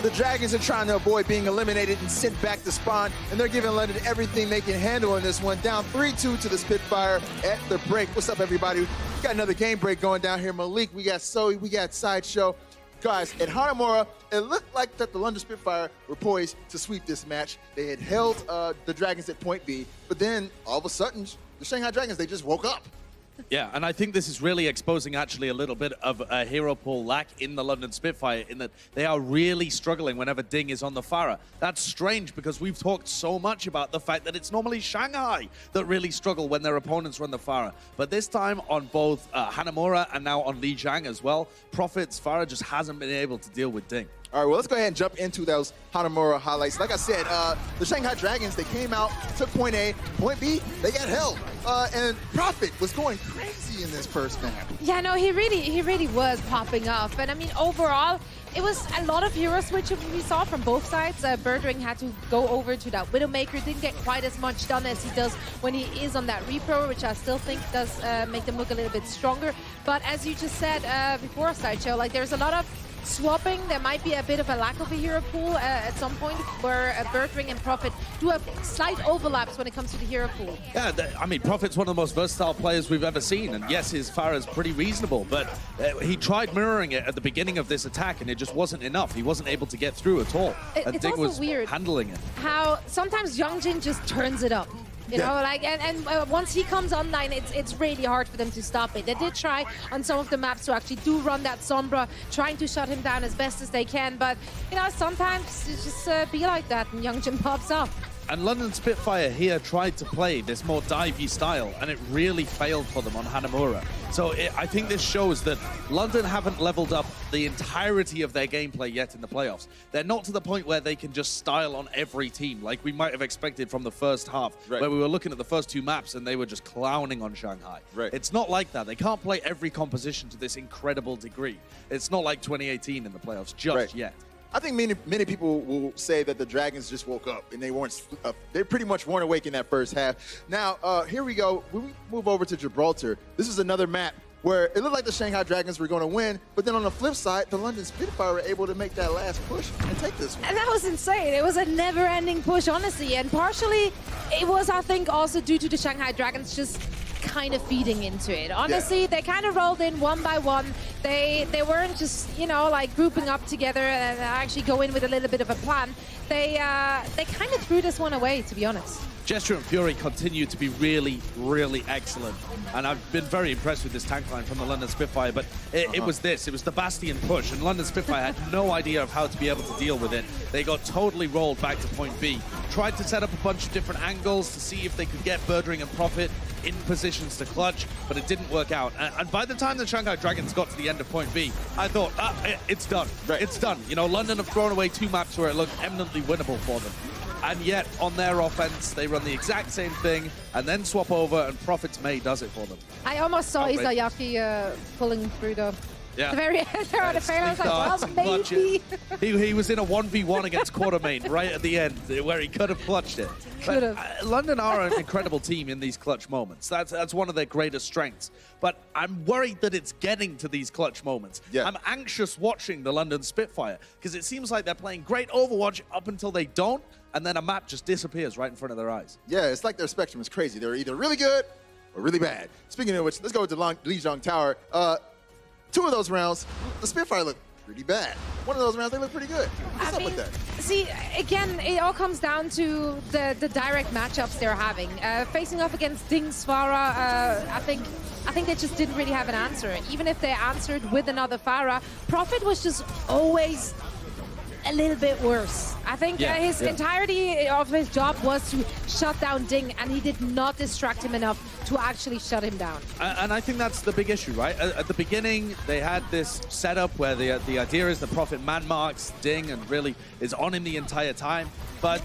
The Dragons are trying to avoid being eliminated and sent back to spawn, and they're giving London everything they can handle in this one. Down 3-2 to the Spitfire at the break. What's up, everybody? We got another game break going down here. Malik, we got Zoe, we got Sideshow. Guys, at Hanamura, it looked like that the London Spitfire were poised to sweep this match. They had held the Dragons at point B, but then all of a sudden, the Shanghai Dragons, they just woke up. Yeah, and I think this is really exposing actually a little bit of a hero pool lack in the London Spitfire in that they are really struggling whenever Ding is on the Pharah. That's strange because we've talked so much about the fact that it's normally Shanghai that really struggle when their opponents run the Pharah. But this time on both Hanamura and now on Lijiang as well, Prophet's Pharah just hasn't been able to deal with Ding. All right, well, let's go ahead and jump into those Hanamura highlights. Like I said, the Shanghai Dragons, they came out, took point A, point B, they got held. And Prophet was going crazy in this first map. Yeah, no, he really was popping off. And I mean, overall, it was a lot of hero switches we saw from both sides. Birdwing had to go over to that Widowmaker, didn't get quite as much done as he does when he is on that repro, which I still think does make them look a little bit stronger. But as you just said before, Sideshow, like there's a lot of swapping. There might be a bit of a lack of a hero pool at some point where Birdwing and Prophet do have slight overlaps when it comes to the hero pool. Yeah, I mean, Prophet's one of the most versatile players we've ever seen, and yes, his Pharah is pretty reasonable, but he tried mirroring it at the beginning of this attack, and it just wasn't enough. He wasn't able to get through at all. And Ding was weird handling it. How sometimes Youngjin just turns it up. You know, like, and once he comes online, it's really hard for them to stop it. They did try on some of the maps to actually do run that Sombra, trying to shut him down as best as they can. But, you know, sometimes it just be like that and Youngjin pops up. And London Spitfire here tried to play this more divey style, and it really failed for them on Hanamura. So I think this shows that London haven't leveled up the entirety of their gameplay yet in the playoffs. They're not to the point where they can just style on every team like we might have expected from the first half, where we were looking at the first two maps and they were just clowning on Shanghai. It's not like that. They can't play every composition to this incredible degree. It's not like 2018 in the playoffs just yet. I think many people will say that the Dragons just woke up and they weren't. They pretty much weren't awake in that first half. Now, here we go. When we move over to Gibraltar, this is another map where it looked like the Shanghai Dragons were going to win, but then on the flip side, the London Spitfire were able to make that last push and take this one. And that was insane. It was a never-ending push, honestly. And partially, it was, I think, also due to the Shanghai Dragons just kind of feeding into it. Honestly, they kind of rolled in one by one. They weren't just, you know, like grouping up together and actually go in with a little bit of a plan. They kind of threw this one away, to be honest. Gesture and Fury continue to be really, really excellent. And I've been very impressed with this tank line from the London Spitfire, but it was the Bastion push, and London Spitfire had no idea of how to be able to deal with it. They got totally rolled back to point B. Tried to set up a bunch of different angles to see if they could get Birdring and Profit in positions to clutch, but it didn't work out. And by the time the Shanghai Dragons got to the end of point B, I thought, it's done. Right. It's done. You know, London have thrown away 2 maps where it looked eminently winnable for them. And yet, on their offense, they run the exact same thing and then swap over, and Profits May does it for them. I almost saw Izayaki pulling through the very end there on the fair. I was like, well, maybe. He was in a 1v1 against Quartermain right at the end, where he could have clutched it. London are an incredible team in these clutch moments. That's one of their greatest strengths. But I'm worried that it's getting to these clutch moments. Yeah. I'm anxious watching the London Spitfire, because it seems like they're playing great Overwatch up until they don't, and then a map just disappears right in front of their eyes. Yeah, it's like their spectrum is crazy. They're either really good or really bad. Speaking of which, let's go to Lijiang Tower. 2 of those rounds, the Spitfire looked pretty bad. 1 of those rounds, they look pretty good. What's up with that? See, again, it all comes down to the direct matchups they're having. Facing off against Ding Svara, I think they just didn't really have an answer. Even if they answered with another Pharah, Profit was just always a little bit worse. I think his entirety of his job was to shut down Ding, and he did not distract him enough to actually shut him down. And I think that's the big issue, right? At the beginning, they had this setup where the idea is the Prophet man marks Ding and really is on him the entire time. But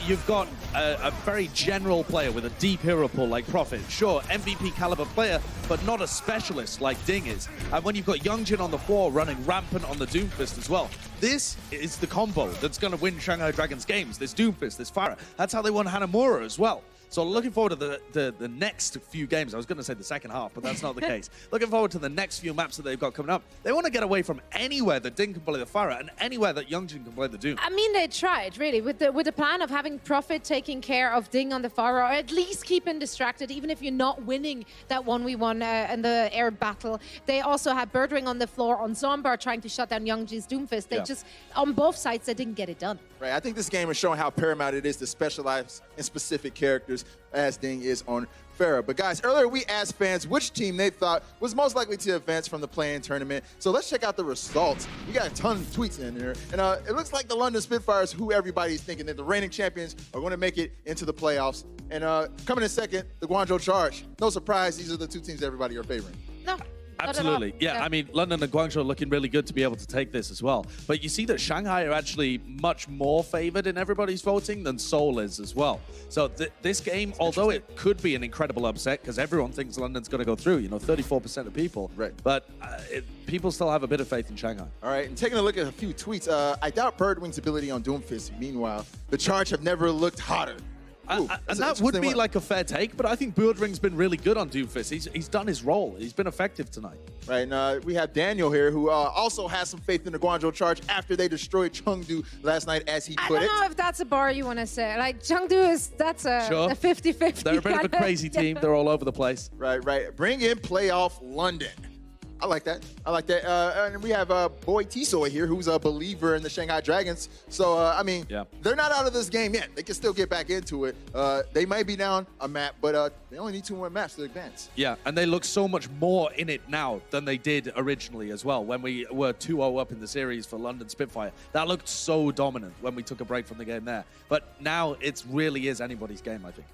you've got a very general player with a deep hero pool like Prophet. Sure, MVP caliber player, but not a specialist like Ding is. And when you've got Youngjin on the floor running rampant on the Doomfist as well, this is the combo that's going to win Shanghai Dragons games. This Doomfist, this Pharah. That's how they won Hanamura as well. So looking forward to the next few games. I was going to say the second half, but that's not the case. Looking forward to the next few maps that they've got coming up. They want to get away from anywhere that Ding can play the Pharah and anywhere that Youngjin can play the Doom. I mean, they tried, really, with the plan of having Profit taking care of Ding on the Pharah, or at least keep him distracted, even if you're not winning that 1v1 in the air battle. They also had Birdring on the floor on Zombar trying to shut down Youngjin's Doomfist. They just, on both sides, they didn't get it done. Right, I think this game is showing how paramount it is to specialize in specific characters, as Ding is on Pharah. But guys, earlier we asked fans which team they thought was most likely to advance from the play-in tournament. So let's check out the results. We got a ton of tweets in there. And it looks like the London Spitfires, who everybody's thinking that the reigning champions are going to make it into the playoffs. And coming in second, the Guangzhou Charge. No surprise, these are the 2 teams everybody are favoring. No. Absolutely. Yeah, I mean, London and Guangzhou are looking really good to be able to take this as well. But you see that Shanghai are actually much more favored in everybody's voting than Seoul is as well. So this game, although it could be an incredible upset, because everyone thinks London's going to go through, 34% of people. Right. But people still have a bit of faith in Shanghai. All right, and taking a look at a few tweets, I doubt Birdwing's ability on Doomfist. Meanwhile, the Charge have never looked hotter. Ooh, and that would be like a fair take, but I think Birdring's been really good on Doomfist. He's done his role. He's been effective tonight. Right, and we have Daniel here, who also has some faith in the Guangzhou Charge after they destroyed Chengdu last night, as he put it. I don't know if that's a bar you want to say. Like, Chengdu that's a 50-50. They're a bit of a crazy team. They're all over the place. Right. Bring in playoff London. I like that. And we have Boy Tisoy here, who's a believer in the Shanghai Dragons. So, I mean, they're not out of this game yet. They can still get back into it. They might be down a map, but they only need 2 more maps to advance. Yeah, and they look so much more in it now than they did originally as well. When we were 2-0 up in the series for London Spitfire, that looked so dominant when we took a break from the game there. But now it really is anybody's game, I think.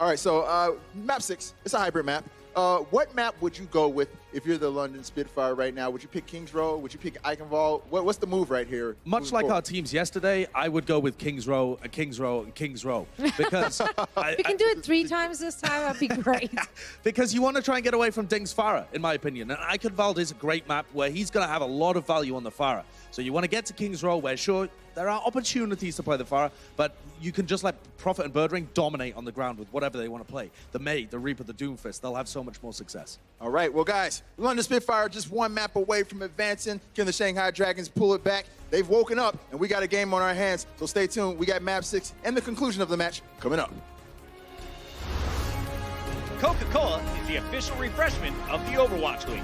All right, so map 6, it's a hybrid map. What map would you go with if you're the London Spitfire right now? Would you pick Kings Row? Would you pick Eichenwald? What's the move right here? Much like our teams yesterday, I would go with Kings Row, Kings Row, and Kings Row. Because We can do it 3 times this time. That'd be great. because you want to try and get away from Ding's Farah, in my opinion. And Eichenwald is a great map where he's going to have a lot of value on the Farah. So you want to get to Kings Row, where sure, there are opportunities to play the Farah, but you can just let Prophet and Birdring dominate on the ground with whatever they want to play. The Maid, the Reaper, the Doomfist, they'll have so much more success. All right, well, guys, London Spitfire just 1 map away from advancing. Can the Shanghai Dragons pull it back? They've woken up, and we got a game on our hands, so stay tuned. We got map 6 and the conclusion of the match coming up. Coca-Cola is the official refreshment of the Overwatch League.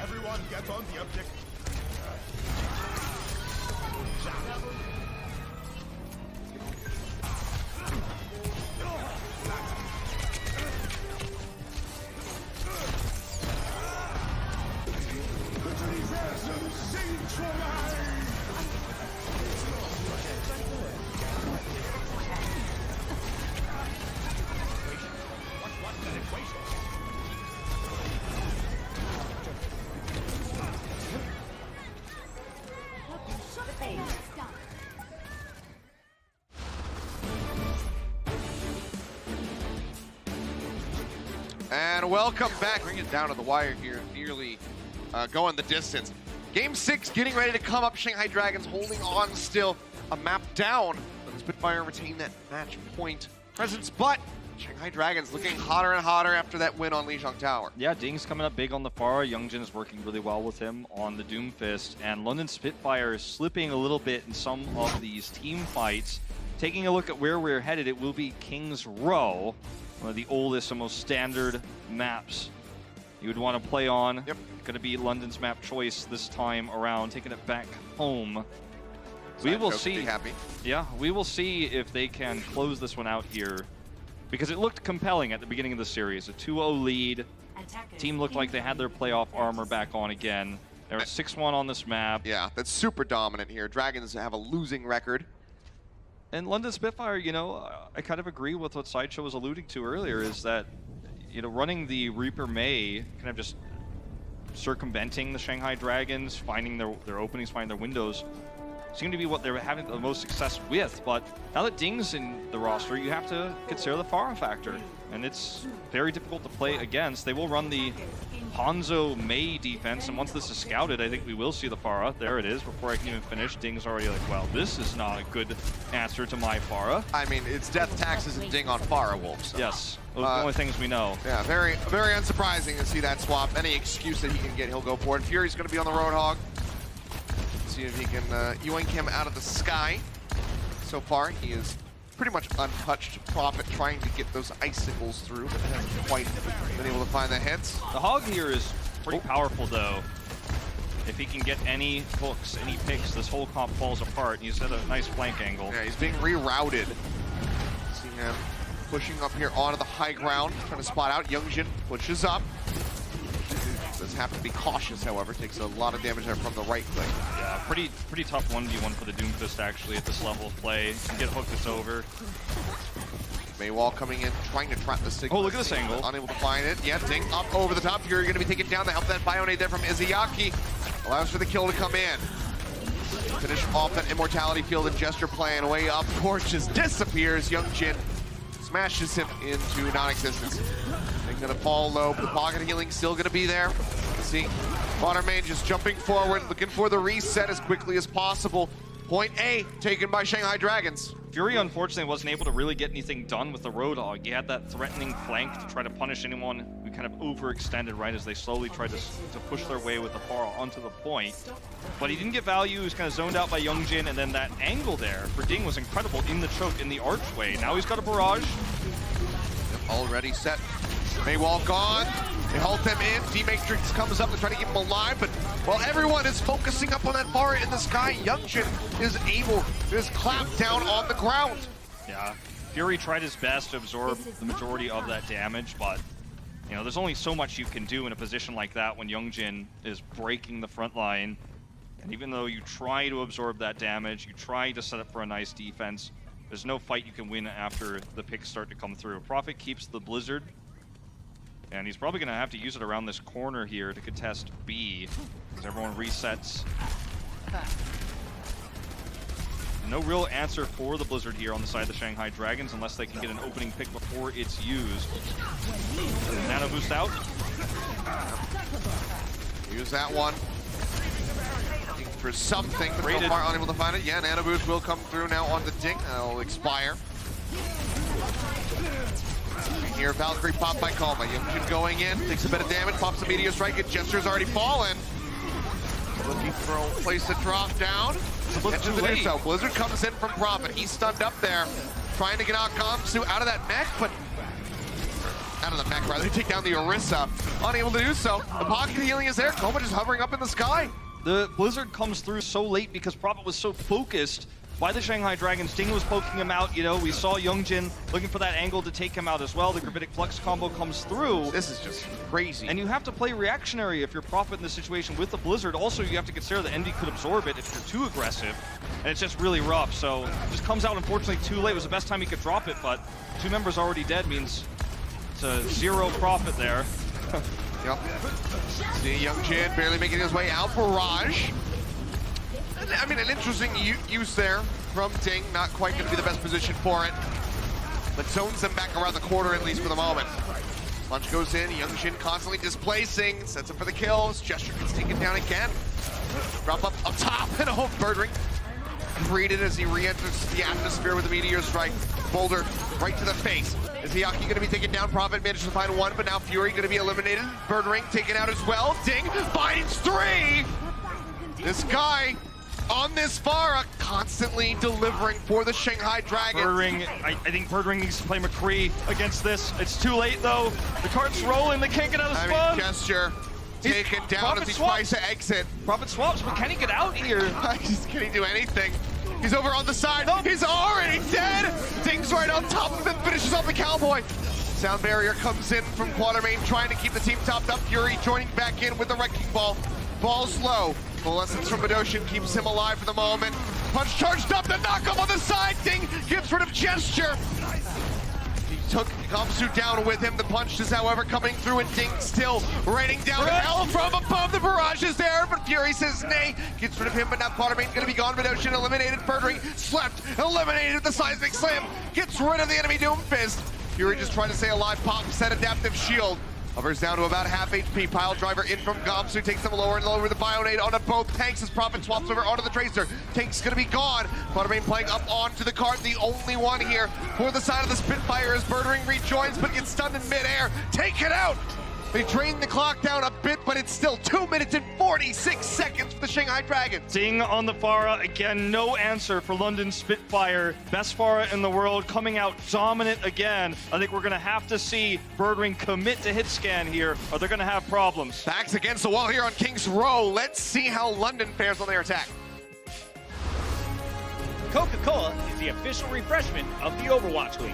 Everyone get on the object. And welcome back. Bring it down to the wire here, nearly going the distance. Game 6 getting ready to come up. Shanghai Dragons holding on still. A map down. The Spitfire retain that match point presence, but Shanghai Dragons looking hotter and hotter after that win on Lijiang Tower. Yeah, Ding's coming up big on the Farah. Youngjin is working really well with him on the Doomfist. And London Spitfire is slipping a little bit in some of these team fights. Taking a look at where we're headed, it will be Kings Row, one of the oldest and most standard maps you would want to play on. Yep. Going to be London's map choice this time around, taking it back home. We will see. Happy. Yeah, we will see if they can close this one out here, because it looked compelling at the beginning of the series. A 2-0 lead. Team looked like they had their playoff armor back on again. They're 6-1 on this map. Yeah, that's super dominant here. Dragons have a losing record. And London Spitfire, you know, I kind of agree with what Sideshow was alluding to earlier, is that, you know, running the Reaper May, kind of just circumventing the Shanghai Dragons, finding their openings, finding their windows, seem to be what they're having the most success with. But now that Ding's in the roster, you have to consider the Farah factor, and it's very difficult to play against. They will run the Hanzo Mei defense, and once this is scouted, I think we will see the Farah. There it is. Before I can even finish, Ding's already like, well, this is not a good answer to my Farah. I mean, it's death taxes and Ding on Farah Wolves. Yes, those are the only things we know. Yeah, very, very unsurprising to see that swap. Any excuse that he can get, he'll go for it. Fury's going to be on the Roadhog. See if he can yoink him out of the sky. So far, he is pretty much untouched. Prophet trying to get those icicles through, but hasn't quite been able to find the hits. The Hog here is pretty powerful, though. If he can get any hooks, any picks, this whole comp falls apart. He's at a nice flank angle. Yeah, he's being rerouted. See him pushing up here onto the high ground, trying to spot out. Youngjin pushes up. Does have to be cautious, however. Takes a lot of damage there from the right click. Yeah, pretty tough 1v1 for the Doomfist actually at this level of play. Can get hooked, it's over. Maywall coming in, trying to trap the signal. Oh, look at this angle. Unable to find it. Yeah, Ding up over the top. Fury going to be taken down to help that Bionade there from Izayaki. Allows for the kill to come in. Finish off that Immortality field and Gesture playing away up. Torch just disappears. Young Jin smashes him into non-existence. They're going to fall low, but the pocket healing still going to be there. See, Watermain just jumping forward, looking for the reset as quickly as possible. Point A taken by Shanghai Dragons. Fury unfortunately wasn't able to really get anything done with the Roadhog. He had that threatening flank to try to punish anyone who kind of overextended right as they slowly tried to push their way with the Pharah onto the point. But he didn't get value, he was kind of zoned out by Youngjin, and then that angle there for Ding was incredible in the choke, in the archway. Now he's got a barrage. Already set. Maywall gone. They halt them in. D-Matrix comes up to try to keep him alive, but while everyone is focusing up on that bar in the sky, Youngjin is able to just clap down on the ground. Yeah, Fury tried his best to absorb the majority of that damage, but you know, there's only so much you can do in a position like that when Youngjin is breaking the front line. And even though you try to absorb that damage, you try to set up for a nice defense, there's no fight you can win after the picks start to come through. Prophet keeps the Blizzard, and he's probably going to have to use it around this corner here to contest B, as everyone resets. No real answer for the Blizzard here on the side of the Shanghai Dragons unless they can get an opening pick before it's used. Nano boost out. Use that one. Looking for something, but so far unable to find it. Yeah, Nano boost will come through now on the Ding. That'll expire. Here, Valkyrie popped by Kalma. Youngjin going in, takes a bit of damage, pops a Meteor Strike, and Gesture's already fallen. Looking for a place to drop down. So Blizzard comes in from Prophet. He's stunned up there, trying to get out Gamsu out of that mech, but out of the mech rather. They take down the Orisa, unable to do so. The pocket healing is there. Kalma just hovering up in the sky. The Blizzard comes through so late because Prophet was so focused by the Shanghai Dragons. Ding was poking him out, you know, we saw Youngjin looking for that angle to take him out as well. The Gravitic Flux combo comes through. This is just crazy. And you have to play reactionary if you're Prophet in this situation with the Blizzard. Also, you have to consider that Envy could absorb it if you're too aggressive, and it's just really rough. So, just comes out unfortunately too late. It was the best time he could drop it, but 2 members already dead means it's a 0 Prophet there. Yep. See Youngjin barely making his way out. Barrage. I mean, an interesting use there from Ding. Not quite going to be the best position for it, but zones them back around the corner at least for the moment. Punch goes in. Youngjin constantly displacing. Sets up for the kills. Gesture gets taken down again. Drop up top and a Bird Ring. Greeted as he re-enters the atmosphere with a Meteor Strike. Boulder right to the face. Is Hiyaki going to be taken down? Prophet managed to find 1, but now Fury going to be eliminated. Bird Ring taken out as well. Ding finds 3. This guy on this Pharah constantly delivering for the Shanghai Dragons. Bird Ring, I think Bird Ring needs to play McCree against this. It's too late though. The cart's rolling, they can't get out of spawn. Gesture taken down as he tries to exit. Prophet swaps, but can he get out here? Can he do anything? He's over on the side. Nope. He's already dead. Ding's right on top of him, finishes off the Cowboy. Sound barrier comes in from Quatermain, trying to keep the team topped up. Fury joining back in with the Wrecking Ball. Ball's low. The lessons from Badoshin keeps him alive for the moment. Punch charged up, the knockup on the side. Ding gets rid of Gesture. He took Gamsu down with him. The punch is, however, coming through, and Ding still raining down hell from above. The barrage is there, but Fury says nay. Gets rid of him, but now Quatermain's gonna be gone. Badoshin eliminated. Bird Ring slept, eliminated with the Seismic Slam. Gets rid of the enemy Doomfist. Fury just trying to stay alive. Pop set Adaptive Shield. Hovers down to about half HP. Pile driver in from Gamsu, takes them lower and lower with the Bionade onto both tanks as Prophet swaps over onto the Tracer. Tank's gonna be gone. Quatermain playing up onto the cart. The only one here for the side of the Spitfire as Bird Ring rejoins, but gets stunned in midair. Take it out! They drained the clock down a bit, but it's still 2 minutes and 46 seconds for the Shanghai Dragons. Ding on the Pharah. Again, no answer for London Spitfire. Best Pharah in the world, coming out dominant again. I think we're going to have to see Bird Ring commit to hit scan here, or they're going to have problems. Backs against the wall here on King's Row. Let's see how London fares on their attack. Coca-Cola is the official refreshment of the Overwatch League.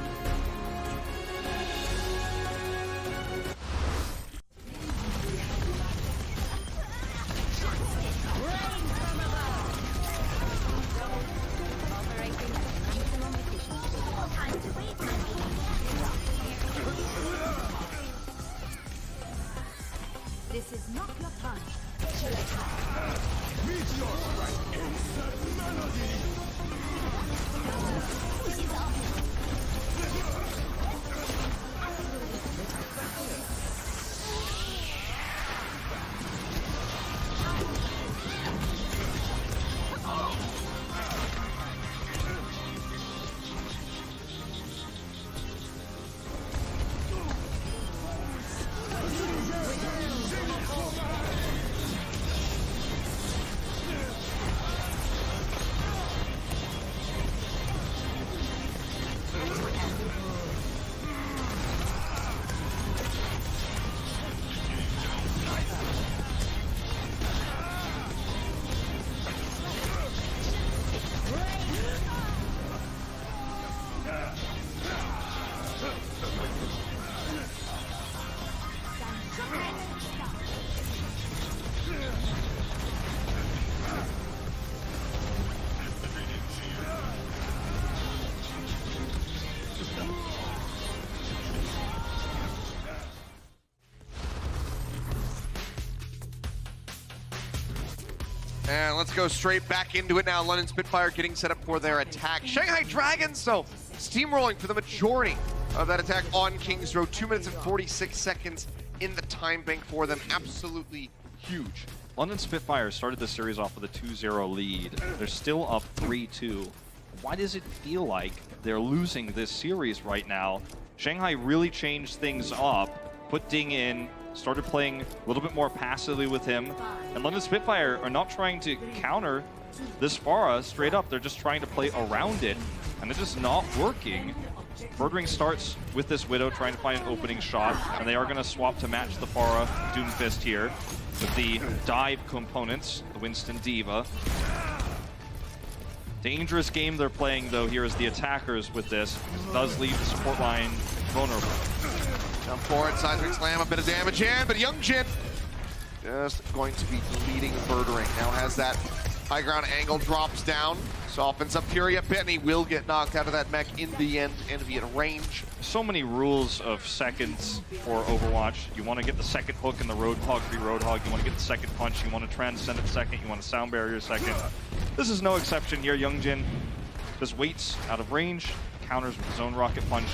And let's go straight back into it now. London Spitfire getting set up for their attack. Shanghai Dragons, though, steamrolling for the majority of that attack on King's Road. 2 minutes and 46 seconds in the time bank for them. Absolutely huge. London Spitfire started the series off with a 2-0 lead. They're still up 3-2. Why does it feel like they're losing this series right now? Shanghai really changed things up, put Ding in, started playing a little bit more passively with him. And London Spitfire are not trying to counter this Pharah straight up. They're just trying to play around it, and it's just not working. Birdring starts with this Widow trying to find an opening shot, and they are going to swap to match the Pharah Doomfist here with the dive components, the Winston Diva. Dangerous game they're playing, though, here as the attackers with this. Does leave the support line vulnerable. Jump forward, seismic slam, a bit of damage in, but Youngjin just going to be leading Birdring. Now has that high ground angle, drops down, softens up Fury a bit, and he will get knocked out of that mech in the end and be at range. So many rules of seconds for Overwatch. You want to get the second hook in the Roadhog, free Roadhog. You want to get the second punch. You want to transcend it second. You want to sound barrier second. This is no exception here. Youngjin just waits out of range, counters with his own rocket punch.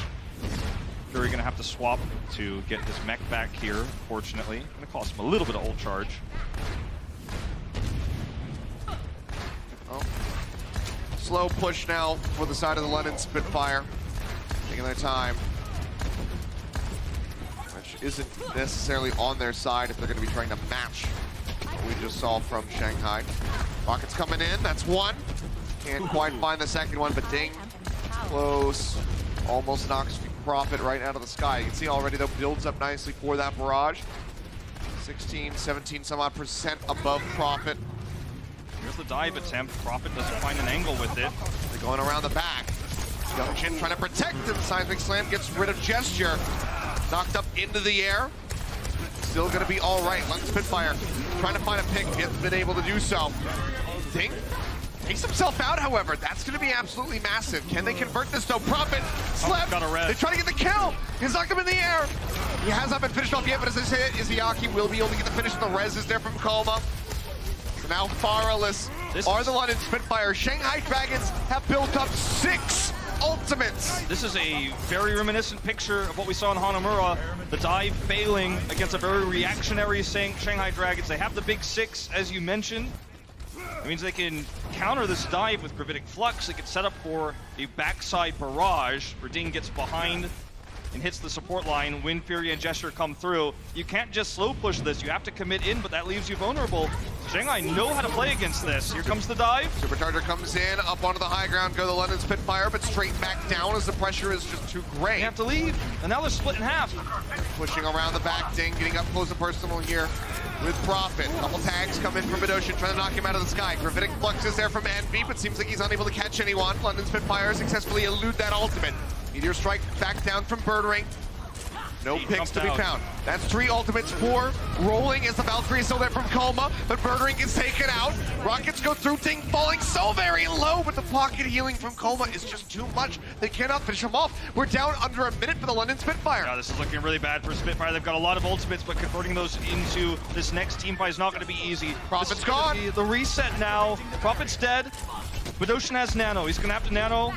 Fury going to have to swap to get his mech back here, fortunately. Going to cost him a little bit of ult charge. Oh. Slow push now for the side of the London Spitfire. Taking their time. Which isn't necessarily on their side if they're going to be trying to match what we just saw from Shanghai. Rockets coming in, that's one. Can't quite find the second one, but Ding, close. Almost knocks Prophet right out of the sky. You can see already, though, builds up nicely for that barrage. 16, 17 some odd percent above Prophet. Here's the dive attempt. Prophet doesn't find an angle with it. They're going around the back. Youngjin trying to protect him. Seismic Slam gets rid of Gesture. Knocked up into the air. Still going to be all right. London Spitfire trying to find a pick. Hasn't been able to do so. Ding takes himself out, however. That's going to be absolutely massive. Can they convert this, though? Prophet slept. Got a res. They try to get the kill. He's knocked him in the air. He has not been finished off yet, but as I say, Izayaki will be able to get the finish. The res is there from Coma. So now Pharah-less are the London Spitfire. Shanghai Dragons have built up 6 ultimates. This is a very reminiscent picture of what we saw in Hanamura. The dive failing against a very reactionary Shanghai Dragons. They have the big 6, as you mentioned. It means they can counter this dive with Gravitic Flux. They can set up for a backside barrage where Ding gets behind and hits the support line. Wind Fury and Gesture come through. You can't just slow push this. You have to commit in, but that leaves you vulnerable. Shanghai know how to play against this. Here comes the dive. Supercharger comes in, up onto the high ground, go the London Spitfire, but straight back down as the pressure is just too great. They have to leave, and now they're split in half. Pushing around the back, Ding getting up close and personal here with Prophet. Couple tags come in from Midoshin, trying to knock him out of the sky. Gravitic Flux is there from Envy, but seems like he's unable to catch anyone. London Spitfire successfully elude that ultimate. Meteor Strike back down from Birdring. No He picks jumped to be out. found. That's 3 ultimates, 4 rolling as the Valkyrie is still there from Coma, but Birdering gets taken out. Rockets go through, Ding falling so very low, but the pocket healing from Coma is just too much. They cannot finish him off. We're down under a minute for the London Spitfire. Yeah, this is looking really bad for Spitfire. They've got a lot of ultimates, but converting those into this next team fight is not going to be easy. Prophet's This is gonna gone. be the reset now. Prophet's dead. Badoshan has Nano. He's going to have to Nano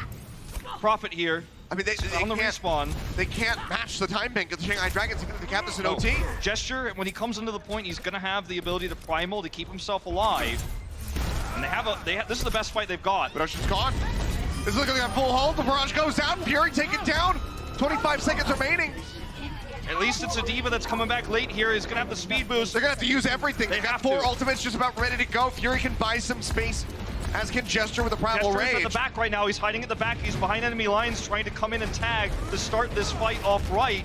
Prophet here. I mean, they on the can't, respawn. They can't match the time bank of the Shanghai Dragons, even if they cap this in OT. Gesture, when he comes into the point, he's going to have the ability to primal to keep himself alive. And this is the best fight they've got. But Ocean's gone. This is looking like a full hold. The barrage goes out. Fury taken down. 25 seconds remaining. At least it's a Diva that's coming back late here. He's going to have the speed boost. They're going to have to use everything. They've got have 4 to. ultimates just about ready to go. Fury can buy some space, as can Gesture with a Primal Gesture's Rage. at the back right now. He's hiding at the back. He's behind enemy lines trying to come in and tag to start this fight off right.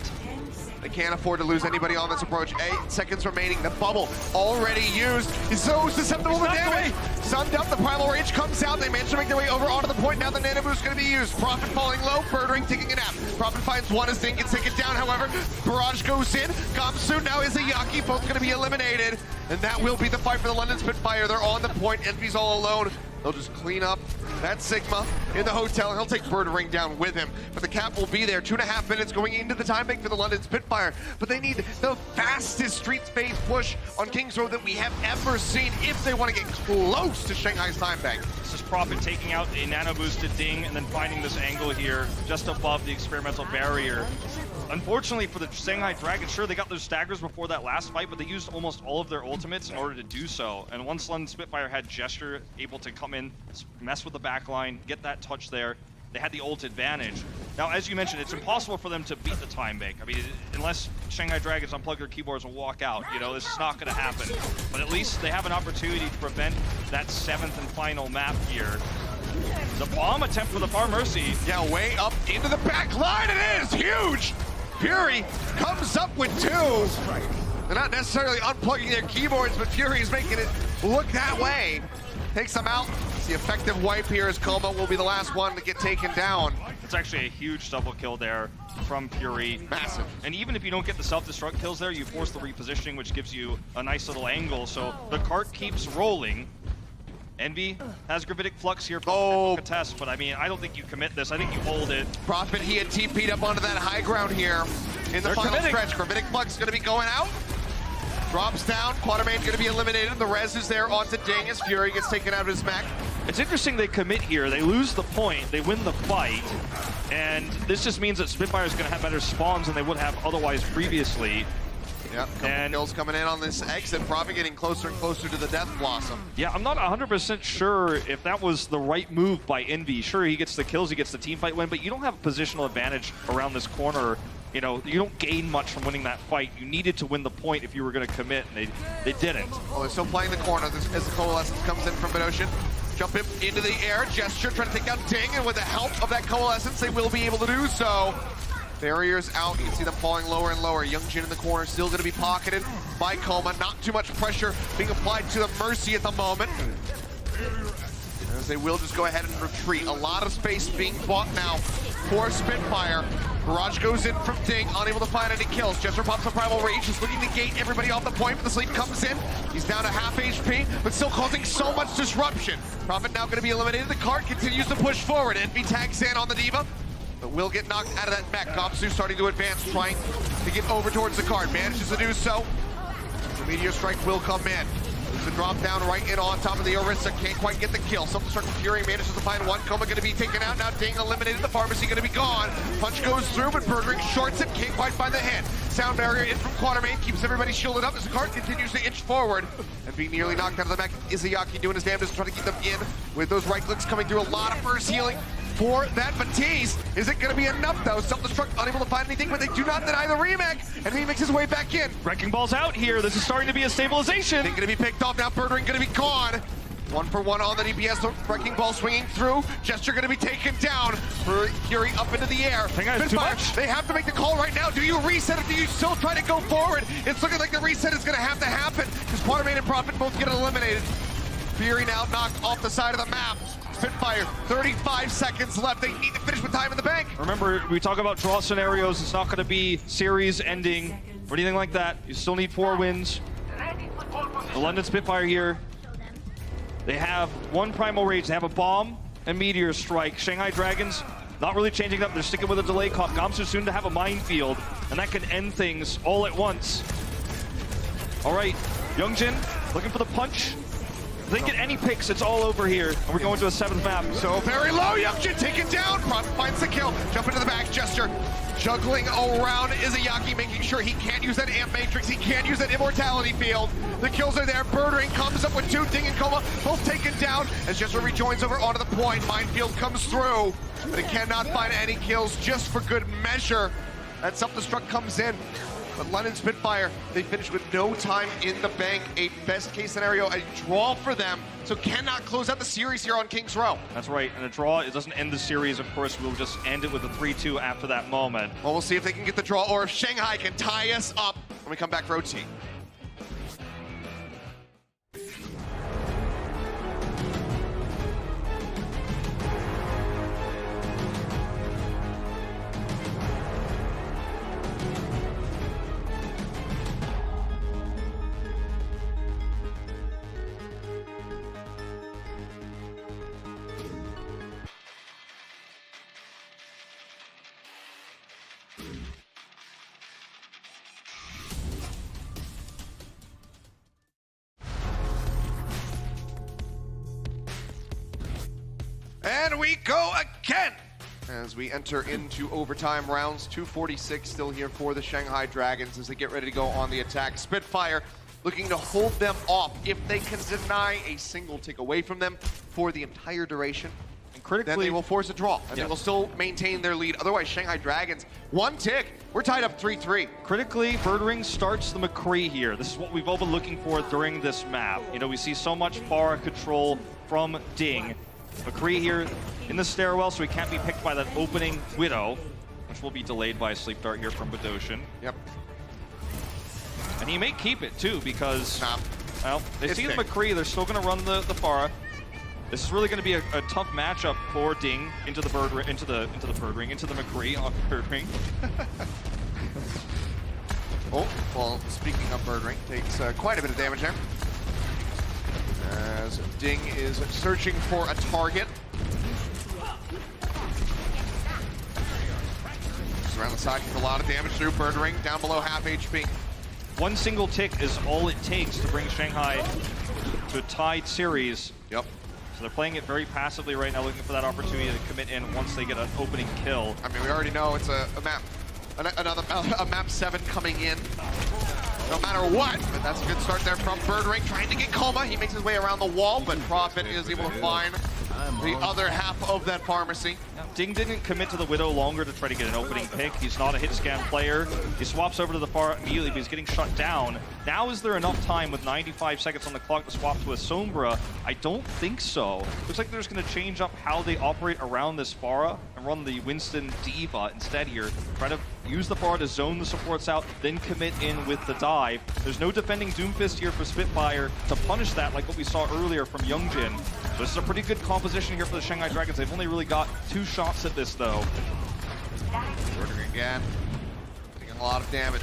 They can't afford to lose anybody on this approach. 8 seconds remaining. The bubble already used. He's so susceptible to damage. Sunned up. The Primal Rage comes out. They manage to make their way over onto the point. Now the Nano Boost is going to be used. Prophet falling low. Birdering taking a nap. Prophet finds one as Ding gets taken down. However, Barrage goes in. Gamsu now is a Yaki. Both going to be eliminated. And that will be the fight for the London Spitfire. They're on the point. Envy's all alone. They'll just clean up that Sigma in the hotel, and he'll take Birdering down with him. But the cap will be there. 2.5 minutes going into the time bank for the London Spitfire. But they need the fastest street phase push on Kings Road that we have ever seen if they want to get close to Shanghai's time bank. This is Prophet taking out a nano boosted Ding and then finding this angle here just above the experimental barrier. Unfortunately for the Shanghai Dragons, sure, they got those staggers before that last fight, but they used almost all of their ultimates in order to do so. And once London Spitfire had Gesture able to come in, mess with the backline, get that touch there, they had the ult advantage. Now, as you mentioned, it's impossible for them to beat the time bank. I mean, unless Shanghai Dragons unplug their keyboards and walk out, you know, this is not going to happen. But at least they have an opportunity to prevent that 7th and final map here. The bomb attempt for the Far Mercy. Yeah, way up into the back line. It is huge. Fury comes up with 2. They're not necessarily unplugging their keyboards, but Fury is making it look that way. Takes them out. It's the effective wipe here as Coma will be the last one to get taken down. It's actually a huge double kill there from Fury. Massive. And even if you don't get the self-destruct kills there, you force the repositioning, which gives you a nice little angle. So the cart keeps rolling. Envy has Gravitic Flux here for a test, but I mean, I don't think you commit this. I think you hold it. Prophet, he had TP'd up onto that high ground here in the final stretch. Gravitic Flux is going to be going out. Drops down. Quatermain's going to be eliminated. The res is there onto Ding as Fury gets taken out of his mech. It's interesting they commit here. They lose the point. They win the fight. And this just means that Spitfire is going to have better spawns than they would have otherwise previously. Yep, couple kills coming in on this exit. Prophet getting closer and closer to the Death Blossom. Yeah, I'm not 100% sure if that was the right move by Envy. Sure, he gets the kills, he gets the team fight win, but you don't have a positional advantage around this corner. You know, you don't gain much from winning that fight. You needed to win the point if you were going to commit, and they didn't. Well, they're still playing the corner as the Coalescence comes in from Badoshan. Jump him into the air. Gesture trying to take out Ding, and with the help of that Coalescence, they will be able to do so. Barriers out. You can see them falling lower and lower. Youngjin in the corner, still going to be pocketed by Coma. Not too much pressure being applied to the Mercy at the moment, as they will just go ahead and retreat. A lot of space being bought now for Spitfire. Barrage goes in from Ding, unable to find any kills. Gesture pops a Primal Rage, just looking to gate everybody off the point, but the sleep comes in. He's down to half HP, but still causing so much disruption. Prophet now going to be eliminated. The cart continues to push forward. Envy tags in on the Diva, but will get knocked out of that mech. Gamsu starting to advance, trying to get over towards the cart. Manages to do so. The Meteor Strike will come in. The drop down right in on top of the Orisa. Can't quite get the kill. Self-destruct Fury manages to find one. Coma going to be taken out. Now Ding eliminated. The Pharmacy going to be gone. Punch goes through, but Birdering shorts it. Can't quite find the hit. Sound barrier in from Quatermain. Keeps everybody shielded up as the cart continues to inch forward. And being nearly knocked out of the mech. Izayaki doing his damnedest, trying to keep them in with those right clicks coming through. A lot of burst healing for that Matisse. Is it going to be enough, though? Self-destruct unable to find anything, but they do not deny the remake, and he makes his way back in. Wrecking Ball's out here. This is starting to be a stabilization. They're going to be picked off now. Birdering going to be gone. 1-for-1 on the DPS. The Wrecking Ball swinging through. Gesture going to be taken down. Fury up into the air. Spitfire, they have to make the call right now. Do you reset it? Do you still try to go forward? It's looking like the reset is going to have to happen because Quatermain and Prophet both get eliminated. Fury now knocked off the side of the map. Spitfire, 35 seconds left. They need to finish with time in the bank. Remember, we talk about draw scenarios. It's not going to be series ending or anything like that. You still need 4 wins. The London Spitfire here, they have 1 Primal Rage. They have a Bomb and Meteor Strike. Shanghai Dragons not really changing up. They're sticking with a delay cop. Gamsu soon to have a Minefield, and that can end things all at once. All right, Youngjin looking for the punch. If they get any picks, it's all over here. And we're going to a 7th map. So very low, Youngjin taken down. Prophet finds the kill. Jump into the back, Gesture. Juggling around Izayaki, making sure he can't use that Amp Matrix. He can't use that Immortality Field. The kills are there. Birdring comes up with 2. Ding and Coma both taken down as Gesture rejoins over onto the point. Minefield comes through, but it cannot find any kills just for good measure. That self-destruct comes in. But London Spitfire, they finished with no time in the bank. A best-case scenario, a draw for them. So cannot close out the series here on King's Row. That's right, and a draw, it doesn't end the series. Of course, we'll just end it with a 3-2 after that moment. Well, we'll see if they can get the draw or if Shanghai can tie us up when we come back for OT. And we go again as we enter into overtime rounds. 2:46 still here for the Shanghai Dragons as they get ready to go on the attack. Spitfire looking to hold them off if they can deny a single tick away from them for the entire duration. And critically, then they will force a draw, and they will still maintain their lead. Otherwise, Shanghai Dragons, 1 tick. We're tied up 3-3. Critically, Birdring starts the McCree here. This is what we've all been looking for during this map. You know, we see so much Pharah control from Ding. McCree here in the stairwell, so he can't be picked by that opening Widow, which will be delayed by a Sleep Dart here from Badoshan. Yep. And he may keep it too, because, well, they see the McCree, they're still going to run the Pharah. This is really going to be a tough matchup for Ding into the Birdring, into the McCree on Birdring. Oh, well, speaking of Birdring, takes quite a bit of damage there. As Ding is searching for a target. Just around the side, gets a lot of damage through Birdring, down below half HP. 1 single tick is all it takes to bring Shanghai to a tied series. Yep. So they're playing it very passively right now, looking for that opportunity to commit in once they get an opening kill. I mean, we already know it's a map, a map 7 coming in. No matter what, but that's a good start there from Birdring, trying to get Coma. He makes his way around the wall, but Prophet is able to find the other half of that pharmacy. Now, Ding didn't commit to the Widow longer to try to get an opening pick. He's not a hit scan player. He swaps over to the far immediately, but he's getting shut down. Now is there enough time with 95 seconds on the clock to swap to a Sombra? I don't think so. Looks like they're just going to change up how they operate around this Pharah and run the Winston Diva instead here. Try to use the Pharah to zone the supports out, then commit in with the dive. There's no defending Doomfist here for Spitfire to punish that like what we saw earlier from Youngjin. So this is a pretty good composition here for the Shanghai Dragons. They've only really got 2 shots at this though. Birdring again, taking a lot of damage.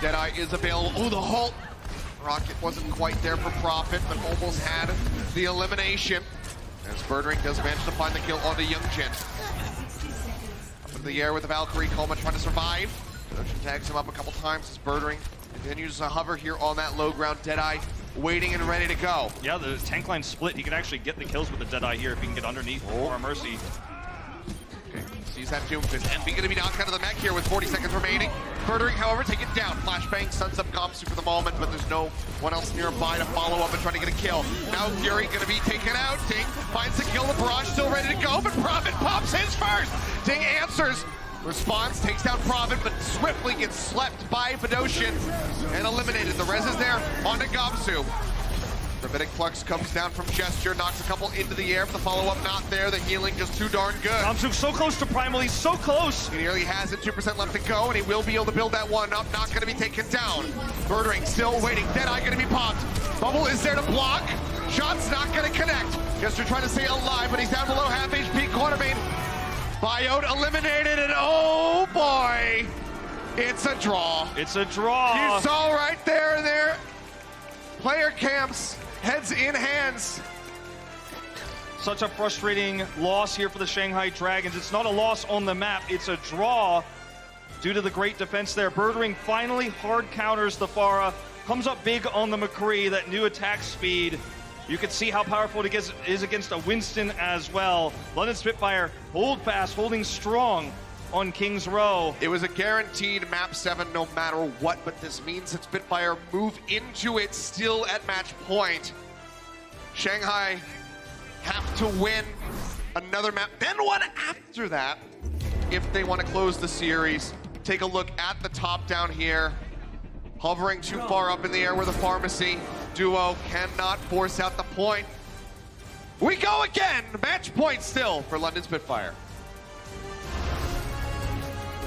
Deadeye is available. Oh, the halt! Rocket wasn't quite there for Prophet, but almost had the elimination. As Birdring does manage to find the kill onto Youngjin. Up in the air with the Valkyrie, Coma trying to survive. Ocean tags him up a couple times as Birdring continues to hover here on that low ground. Deadeye waiting and ready to go. Yeah, the tank line split. He can actually get the kills with the Deadeye here if he can get underneath for Mercy. Okay, sees that Doomfist. And going to be knocked out of the mech here with 40 seconds remaining. Birdring, however, take it down. Flashbang suns up Gamsu for the moment, but there's no one else nearby to follow up and try to get a kill. Now Fury going to be taken out. Ding finds the kill. The Barrage still ready to go, but Prophet pops his first. Ding answers. Response, takes down Prophet, but swiftly gets slept by Badoshan and eliminated. The res is there onto Gamsu. Rabbinic Flux comes down from Gesture, knocks a couple into the air, but the follow-up not there. The healing just too darn good. Gamsu so close to Primal, he's so close. He nearly has it, 2% left to go, and he will be able to build that one up. Not going to be taken down. Birdring still waiting. Deadeye going to be popped. Bubble is there to block. shot's not going to connect. Jester trying to stay alive, but he's down below half HP. Quartermain, Biot eliminated, and oh boy, it's a draw. It's a draw. You saw right there, player camps, heads in hands. Such a frustrating loss here for the Shanghai Dragons. It's not a loss on the map, it's a draw due to the great defense there. Birdring finally hard counters the Pharah, comes up big on the McCree, that new attack speed. You can see how powerful it is against a Winston as well. London Spitfire hold fast, holding strong on King's Row. It was a guaranteed map 7 no matter what, but this means that Spitfire move into it still at match point. Shanghai have to win another map, then one after that if they want to close the series. Take a look at the top down here. Hovering too far up in the air where the Pharmacy duo cannot force out the point. We go again, match point still for London Spitfire.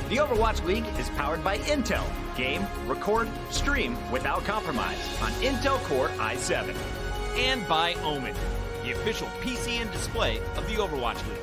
The Overwatch League is powered by Intel. Game, record, stream without compromise on Intel Core i7. And by Omen, the official PC and display of the Overwatch League.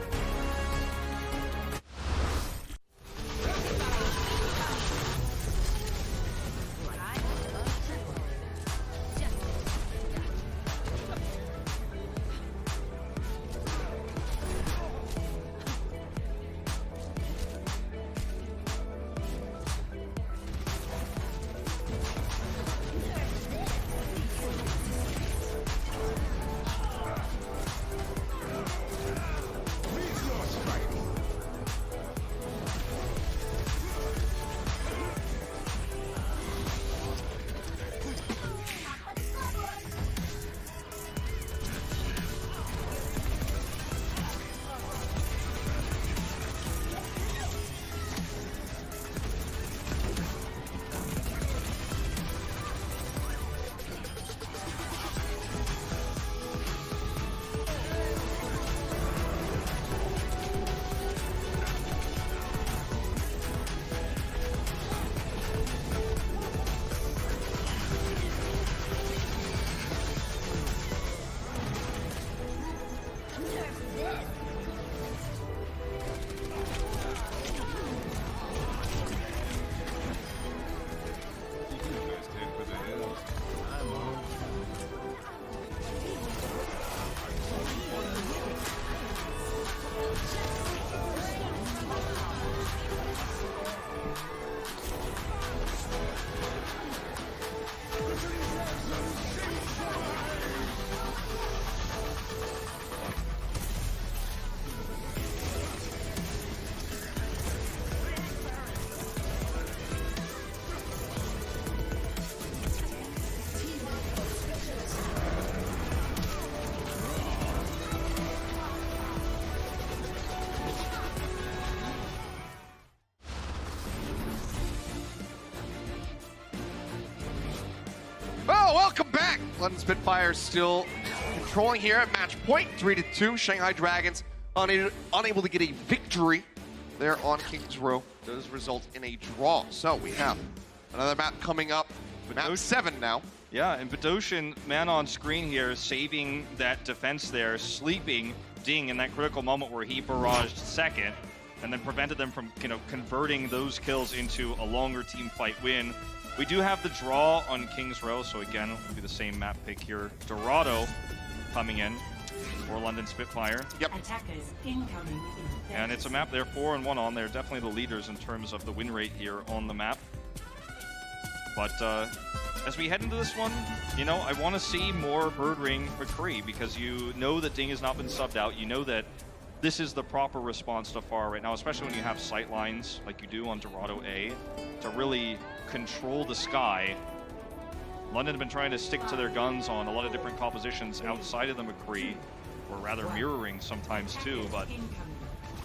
Well, welcome back. London Spitfire still controlling here at match point, 3-2. Shanghai Dragons unable to get a victory there on King's Row. Does result in a draw. So we have another map coming up. Map 7 now. Yeah, and Bedosian, man on screen here, saving that defense there, sleeping Ding in that critical moment where he barraged second, and then prevented them from, converting those kills into a longer team fight win. We do have the draw on King's Row, so again, it'll be the same map pick here. Dorado coming in for London Spitfire. Yep. Attackers incoming. And it's a map they're 4-1 on. They're definitely the leaders in terms of the win rate here on the map. But as we head into this one, I want to see more Birdring McCree, because you know that Ding has not been subbed out. You know that this is the proper response to Pharah right now, especially when you have sight lines like you do on Dorado A to really control the sky. London have been trying to stick to their guns on a lot of different compositions outside of the McCree, or rather mirroring sometimes too, but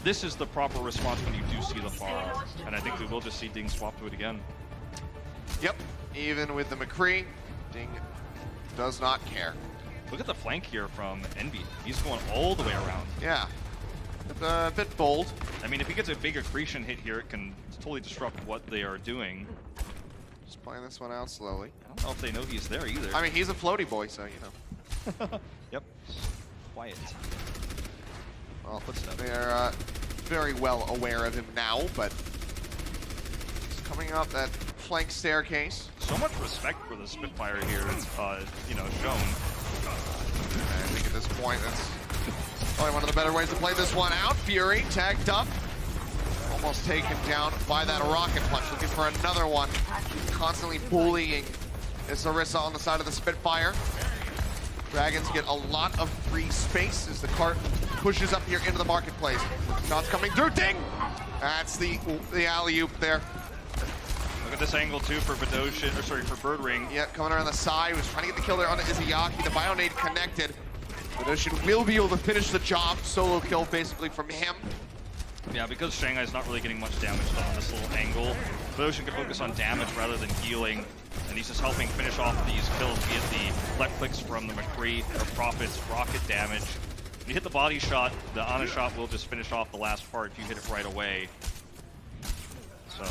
this is the proper response when you do see the Pharah, and I think we will just see Ding swap to it again. Yep, even with the McCree, Ding does not care. Look at the flank here from Envy. He's going all the way around. Yeah, it's a bit bold. I mean, if he gets a big accretion hit here, it can totally disrupt what they are doing. Just playing this one out slowly. I don't know if they know he's there either. I mean, he's a floaty boy, so, Yep. Quiet. Well, they're very well aware of him now, but he's coming up that flank staircase. So much respect for the Spitfire here, you know, shown. I think at this point, that's probably one of the better ways to play this one out. Fury tagged up, almost taken down by that rocket punch, looking for another one. Constantly bullying this Orisa on the side of the Spitfire. Dragons get a lot of free space as the cart pushes up here into the marketplace. Shots coming through, ding! That's the alley-oop there. Look at this angle too for Badoshin, or sorry, for Birdring. Yeah, coming around the side, was trying to get the kill there on Izayaki. The Bionade connected. Badoshin will be able to finish the job. Solo kill basically from him. Yeah, because Shanghai's not really getting much damage done on this little angle, Badoshin can focus on damage rather than healing. And he's just helping finish off these kills via the left clicks from the McCree, or Prophet's rocket damage. When you hit the body shot, the Ana shot will just finish off the last part if you hit it right away. So,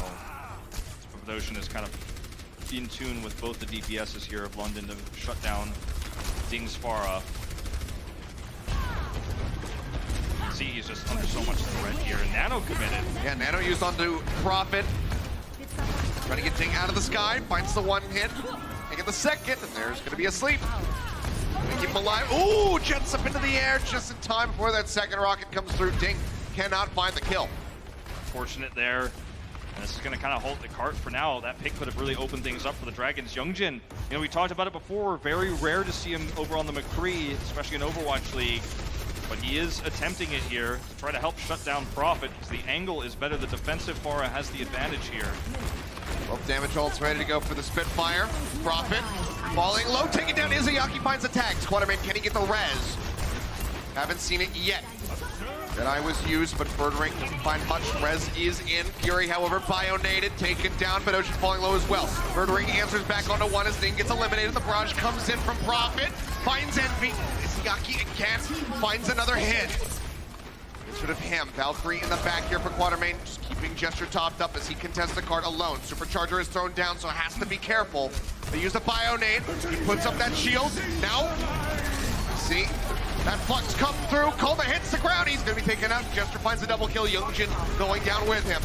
Badoshin is kind of in tune with both the DPSs here of London to shut down Ding's Pharah. See, he's just under so much threat here. Nano committed. Yeah, Nano used onto Prophet. Trying to get Ding out of the sky, finds the one hit, and get the second, and there's gonna be a sleep. Gonna keep him alive. Ooh, jets up into the air just in time before that second rocket comes through. Ding cannot find the kill. Fortunate there. And this is gonna kind of halt the cart for now. That pick could have really opened things up for the Dragons. Youngjin, you know, we talked about it before, very rare to see him over on the McCree, especially in Overwatch League. But he is attempting it here to try to help shut down Prophet, because the angle is better. The defensive Pharah has the advantage here. Both damage ults ready to go for the Spitfire. Prophet falling low, taking down Izayaki, finds the tag. Squatterman, can he get the res? Haven't seen it yet. Jedi was used, but Birdring doesn't find much. Res is in. Fury, however, bionaded, taken down, but Ocean falling low as well. Birdring answers back onto one as Ding gets eliminated. The barrage comes in from Prophet, finds Envy. Izayaki again finds another hit. Sort of him. Valkyrie in the back here for Quatermain, just keeping Gesture topped up as he contests the card alone. Supercharger is thrown down, so has to be careful. They use the Bionade. He puts up that shield. Now, see, that flux come through. Kolba hits the ground. He's going to be taken out. Gesture finds a double kill. Youngjin going down with him.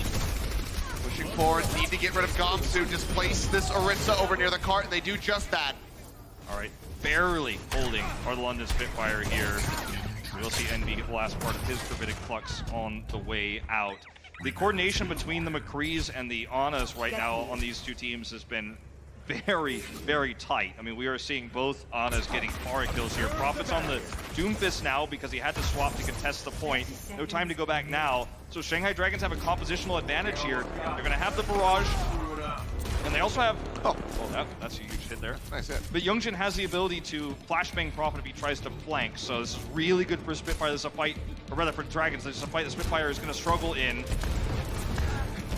Pushing forward. Need to get rid of Gamsu. Displace this Orisa over near the cart, and they do just that. All right, barely holding are the London Spitfire here. We'll see Envy get the last part of his Gravitic Flux on the way out. The coordination between the McCrees and the Anas right now on these two teams has been very, very tight. I mean, we are seeing both Anas getting Pharah kills here. Prophet's on the Doomfist now because he had to swap to contest the point. No time to go back now. So Shanghai Dragons have a compositional advantage here. They're going to have the barrage. And they also have, oh, well, that's a huge hit there. Nice hit. But Youngjin has the ability to flashbang Prophet if he tries to flank, so this is really good for Spitfire. This is a fight, or rather for Dragons, this is a fight the Spitfire is going to struggle in.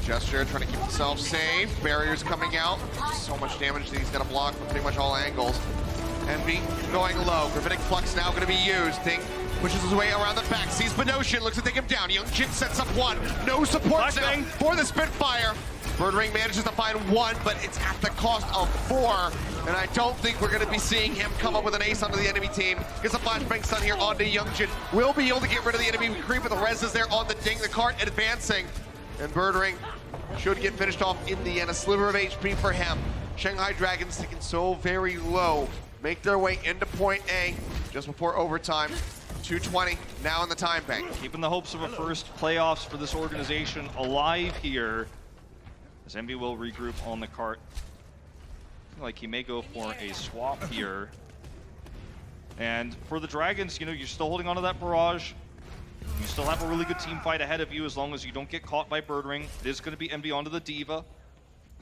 Gesture trying to keep himself safe. Barriers coming out. So much damage that he's going to block from pretty much all angles. Envy going low. Gravitic Flux now going to be used. Ding pushes his way around the back. Sees Badoshin, looks to take him down. Youngjin sets up one. No support now for the Spitfire. Birdring manages to find one, but it's at the cost of 4. And I don't think we're going to be seeing him come up with an ace onto the enemy team. Gets a flashbang stun here onto Youngjin. Will be able to get rid of the enemy creep, but the res is there on the Ding. The cart advancing. And Birdring should get finished off in the end. A sliver of HP for him. Shanghai Dragons taking so very low. Make their way into point A just before overtime. 2:20 now in the time bank. Keeping the hopes of a first playoffs for this organization alive here. As Envy will regroup on the cart. Like he may go for a swap here. And for the Dragons, you know, you're still holding onto that barrage. You still have a really good team fight ahead of you as long as you don't get caught by Birdring. It is going to be Envy onto the Diva,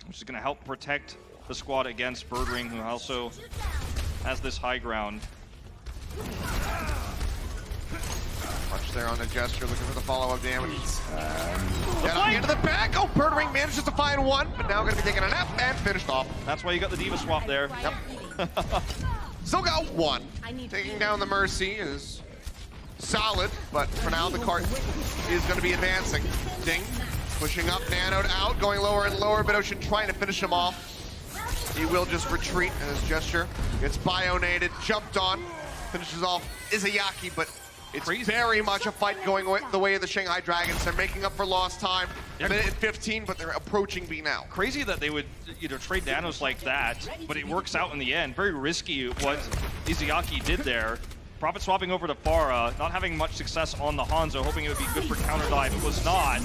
which is going to help protect the squad against Birdring, who also has this high ground. Punch there on the Gesture, looking for the follow-up damage. Get into the back. Oh, Birdring manages to find one, but now going to be taking an F and finished off. That's why you got the Diva swap there. Yep. Still got one. Taking down the Mercy is solid, but for now the cart is going to be advancing. Ding pushing up, nanoed out, going lower and lower, but Ocean trying to finish him off. He will just retreat, and his Gesture gets bionaded, jumped on. finishes off Izayaki, but it's very much a fight going the way of the Shanghai Dragons. They're making up for lost time. Minute and 15, but they're approaching B now. Crazy that they would, trade Danos like that, but it works out in the end. Very risky what Izayaki did there. Prophet swapping over to Farah, not having much success on the Hanzo, hoping it would be good for counter dive. It was not.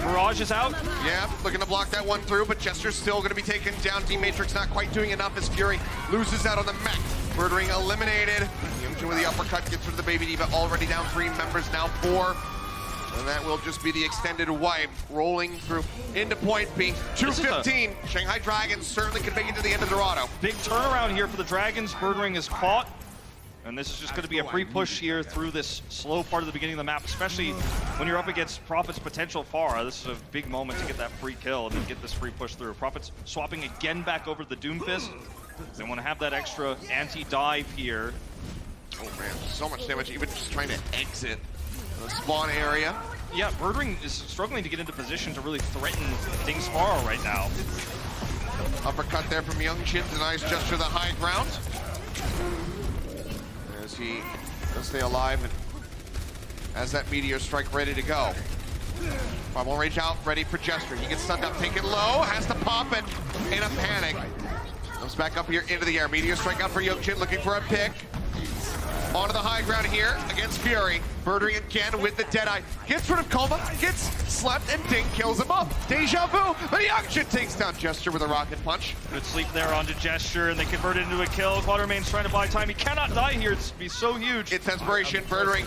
Mirage is out. Yeah, looking to block that one through, but Jester's still going to be taken down. D-Matrix not quite doing enough as Fury loses out on the mech. Murdering eliminated. Yumjin with the uppercut gets rid of the Baby Diva. Already down 3 members, now 4. And that will just be the extended wipe. Rolling through into point B. 2:15. Shanghai Dragons certainly can make it to the end of Dorado. Big turnaround here for the Dragons. Murdering is caught. And this is just going to be a free push here through this slow part of the beginning of the map, especially when you're up against Prophet's potential Farah. This is a big moment to get that free kill and then get this free push through. Prophet's swapping again back over to the Doomfist. They want to have that extra anti-dive here. Oh man, so much damage, even just trying to exit the spawn area. Yeah, Murdering is struggling to get into position to really threaten Ding's Farah right now. Uppercut there from Youngjin, denies Gesture the high ground. As he does stay alive and has that Meteor Strike ready to go. Primal Rage out, ready for Gesture. He gets stunned up, taken low, has to pop it in a panic. Comes back up here into the air. Meteor Strike out for Youngjin, looking for a pick. Onto the high ground here against Fury. Murdering again with the Deadeye. Gets rid of Coma, gets slept, and Ding kills him up. Deja vu, but Youngjin takes down Gesture with a rocket punch. Good sleep there onto Gesture, and they convert it into a kill. Quadramain's trying to buy time. He cannot die here. It's be so huge. It's Desperation. Murdering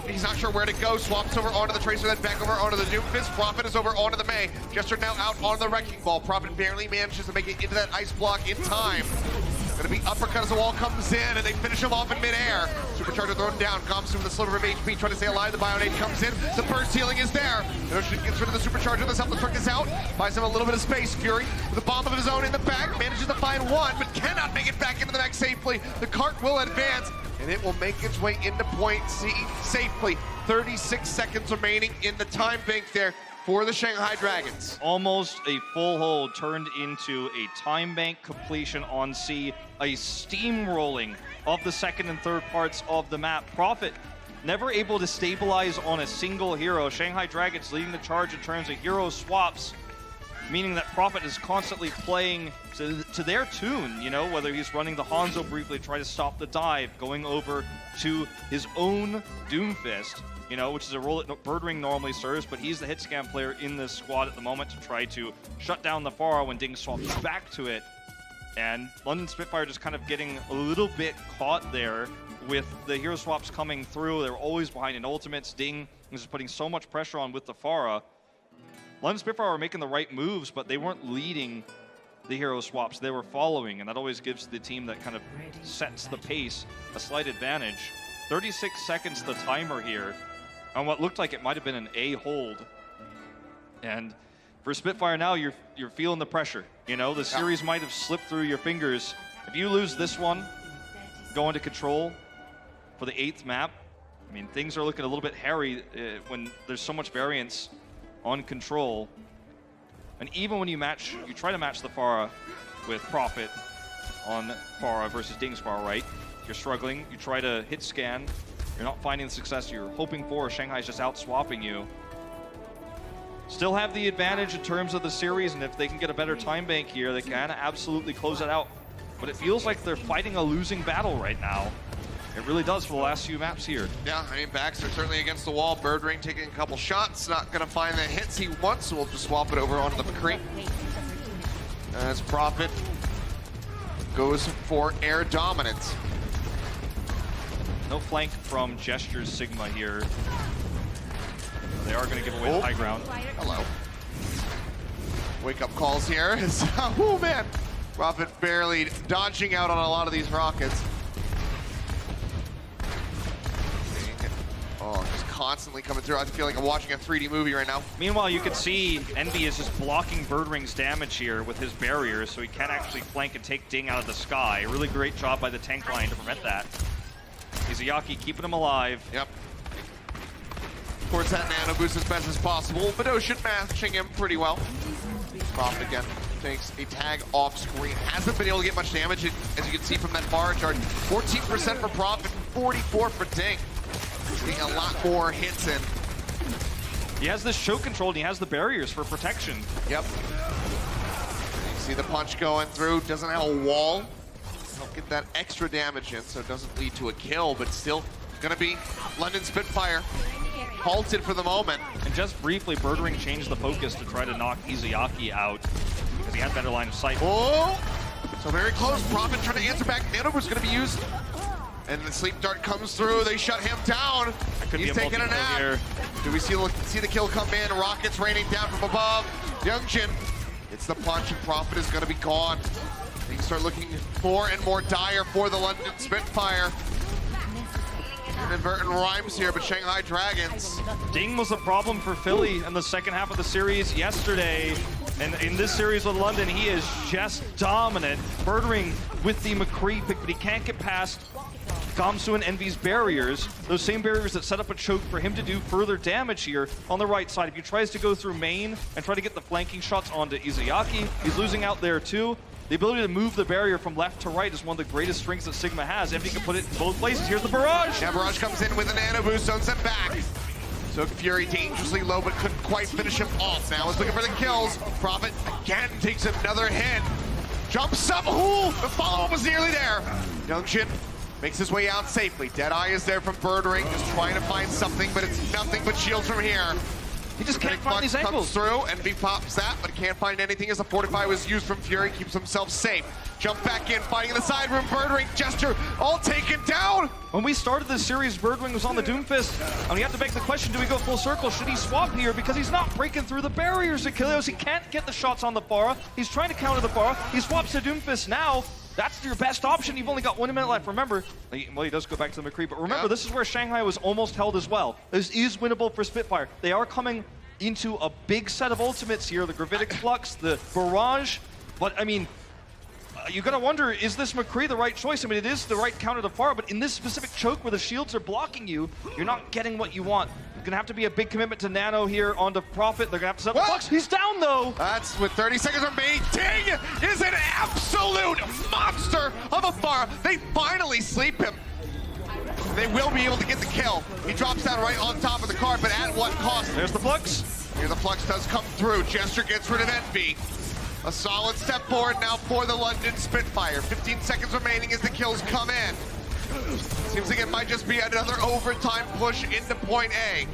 he's not sure where to go. Swaps over onto the Tracer, then back over onto the Doomfist. Prophet is over onto the Mei. Gesture now out on the Wrecking Ball. Prophet barely manages to make it into that ice block in time. Gonna be uppercut as the wall comes in, and they finish him off in midair. Supercharger thrown down, comes with a sliver of HP, trying to stay alive. The Bionade comes in, the burst healing is there. Notion gets rid of the Supercharger, the self-destruct is out, buys him a little bit of space. Fury, with a bomb of his own in the back, manages to find one, but cannot make it back into the mech safely. The cart will advance, and it will make its way into point C safely. 36 seconds remaining in the time bank there for the Shanghai Dragons. Almost a full hold turned into a time bank completion on C, a steamrolling of the second and third parts of the map. Prophet never able to stabilize on a single hero. Shanghai Dragons leading the charge in terms of hero swaps, meaning that Prophet is constantly playing to their tune, whether he's running the Hanzo briefly, try to stop the dive, going over to his own Doomfist, which is a role that Birdring normally serves, but he's the hit scan player in this squad at the moment to try to shut down the Farah when Ding swaps back to it. And London Spitfire just kind of getting a little bit caught there with the hero swaps coming through. They're always behind in ultimates. Ding is just putting so much pressure on with the Farah. London Spitfire were making the right moves, but they weren't leading the hero swaps. They were following, and that always gives the team that kind of sets the pace a slight advantage. 36 seconds the timer here on what looked like it might have been an A hold. And for Spitfire now, you're feeling the pressure. The series might have slipped through your fingers. If you lose this one, go into control for the 8th map, things are looking a little bit hairy when there's so much variance on control. And even when you try to match the Farah with Prophet on Farah versus Ding's Farah, right? You're struggling, you try to hit scan, you're not finding the success you're hoping for. Shanghai's just out swapping you. Still have the advantage in terms of the series, and if they can get a better time bank here, they can absolutely close it out. But it feels like they're fighting a losing battle right now. It really does for the last few maps here. Yeah, backs are certainly against the wall. Birdring taking a couple shots, not going to find the hits he wants, so we'll just swap it over onto the McCree. As Prophet goes for air dominance. No flank from Gesture's Sigma here. They are going to give away the high ground. Hello. Wake up calls here. Oh man, Prophet barely dodging out on a lot of these rockets. Oh, just constantly coming through. I feel like I'm watching a 3D movie right now. Meanwhile, you can see Envy is just blocking Birdring's damage here with his barriers, so he can't actually flank and take Ding out of the sky. A really great job by the tank line to prevent that. Izayaki keeping him alive. Yep. Towards that nano boost as best as possible, but Ocean matching him pretty well. Prophet again takes a tag off screen. Hasn't been able to get much damage, as you can see from that bar charge. 14% for Prophet, 44 for Ding. Getting a lot more hits in. He has this choke control and he has the barriers for protection. Yep. You see the punch going through, doesn't have a wall. Don't get that extra damage in, so it doesn't lead to a kill, but still gonna be London Spitfire halted for the moment. And just briefly, Birdwing changed the focus to try to knock Izuyaki out because he had better line of sight. Oh! So very close. Prophet trying to answer back. Nano was gonna be used. And the sleep dart comes through. They shut him down. He's taking a nap. Here. Do we see the kill come in? Rockets raining down from above. Youngjin gets the punch, and Prophet is going to be gone. Things start looking more and more dire for the London Spitfire. Inadvertent rhymes here, but Shanghai Dragons. Ding was a problem for Philly in the second half of the series yesterday. And in this series with London, he is just dominant. Birdwing with the McCree pick, but he can't get past Gamsu and Envy's barriers, those same barriers that set up a choke for him to do further damage here on the right side. If he tries to go through main and try to get the flanking shots onto Izuyaki, he's losing out there too. The ability to move the barrier from left to right is one of the greatest strengths that Sigma has. Envy can put it in both places. Here's the barrage. Yeah, barrage comes in with a nano boost, zones him back. Took Fury dangerously low, but couldn't quite finish him off. Now he's looking for the kills. Prophet again takes another hit. Jumps up, ooh, the follow-up was nearly there. Youngjin makes his way out safely. Deadeye is there from Birdwing, just trying to find something, but it's nothing but shields from here. He just can't find these angles. Comes through, Envy pops that, but can't find anything as the Fortify was used from Fury, keeps himself safe. Jump back in, fighting in the side room, Birdwing, Gesture, all taken down! When we started this series, Birdwing was on the Doomfist, and we have to make the question, do we go full circle? Should he swap here? Because he's not breaking through the barriers, Achilles. He can't get the shots on the Pharah. He's trying to counter the Pharah. He swaps to Doomfist now. That's your best option. You've only got 1 minute left. Remember, well, he does go back to the McCree, but remember, this is where Shanghai was almost held as well. This is winnable for Spitfire. They are coming into a big set of ultimates here, the Gravitic Flux, the Barrage, but I mean, you gotta wonder, is this McCree the right choice? I mean, it is the right counter to Pharah, but in this specific choke where the shields are blocking you, you're not getting what you want. It's gonna have to be a big commitment to Nano here onto Prophet. They're gonna have to set the Flux. He's down though! That's with 30 seconds remaining. Ding is an absolute monster of a Pharah. They finally sleep him. They will be able to get the kill. He drops down right on top of the card, but at what cost? There's the Flux. Here the Flux does come through. Gesture gets rid of Envy. A solid step forward now for the London Spitfire. 15 seconds remaining as the kills come in. Seems like it might just be another overtime push into point A.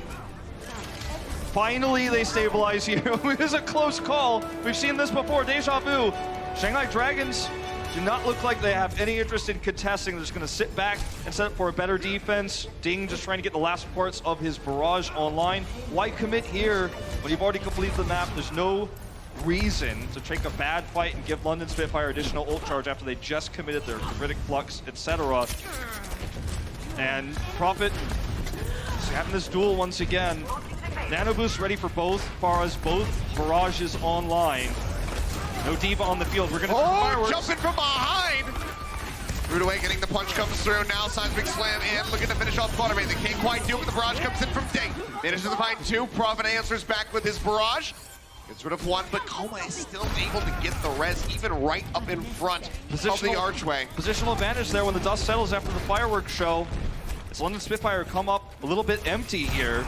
Finally, they stabilize here. It is a close call. We've seen this before, deja vu. Shanghai Dragons do not look like they have any interest in contesting. They're just going to sit back and set up for a better defense. Ding just trying to get the last parts of his barrage online. Why commit here when you've already completed the map? There's no reason to take a bad fight and give London Spitfire additional ult charge after they just committed their Gravitic Flux, etc. And Prophet is having this duel once again. Nano Boost ready for both Pharahs, both barrages online. No Diva on the field. We're going to fireworks. Jumping from behind. Rude Awakening, the punch comes through. Now Seismic Slam in, looking to finish off Buttermate. They can't quite do it, but the barrage comes in from Ding. Manages to find 2. Prophet answers back with his barrage. Gets rid of 1, but Coma is still able to get the res, even right up in front of the archway. Positional advantage there when the dust settles after the fireworks show. It's London Spitfire come up a little bit empty here.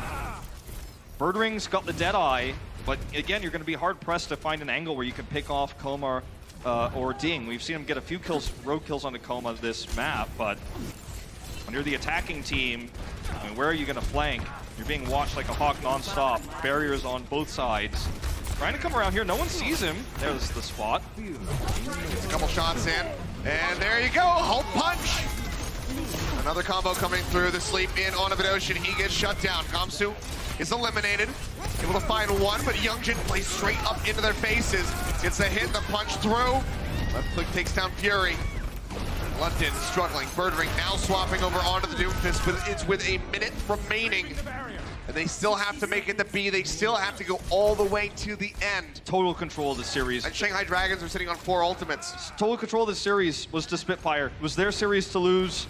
Birdwing's got the Deadeye. But again, you're going to be hard-pressed to find an angle where you can pick off Coma or Ding. We've seen him get a few kills, rogue kills onto Coma this map, but when you're the attacking team, I mean, where are you going to flank? You're being watched like a hawk non-stop. Barriers on both sides. Trying to come around here, no one sees him. There's the spot. Gets a couple shots in, and there you go, Hulk punch! Another combo coming through, the sleep in on a Ocean. He gets shut down. Gamsu is eliminated. Able to find 1, but Youngjin plays straight up into their faces. Gets the hit, the punch through. Left click takes down Fury. London struggling. Birdwing now swapping over onto the Doomfist, but it's with a minute remaining. And they still have to make it to B. They still have to go all the way to the end. Total control of the series. And Shanghai Dragons are sitting on 4 ultimates. Total control of the series was to Spitfire. It was their series to lose.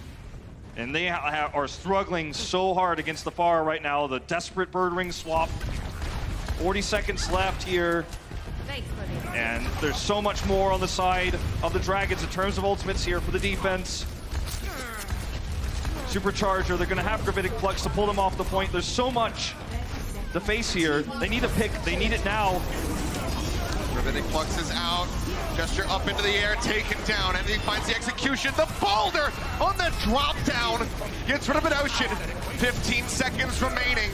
And they are struggling so hard against the Pharah right now. The desperate Birdwing swap. 40 seconds left here. And there's so much more on the side of the Dragons in terms of ultimates here for the defense. Supercharger, they're going to have Gravitic Flux to pull them off the point. There's so much to face here. They need a pick. They need it now. Gravitic Flux is out. Gesture up into the air, taken down, and he finds the execution. The boulder on the drop down gets rid of an Ocean. 15 seconds remaining.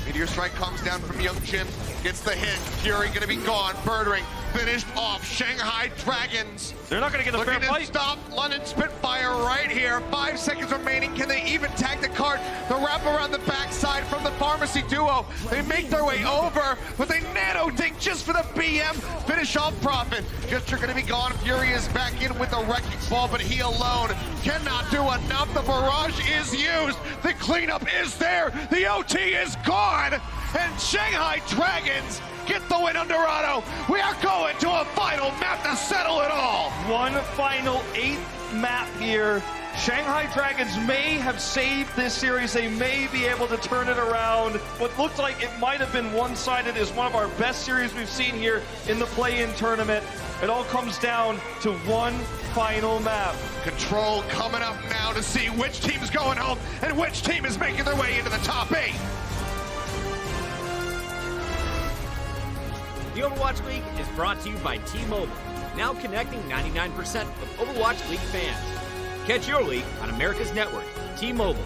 Meteor Strike comes down from Youngjin, gets the hit. Fury gonna be gone. Birdring finished off. Shanghai Dragons. They're not gonna get a fair Looking fight. to stop London Spitfire right here. 5 seconds remaining. Can they even tag the card? The wrap around the backside from the Pharmacy duo. They make their way over, but they nano dink just for the BM. Finish off Profit. Gesture gonna be gone. Fury is back in with the wrecking ball, but he alone cannot do enough. The barrage is used. The cleanup is there. The OT is gone. And Shanghai Dragons get the win on Dorado. We are going to a final map to settle it all. One final 8th map here. Shanghai Dragons may have saved this series. They may be able to turn it around. What looked like it might have been one-sided is one of our best series we've seen here in the play-in tournament. It all comes down to one final map. Control coming up now to see which team's going home and which team is making their way into the top 8. The Overwatch League is brought to you by T-Mobile, now connecting 99% of Overwatch League fans. Catch your league on America's network, T-Mobile.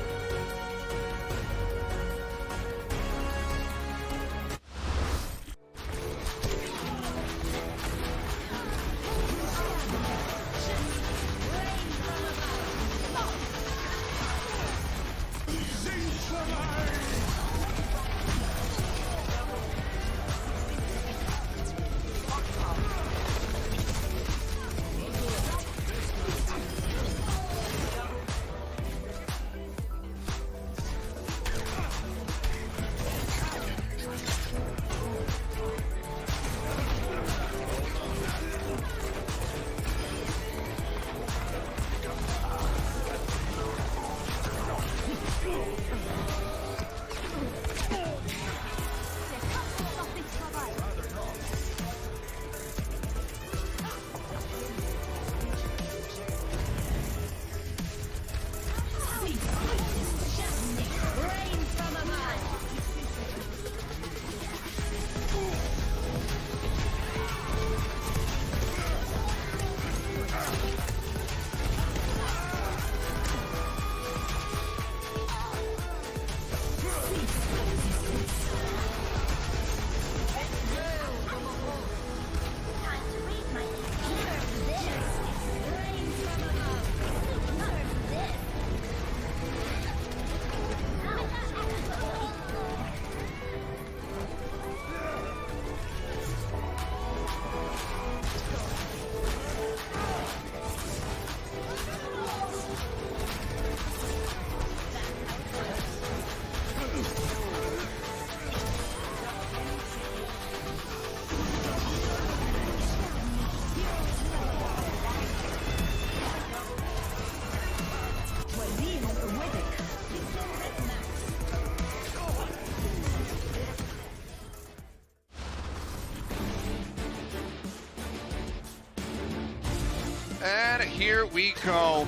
And here we go.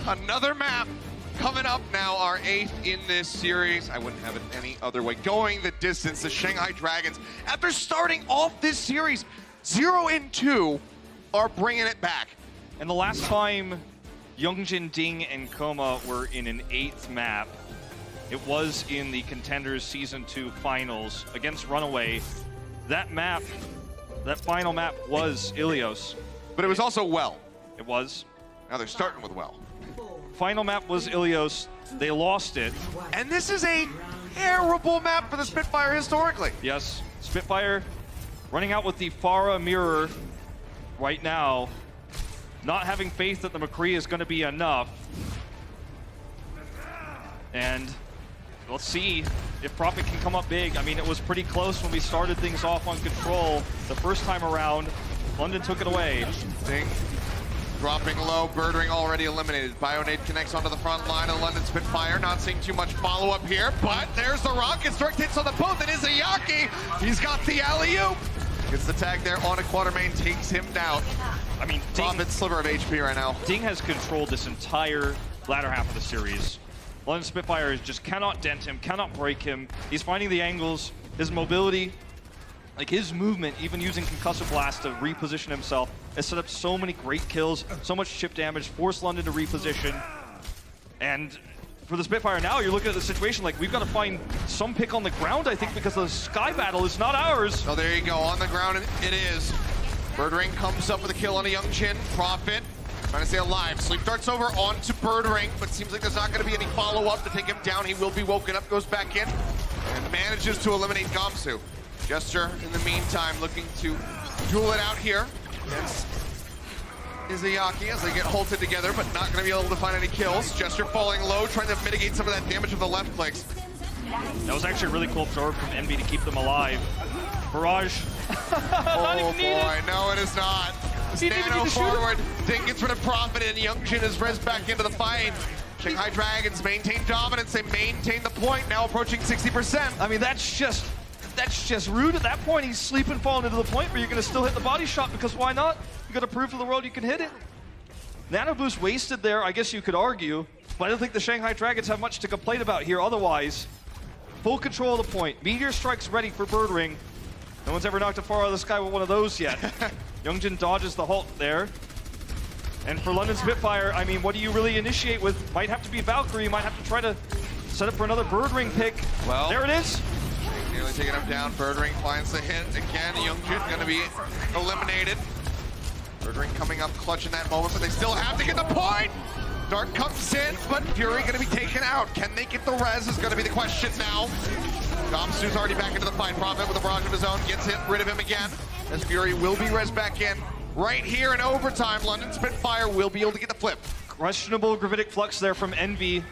Another map coming up now, our 8th in this series. I wouldn't have it any other way. Going the distance, the Shanghai Dragons, after starting off this series 0-2, are bringing it back. And the last time Youngjin, Ding, and Koma were in an 8th map, it was in the Contenders Season 2 Finals against Runaway. That map, that final map was Ilios. But it was also Well. It was. Now they're starting with Well. Final map was Ilios. They lost it. And this is a terrible map for the Spitfire historically. Yes, Spitfire running out with the Pharah mirror right now, not having faith that the McCree is going to be enough. And let's see if Profit can come up big. I mean, it was pretty close when we started things off on Control the first time around. London took it away. Ding dropping low, Birdring already eliminated. Bionade connects onto the front line of London Spitfire. Not seeing too much follow-up here, but there's the Rockets. Direct hits on the both. It is Ayaki. He's got the alley-oop. Gets the tag there on a Quatermain, takes him down. I mean, Profit's sliver of HP right now. Ding has controlled this entire latter half of the series. London Spitfire just cannot dent him, cannot break him. He's finding the angles, his mobility, like his movement, even using Concussive Blast to reposition himself, has set up so many great kills, so much chip damage, forced London to reposition. And for the Spitfire now, you're looking at the situation like we've got to find some pick on the ground, I think, because the sky battle is not ours. Oh, there you go. On the ground it is. Birdring comes up with a kill on a Youngjin. Prophet trying to stay alive. Sleep darts over onto Birdring, but seems like there's not going to be any follow-up to take him down. He will be woken up, goes back in, and manages to eliminate Gamsu. Jester, in the meantime, looking to duel it out here against Izayaki as they get halted together, but not going to be able to find any kills. Jester falling low, trying to mitigate some of that damage with the left clicks. That was actually a really cool absorb from Envy to keep them alive. Barrage. Oh boy, no it is not. Nano forward, Ding gets rid of Prophet, and Youngjin is res back into the fight. Shanghai Dragons maintain dominance, they maintain the point, now approaching 60%. I mean, that's just rude at that point. He's sleeping, falling into the point where you're going to still hit the body shot, because why not? You got to prove to the world you can hit it. Nano boost wasted there, I guess you could argue, but I don't think the Shanghai Dragons have much to complain about here otherwise. Full control of the point. Meteor strikes ready for Birdring. No one's ever knocked it far out of the sky with one of those yet. Youngjin dodges the halt there. And for London Spitfire, I mean, what do you really initiate with? Might have to be Valkyrie, might have to try to set up for another Birdring pick. Well, there it is. Nearly taking him down. Birdring finds the hit again. Youngjin going to be eliminated. Birdring coming up clutch in that moment, but they still have to get the point. Dark comes in, but Fury going to be taken out. Can they get the res is going to be the question now. Gamsu's already back into the fight. Prophet with a barrage of his own gets hit, rid of him again. As Fury will be res back in. Right here in overtime, London Spitfire will be able to get the flip. Questionable gravitic flux there from Envy.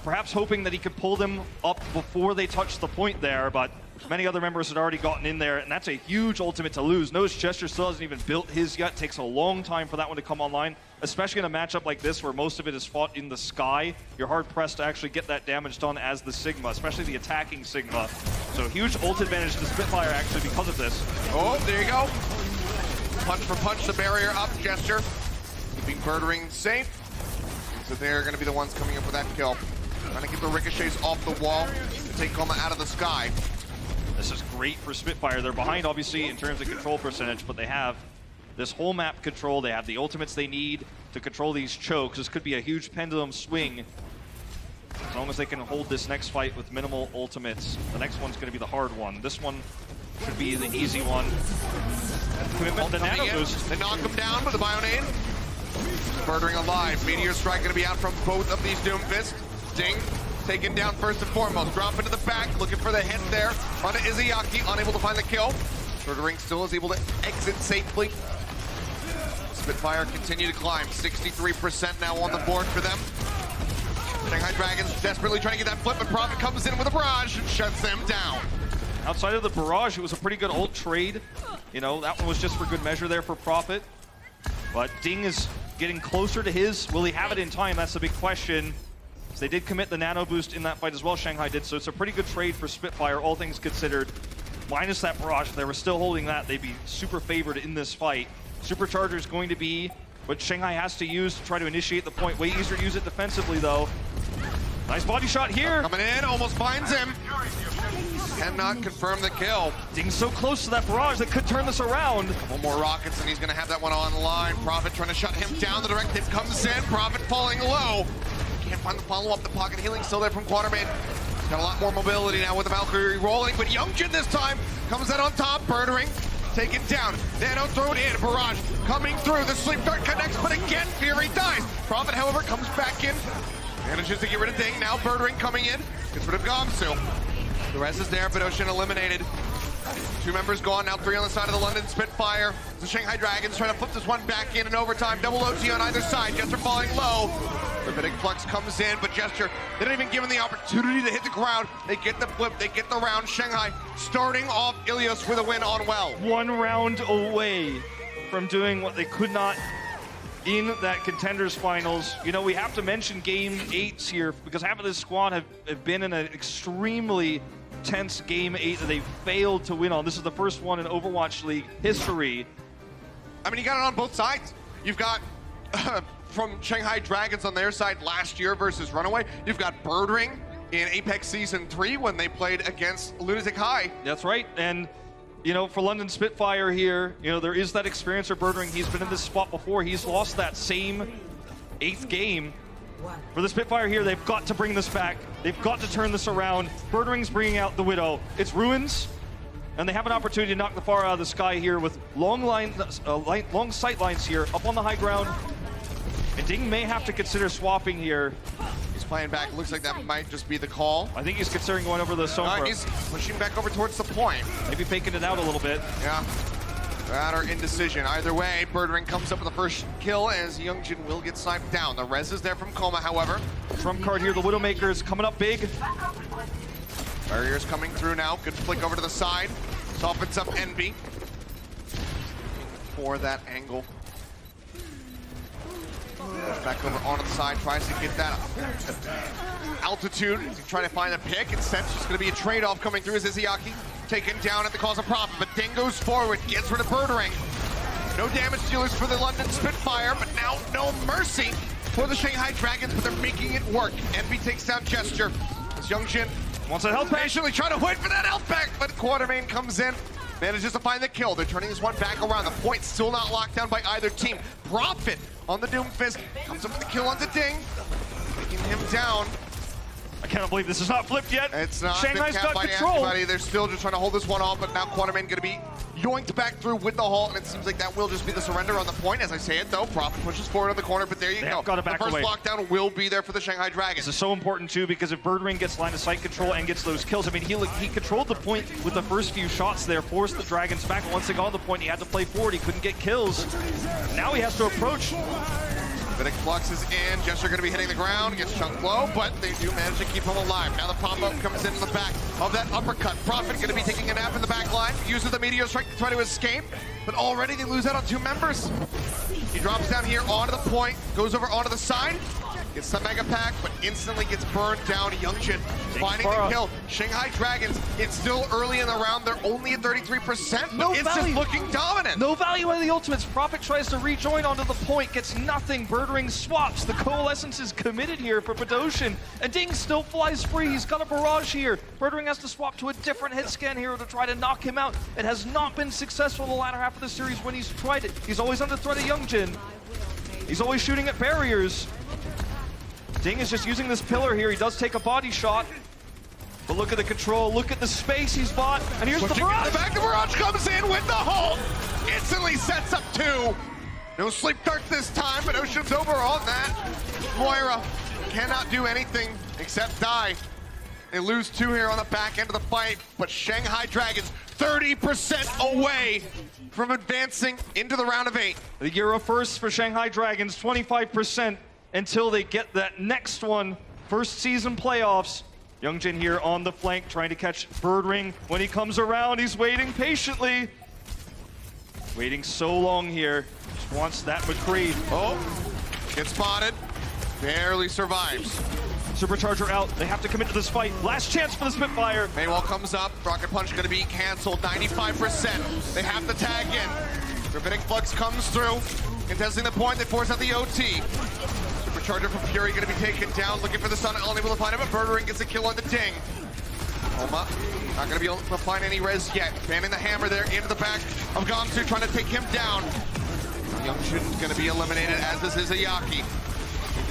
Perhaps hoping that he could pull them up before they touch the point there, but many other members had already gotten in there, and that's a huge ultimate to lose. Notice Gesture still hasn't even built his yet. Takes a long time for that one to come online, especially in a matchup like this where most of it is fought in the sky. You're hard-pressed to actually get that damage done as the Sigma, especially the attacking Sigma. So huge ult advantage to Spitfire actually because of this. Oh, there you go. Punch for punch, the barrier up, Gesture. Keeping Birdring safe. So they're going to be the ones coming up with that kill. Trying to keep the ricochets off the wall to take Coma out of the sky. This is great for Spitfire. They're behind, obviously, in terms of control percentage, but they have this whole map control. They have the ultimates they need to control these chokes. This could be a huge pendulum swing. As long as they can hold this next fight with minimal ultimates. The next one's going to be the hard one. This one should be the easy one. Commitment to Nano Boost. They knock him down with the Bionade. Birdring alive. Meteor Strike going to be out from both of these Doomfists. Ding taken down first and foremost. Drop into the back, looking for the hit there. Onto Izayaki, unable to find the kill. Birdring still is able to exit safely. Spitfire continue to climb. 63% now on the board for them. Shanghai Dragons desperately trying to get that flip, and Prophet comes in with a barrage and shuts them down. Outside of the barrage, it was a pretty good ult trade. You know, that one was just for good measure there for Prophet. But Ding is getting closer to his. Will he have it in time? That's the big question. So they did commit the nano boost in that fight as well, Shanghai did, so it's a pretty good trade for Spitfire, all things considered. Minus that barrage, if they were still holding that, they'd be super favored in this fight. Supercharger is going to be what Shanghai has to use to try to initiate the point. Way easier to use it defensively, though. Nice body shot here. Coming in, almost finds him. Cannot confirm the kill. Ding's so close to that barrage that could turn this around. One more rockets and he's going to have that one online. Prophet trying to shut him down. The direct hit comes in. Prophet falling low. Can't find the follow-up. The pocket healing still there from Quatermain. Got a lot more mobility now with the Valkyrie rolling, but Youngjin this time comes out on top. Birdring taken down. Nano thrown in. Barrage coming through. The sleep dart connects, but again, Fury dies. Prophet, however, comes back in. Manages to get rid of Ding. Now Birdring coming in. Gets rid of Gamsu. The rest is there, but Ocean eliminated. 2 members gone, now 3 on the side of the London Spitfire. The Shanghai Dragons trying to flip this one back in overtime. Double OT on either side. Jester falling low. Gravitic Flux comes in, but Gesture, they don't even give him the opportunity to hit the ground. They get the flip, they get the round. Shanghai starting off Ilios with a win on well. 1 round away from doing what they could not in that Contenders Finals. You know, we have to mention Game 8s here because half of this squad have been in an extremely tense Game 8 that they failed to win on. This is the first one in Overwatch League history. I mean, you got it on both sides. You've got from Shanghai Dragons on their side last year versus Runaway. You've got Birdring in Apex Season 3 when they played against Lunatic High. That's right, and you know, for London Spitfire here, you know, there is that experience for Birdring. He's been in this spot before. He's lost that same 8th game. For the Spitfire here, they've got to bring this back. They've got to turn this around. Birdring's bringing out the Widow. It's Ruins, and they have an opportunity to knock the far out of the sky here with long sight lines here up on the high ground. And Ding may have to consider swapping here. He's playing back. Looks like that might just be the call. I think he's considering going over the Sombra. He's pushing back over towards the point. Maybe faking it out a little bit. Yeah. That or indecision. Either way, Birdring comes up with the first kill as Youngjin will get sniped down. The res is there from Coma, however. Trump card here, the Widowmaker's coming up big. Barriers coming through now. Good flick over to the side. Softens up Envy for that angle. Back over onto the side, tries to get that altitude. Trying to find a pick. Instead, it's just going to be a trade-off coming through as Izayaki taken down at the cause of profit. But Ding goes forward, gets rid of Birdring. No damage dealers for the London Spitfire, but now no mercy for the Shanghai Dragons, but they're making it work. Envy takes down Gesture as Youngjin wants a health pack. Patiently trying to wait for that health pack, but Quartermain comes in. Manages to find the kill. They're turning this one back around. The point still not locked down by either team. Profit on the Doomfist. Comes up with the kill onto Ding. Taking him down. I cannot believe this is not flipped yet. It's not. Shanghai's got control. They're still just trying to hold this one off, but now Quartermain going to be yoinked back through with the halt, and it seems like that will just be the surrender on the point. As I say it, though, Profit pushes forward on the corner, but there you go. Got to back the first away. lockdown will be there for the Shanghai Dragons. This is so important, too, because if Birdring gets line of sight control and gets those kills, I mean, he controlled the point with the first few shots there, forced the Dragons back. And once they got on the point, he had to play forward. He couldn't get kills. Now he has to approach. Vidic Flux is in. Gesture going to be hitting the ground. Gets chunked low, but they do manage to keep him alive. Now the pop-up comes in the back of that uppercut. Profit going to be taking a nap in the back line. Uses the Meteor Strike to try to escape, but already they lose out on 2 members. He drops down here onto the point, goes over onto the side, gets the Mega Pack, but instantly gets burned down. Youngjin finding the kill. Shanghai Dragons, it's still early in the round. They're only at 33%, but it's just looking dominant. No value out of the ultimates. Profit tries to rejoin onto the point, gets nothing. Birdring swaps. The Coalescence is committed here for Badoshin, and Ding still flies free. He's got a barrage here. Birdring has to swap to a different hit scan here to try to knock him out. It has not been successful in the latter half of the series when he's tried it. He's always under threat of Youngjin. He's always shooting at barriers. Ding is just using this pillar here. He does take a body shot. But look at the control. Look at the space he's bought. And here's the barrage. The barrage comes in with the halt. Instantly sets up 2. No sleep dart this time, but Ocean's over on that. Moira cannot do anything except die. They lose 2 here on the back end of the fight, but Shanghai Dragons 30% away from advancing into the round of 8. The Euro first for Shanghai Dragons, 25%. Until they get that next one, first season playoffs. Youngjin here on the flank, trying to catch Birdring. When he comes around, he's waiting patiently. Waiting so long here. Just wants that McCree. Oh, gets spotted. Barely survives. Supercharger out. They have to commit to this fight. Last chance for the Spitfire. Maywall comes up. Rocket Punch going to be canceled. 95%. They have to tag in. Gravitic Flux comes through. Contesting the point, they force out the OT. Supercharger from Fury going to be taken down, looking for the Sun, unable to find him, but Birdring gets a kill on the Ding. Homa, not going to be able to find any res yet. Banning the hammer there into the back of Gamsu, trying to take him down. Youngjin's going to be eliminated, as this is Izayaki.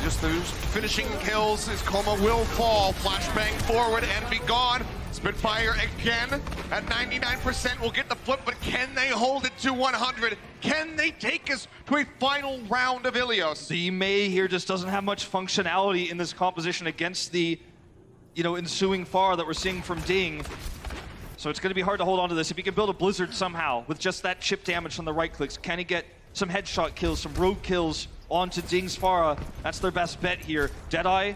Just those finishing kills, his Coma will fall. Flashbang forward and be gone. Spitfire again at 99% will get the flip, but can they hold it to 100? Can they take us to a final round of Ilios? The Mei here just doesn't have much functionality in this composition against the, ensuing far that we're seeing from Ding. So it's going to be hard to hold on to this. If he can build a Blizzard somehow with just that chip damage from the right clicks, can he get some headshot kills, some rogue kills onto Ding's Pharah? That's their best bet here. Deadeye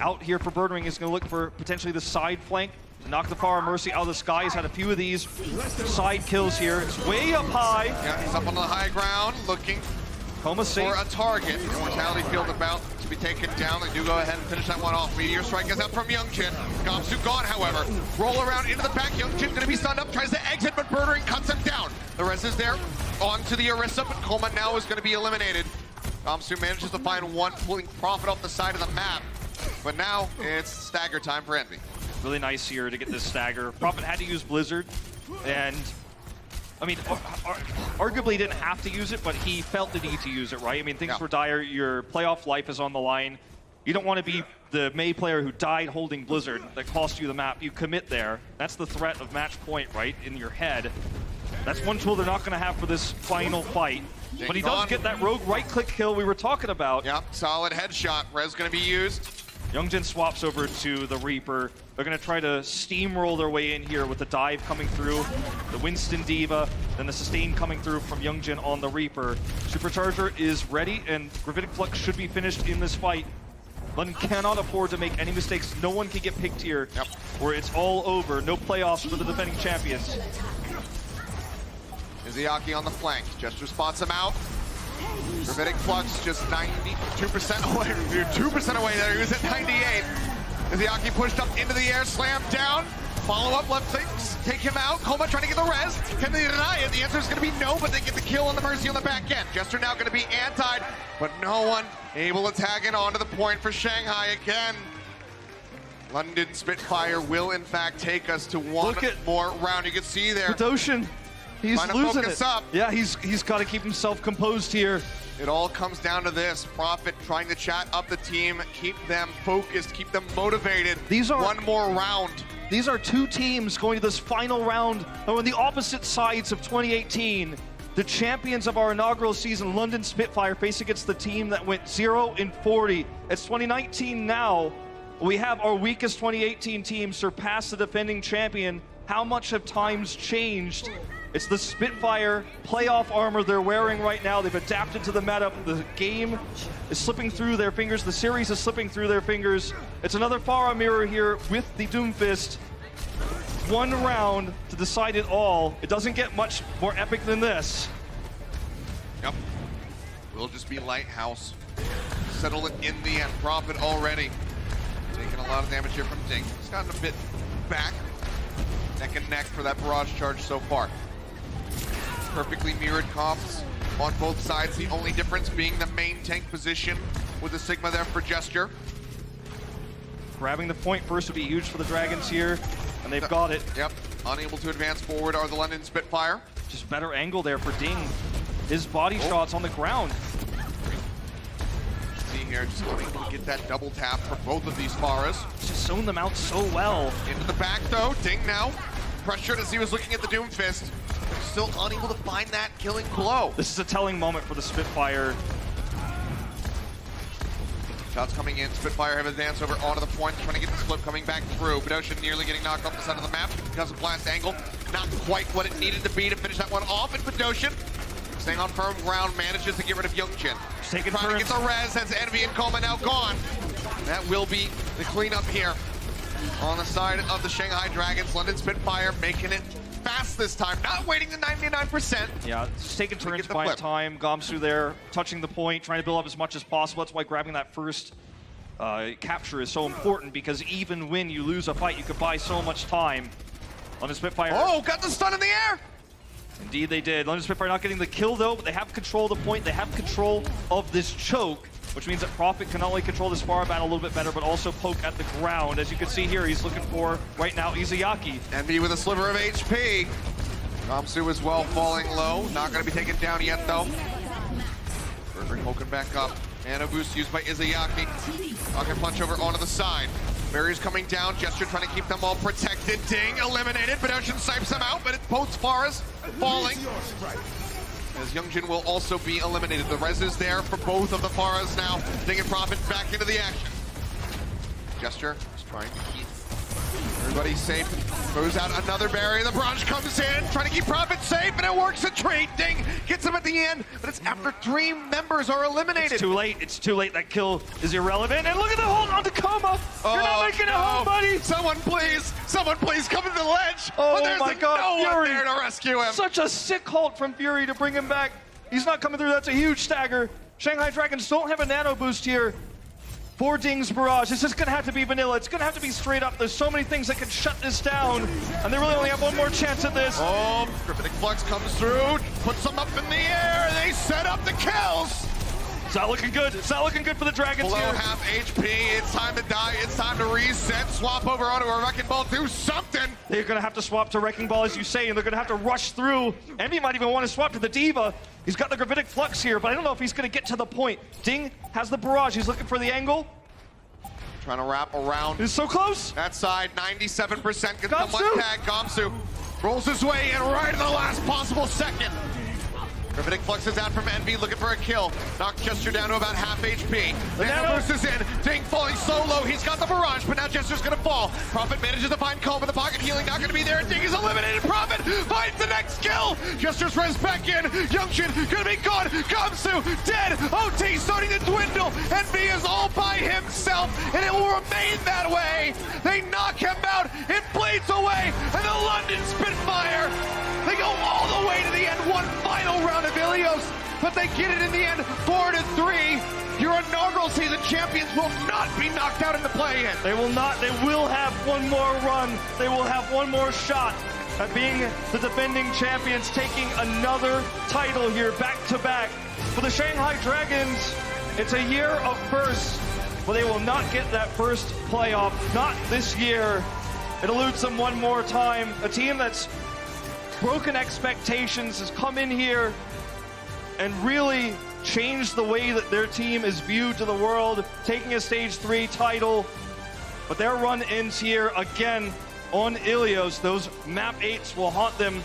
out here for Birdring is going to look for potentially the side flank. Knock the Pharah Mercy out of the sky. He's had a few of these side kills here. It's way up high. Yeah, he's up on the high ground looking Coma for a target. Immortality Field about to be taken down. They do go ahead and finish that one off. Meteor Strike is out from Youngjin. Gamsu gone, however. Roll around into the back. Youngjin going to be stunned up, tries to exit, but Birdring cuts him down. The res is there onto the Orisa, but Coma now is going to be eliminated. Gamsu manages to find one, pulling Prophet off the side of the map. But now it's stagger time for Envy. Really nice here to get this stagger. Prophet had to use Blizzard, and I mean, arguably didn't have to use it, but he felt the need to use it, right? I mean, things were dire. Your playoff life is on the line. You don't want to be the Mei player who died holding Blizzard that cost you the map. You commit there. That's the threat of match point, right, in your head. That's one tool they're not going to have for this final fight. But he does get that rogue right-click kill we were talking about. Yep, solid headshot. Res going to be used. Youngjin swaps over to the Reaper. They're going to try to steamroll their way in here with the dive coming through, the Winston Diva, then the sustain coming through from Youngjin on the Reaper. Supercharger is ready, and Gravitic Flux should be finished in this fight. London cannot afford to make any mistakes. No one can get picked here, where it's all over. No playoffs for the defending champions. Izayaki on the flank. Gesture spots him out. Gravitic Flux just 92% away. 2% away there. He was at 98. Izayaki pushed up into the air, slammed down. Follow up left things. Take him out. Koma trying to get the res. Can they deny it? The answer is going to be no, but they get the kill on the Mercy on the back end. Gesture now going to be antied, but no one able to tag it onto the point for Shanghai again. London Spitfire will in fact take us to one more round. You can see there. Doshin, he's losing it. Up. Yeah, he's got to keep himself composed here. It all comes down to this. Prophet trying to chat up the team, keep them focused, keep them motivated. These are one more round. These are two teams going to this final round on the opposite sides of 2018. The champions of our inaugural season, London Spitfire, face against the team that went 0-40. It's 2019 now. We have our weakest 2018 team surpass the defending champion. How much have times changed? It's the Spitfire playoff armor they're wearing right now. They've adapted to the meta. The game is slipping through their fingers. The series is slipping through their fingers. It's another Farah mirror here with the Doomfist. One round to decide it all. It doesn't get much more epic than this. Yep. Will just be Lighthouse. Settle it in the end. Prophet already taking a lot of damage here from Ding. He's gotten a bit back. Neck and neck for that barrage charge so far. Perfectly mirrored comps on both sides. The only difference being the main tank position with the Sigma there for Gesture. Grabbing the point first would be huge for the Dragons here, and they've got it. Yep, unable to advance forward are the London Spitfire. Just better angle there for Ding. His body shot's on the ground. See here, just unable to get that double tap for both of these Faras. Just zone them out so well. Into the back though, Ding now. Pressured as he was looking at the Doomfist. Still unable to find that killing blow. This is a telling moment for the Spitfire. Shots coming in. Spitfire have advanced over onto the point, trying to get the slip coming back through. Bedoshin nearly getting knocked off the side of the map because of blast angle. Not quite what it needed to be to finish that one off. And Bedoshin, staying on firm ground, manages to get rid of Youngjin. Trying to get the res, has Envy and Koma now gone. That will be the cleanup here on the side of the Shanghai Dragons. London Spitfire making it fast this time, not waiting to 99%. Yeah, just taking turns, buying time. Gamsu there, touching the point, trying to build up as much as possible. That's why grabbing that first capture is so important, because even when you lose a fight, you could buy so much time. London Spitfire. Oh, got the stun in the air! Indeed they did. London Spitfire not getting the kill though, but they have control of the point. They have control of this choke, which means that Prophet can not only control this Farah battle a little bit better, but also poke at the ground. As you can see here, he's looking for, right now, Izayaki. Envy with a sliver of HP. Gamsu as well, falling low. Not going to be taken down yet, though. Berger poking back up. And a boost used by Izayaki. Rocket punch over onto the side. Barriers coming down. Gesture trying to keep them all protected. Ding, eliminated. Bedoshin snipes him out, but it both Faras falling. As Youngjin will also be eliminated. The res is there for both of the Faras now. Ding and Prophet back into the action. Gesture is trying to keep everybody safe. Throws out another barrier. The barrage comes in, trying to keep Prophet safe, and it works a treat. Ding gets him at the end, but it's after 3 members are eliminated. It's too late. It's too late. That kill is irrelevant. And look at the hold on to Koma. You're not making it home, buddy. Someone please come to the ledge. Oh there's my God, no one Fury. there to rescue him. Such a sick halt from Fury to bring him back. He's not coming through. That's a huge stagger. Shanghai Dragons don't have a nano boost here for Ding's barrage. It's just gonna have to be vanilla. It's gonna have to be straight up. There's so many things that can shut this down, and they really only have one more chance at this. Oh, Gravitic Flux comes through, puts them up in the air, and they set up the kills. It's not looking good. It's not looking good for the Dragons Below here. half HP, it's time to die, it's time to reset, swap over onto a Wrecking Ball, do something! They're going to have to swap to Wrecking Ball, as you say, and they're going to have to rush through. Envy might even want to swap to the Diva. He's got the Gravitic Flux here, but I don't know if he's going to get to the point. Ding has the Barrage. He's looking for the angle. Trying to wrap around. He's so close. That side, 97% gets the Gamsu. one tag. Gamsu rolls his way in right in the last possible second. Gravitic Flux is out from Envy, looking for a kill. Knocks Jester down to about half HP. Nano bursts in. Ding falling so low. He's got the Barrage, but now Jester's going to fall. Prophet manages to find Cole, but the pocket healing not going to be there. Ding is eliminated. Prophet finds the next kill. Jester's res back in. Youngshin going to be gone. Gamsu dead. OT starting to dwindle. Envy is all by himself, and it will remain that way. They knock him out. It bleeds away, and the London Spitfire, they go all the way to the end. One final round of Ilios, but they get it in the end, 4-3. Your inaugural season champions will not be knocked out in the play-in. They will not. They will have one more run. They will have one more shot at being the defending champions, taking another title here back-to-back. For the Shanghai Dragons, it's a year of firsts, but they will not get that first playoff. Not this year. It eludes them one more time. A team that's broken expectations has come in here and really changed the way that their team is viewed to the world, taking a Stage 3 title. But their run ends here again on Ilios. Those map 8s will haunt them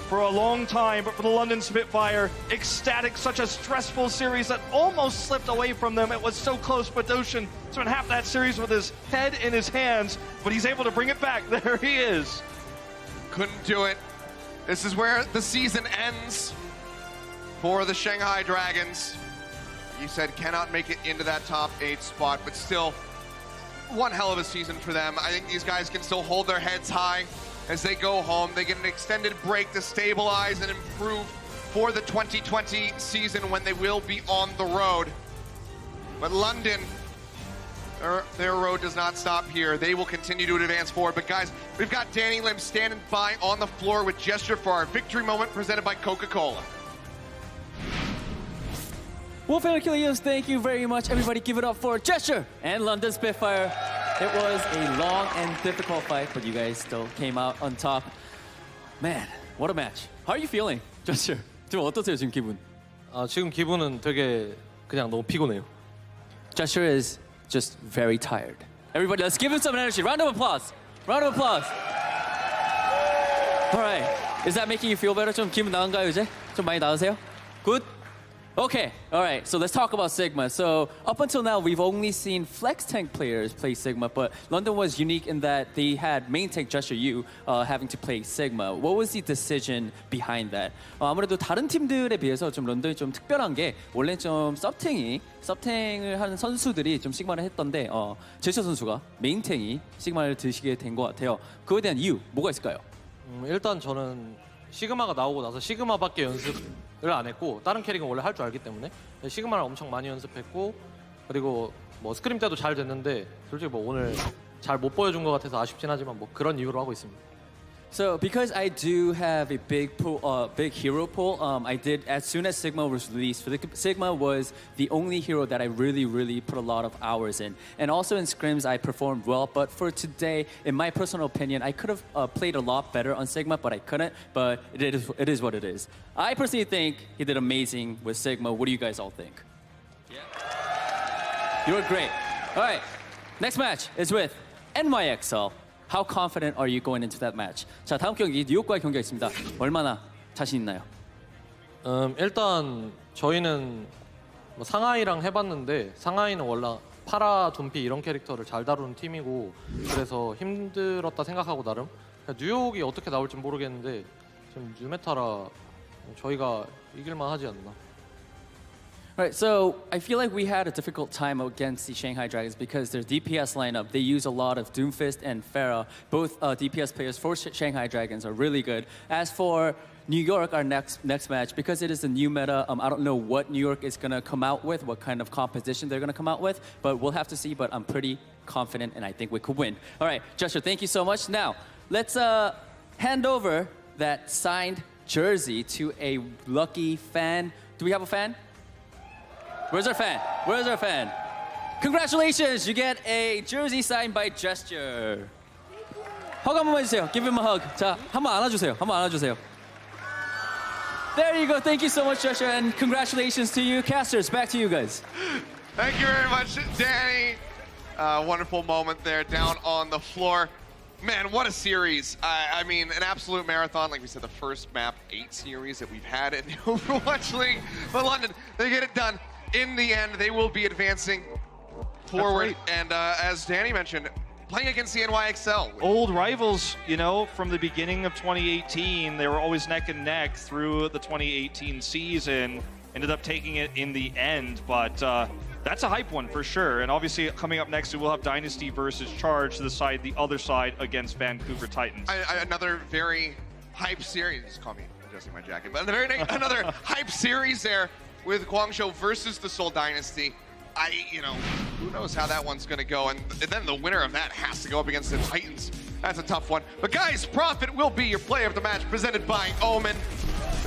for a long time, but for the London Spitfire, ecstatic, such a stressful series that almost slipped away from them. It was so close, but Doshin spent half that series with his head in his hands, but he's able to bring it back. There he is. Couldn't do it. This is where the season ends for the Shanghai Dragons. You said cannot make it into that top 8 spot, but still one hell of a season for them. I think these guys can still hold their heads high as they go home. They get an extended break to stabilize and improve for the 2020 season when they will be on the road. But London, their road does not stop here. They will continue to advance forward. But guys, we've got Danny Lim standing by on the floor with Gesture for our victory moment presented by Coca-Cola. Well, fellow Killers, thank you very much. Everybody give it up for Gesture and London Spitfire. It was a long and difficult fight, but you guys still came out on top. Man, what a match. How are you feeling, Gesture? 지금 어떠세요, 지금 기분? 지금 기분은 되게 그냥 너무 피곤해요. Gesture is just very tired. Everybody, let's give him some energy. Round of applause. Round of applause. All right. Is that making you feel better? 좀 기분 나은가요, 이제? 좀 많이 나으세요? Good? Okay, all right, so let's talk about Sigma. So up until now, we've only seen flex tank players play Sigma, but London was unique in that they had main tank Gesture you having to play Sigma. What was the decision behind that? 아무래도 다른 팀들에 비해서 좀 런던이 좀 특별한 게 원래 좀 서탱을 하는 선수들이 좀 시그마를 했던데 제셔 선수가 메인 탱이 시그마를 드시게 된 것 같아요. 그거에 대한 이유 뭐가 있을까요? 일단 저는 시그마가 나오고 나서 시그마밖에 연습을 안 했고 다른 캐릭은 원래 할 줄 알기 때문에 시그마를 엄청 많이 연습했고 그리고 뭐 스크림 때도 잘 됐는데 솔직히 뭐 오늘 잘 못 보여준 것 같아서 아쉽긴 하지만 뭐 그런 이유로 하고 있습니다. So because I do have a big pool, big hero pool, I did as soon as Sigma was released. For the Sigma was the only hero that I really put a lot of hours in, and also in scrims I performed well. But for today, in my personal opinion, I could have played a lot better on Sigma, but I couldn't. But it is what it is. I personally think he did amazing with Sigma. What do you guys all think? Yeah, you were great. All right, next match is with NYXL. How confident are you going into that match? 자, 다음 경기 뉴욕과의 경기가 있습니다. 얼마나 자신 있나요? 일단 저희는 뭐 상하이랑 해봤는데 상하이는 원래 파라, 둠피 이런 캐릭터를 잘 다루는 팀이고 그래서 힘들었다 생각하고 나름 뉴욕이 어떻게 나올지 모르겠는데 지금 뉴메타라 저희가 이길만 하지 않나. Right, so I feel like we had a difficult time against the Shanghai Dragons because their DPS lineup, they use a lot of Doomfist and Pharah. Both DPS players for Shanghai Dragons are really good. As for New York, our next match, because it is a new meta, I don't know what New York is going to come out with, what kind of composition they're going to come out with, but we'll have to see, but I'm pretty confident and I think we could win. All right, Gesture, thank you so much. Now, let's hand over that signed jersey to a lucky fan. Do we have a fan? Where's our fan? Where's our fan? Congratulations! You get a jersey signed by Gesture. hug 한 번만 해주세요. Give him a hug. 자, 한번 안아주세요. 한번 안아주세요. There you go. Thank you so much, Gesture, and congratulations to you, casters. Back to you guys. Thank you very much, Danny. Wonderful moment there down on the floor. Man, what a series. I mean, an absolute marathon. Like we said, the first map 8 series that we've had in the Overwatch League. But London, they get it done. In the end, they will be advancing forward. And as Danny mentioned, playing against the NYXL. Old rivals, you know, from the beginning of 2018. They were always neck and neck through the 2018 season. Ended up taking it in the end, but that's a hype one for sure. And obviously coming up next, we will have Dynasty versus Charge to the other side against Vancouver Titans. Another very hype series. Just call me adjusting my jacket. But another hype series there with Guangzhou versus the Seoul Dynasty. Who knows how that one's gonna go. And then the winner of that has to go up against the Titans. That's a tough one. But guys, Prophet will be your player of the match, presented by Omen.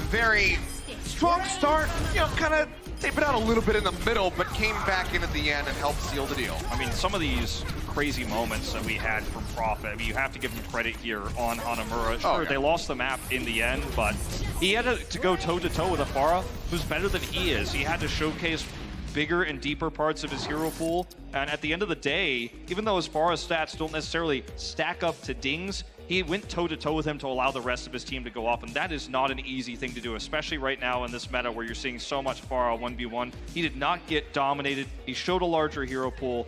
Very strong start, kind of tape it out a little bit in the middle, but came back in at the end and helped seal the deal. I mean, some of these crazy moments that we had from Prophet, I mean, you have to give him credit here on Hanamura. Sure, they lost the map in the end, but he had to go toe-to-toe with Afara, who's better than he is. He had to showcase bigger and deeper parts of his hero pool, and at the end of the day, even though Afara's stats don't necessarily stack up to Ding's, he went toe-to-toe with him to allow the rest of his team to go off, and that is not an easy thing to do, especially right now in this meta where you're seeing so much Farah 1v1. He did not get dominated. He showed a larger hero pool,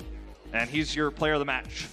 and he's your player of the match.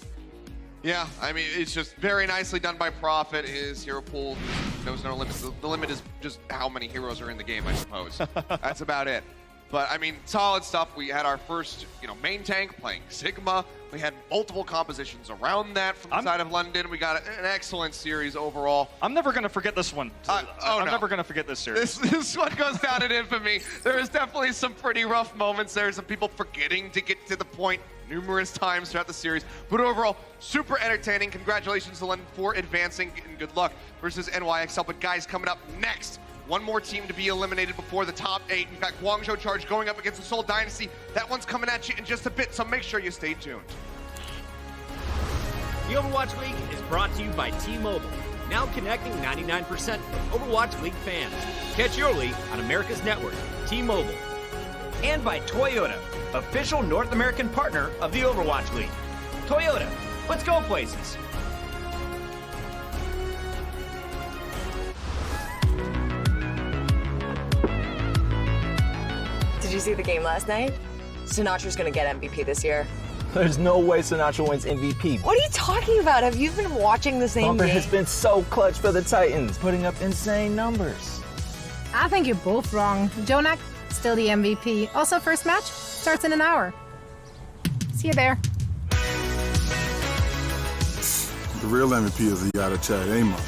Yeah, I mean, it's just very nicely done by Prophet. His hero pool knows no limits. The limit is just how many heroes are in the game, I suppose. That's about it. But, I mean, solid stuff. We had our first, main tank playing Sigma. We had multiple compositions around that from the side of London. We got an excellent series overall. I'm never going to forget this one. I'm never going to forget this series. This one goes down in infamy. There is definitely some pretty rough moments there. Some people forgetting to get to the point numerous times throughout the series. But overall, super entertaining. Congratulations to London for advancing, and good luck versus NYXL. But guys, coming up next, one more team to be eliminated before the top 8. We've got Guangzhou Charge going up against the Seoul Dynasty. That one's coming at you in just a bit, so make sure you stay tuned. The Overwatch League is brought to you by T-Mobile, now connecting 99% of Overwatch League fans. Catch your league on America's network, T-Mobile. And by Toyota, official North American partner of the Overwatch League. Toyota, let's go places. Did you see the game last night? Sinatra's gonna get MVP this year. There's no way Sinatra wins MVP. What are you talking about? Have you been watching the same Bumper game? has been so clutch for the Titans, putting up insane numbers. I think you're both wrong. Jonak, still the MVP. Also, first match starts in an hour. See you there. The real MVP is the Yada Chad Amos.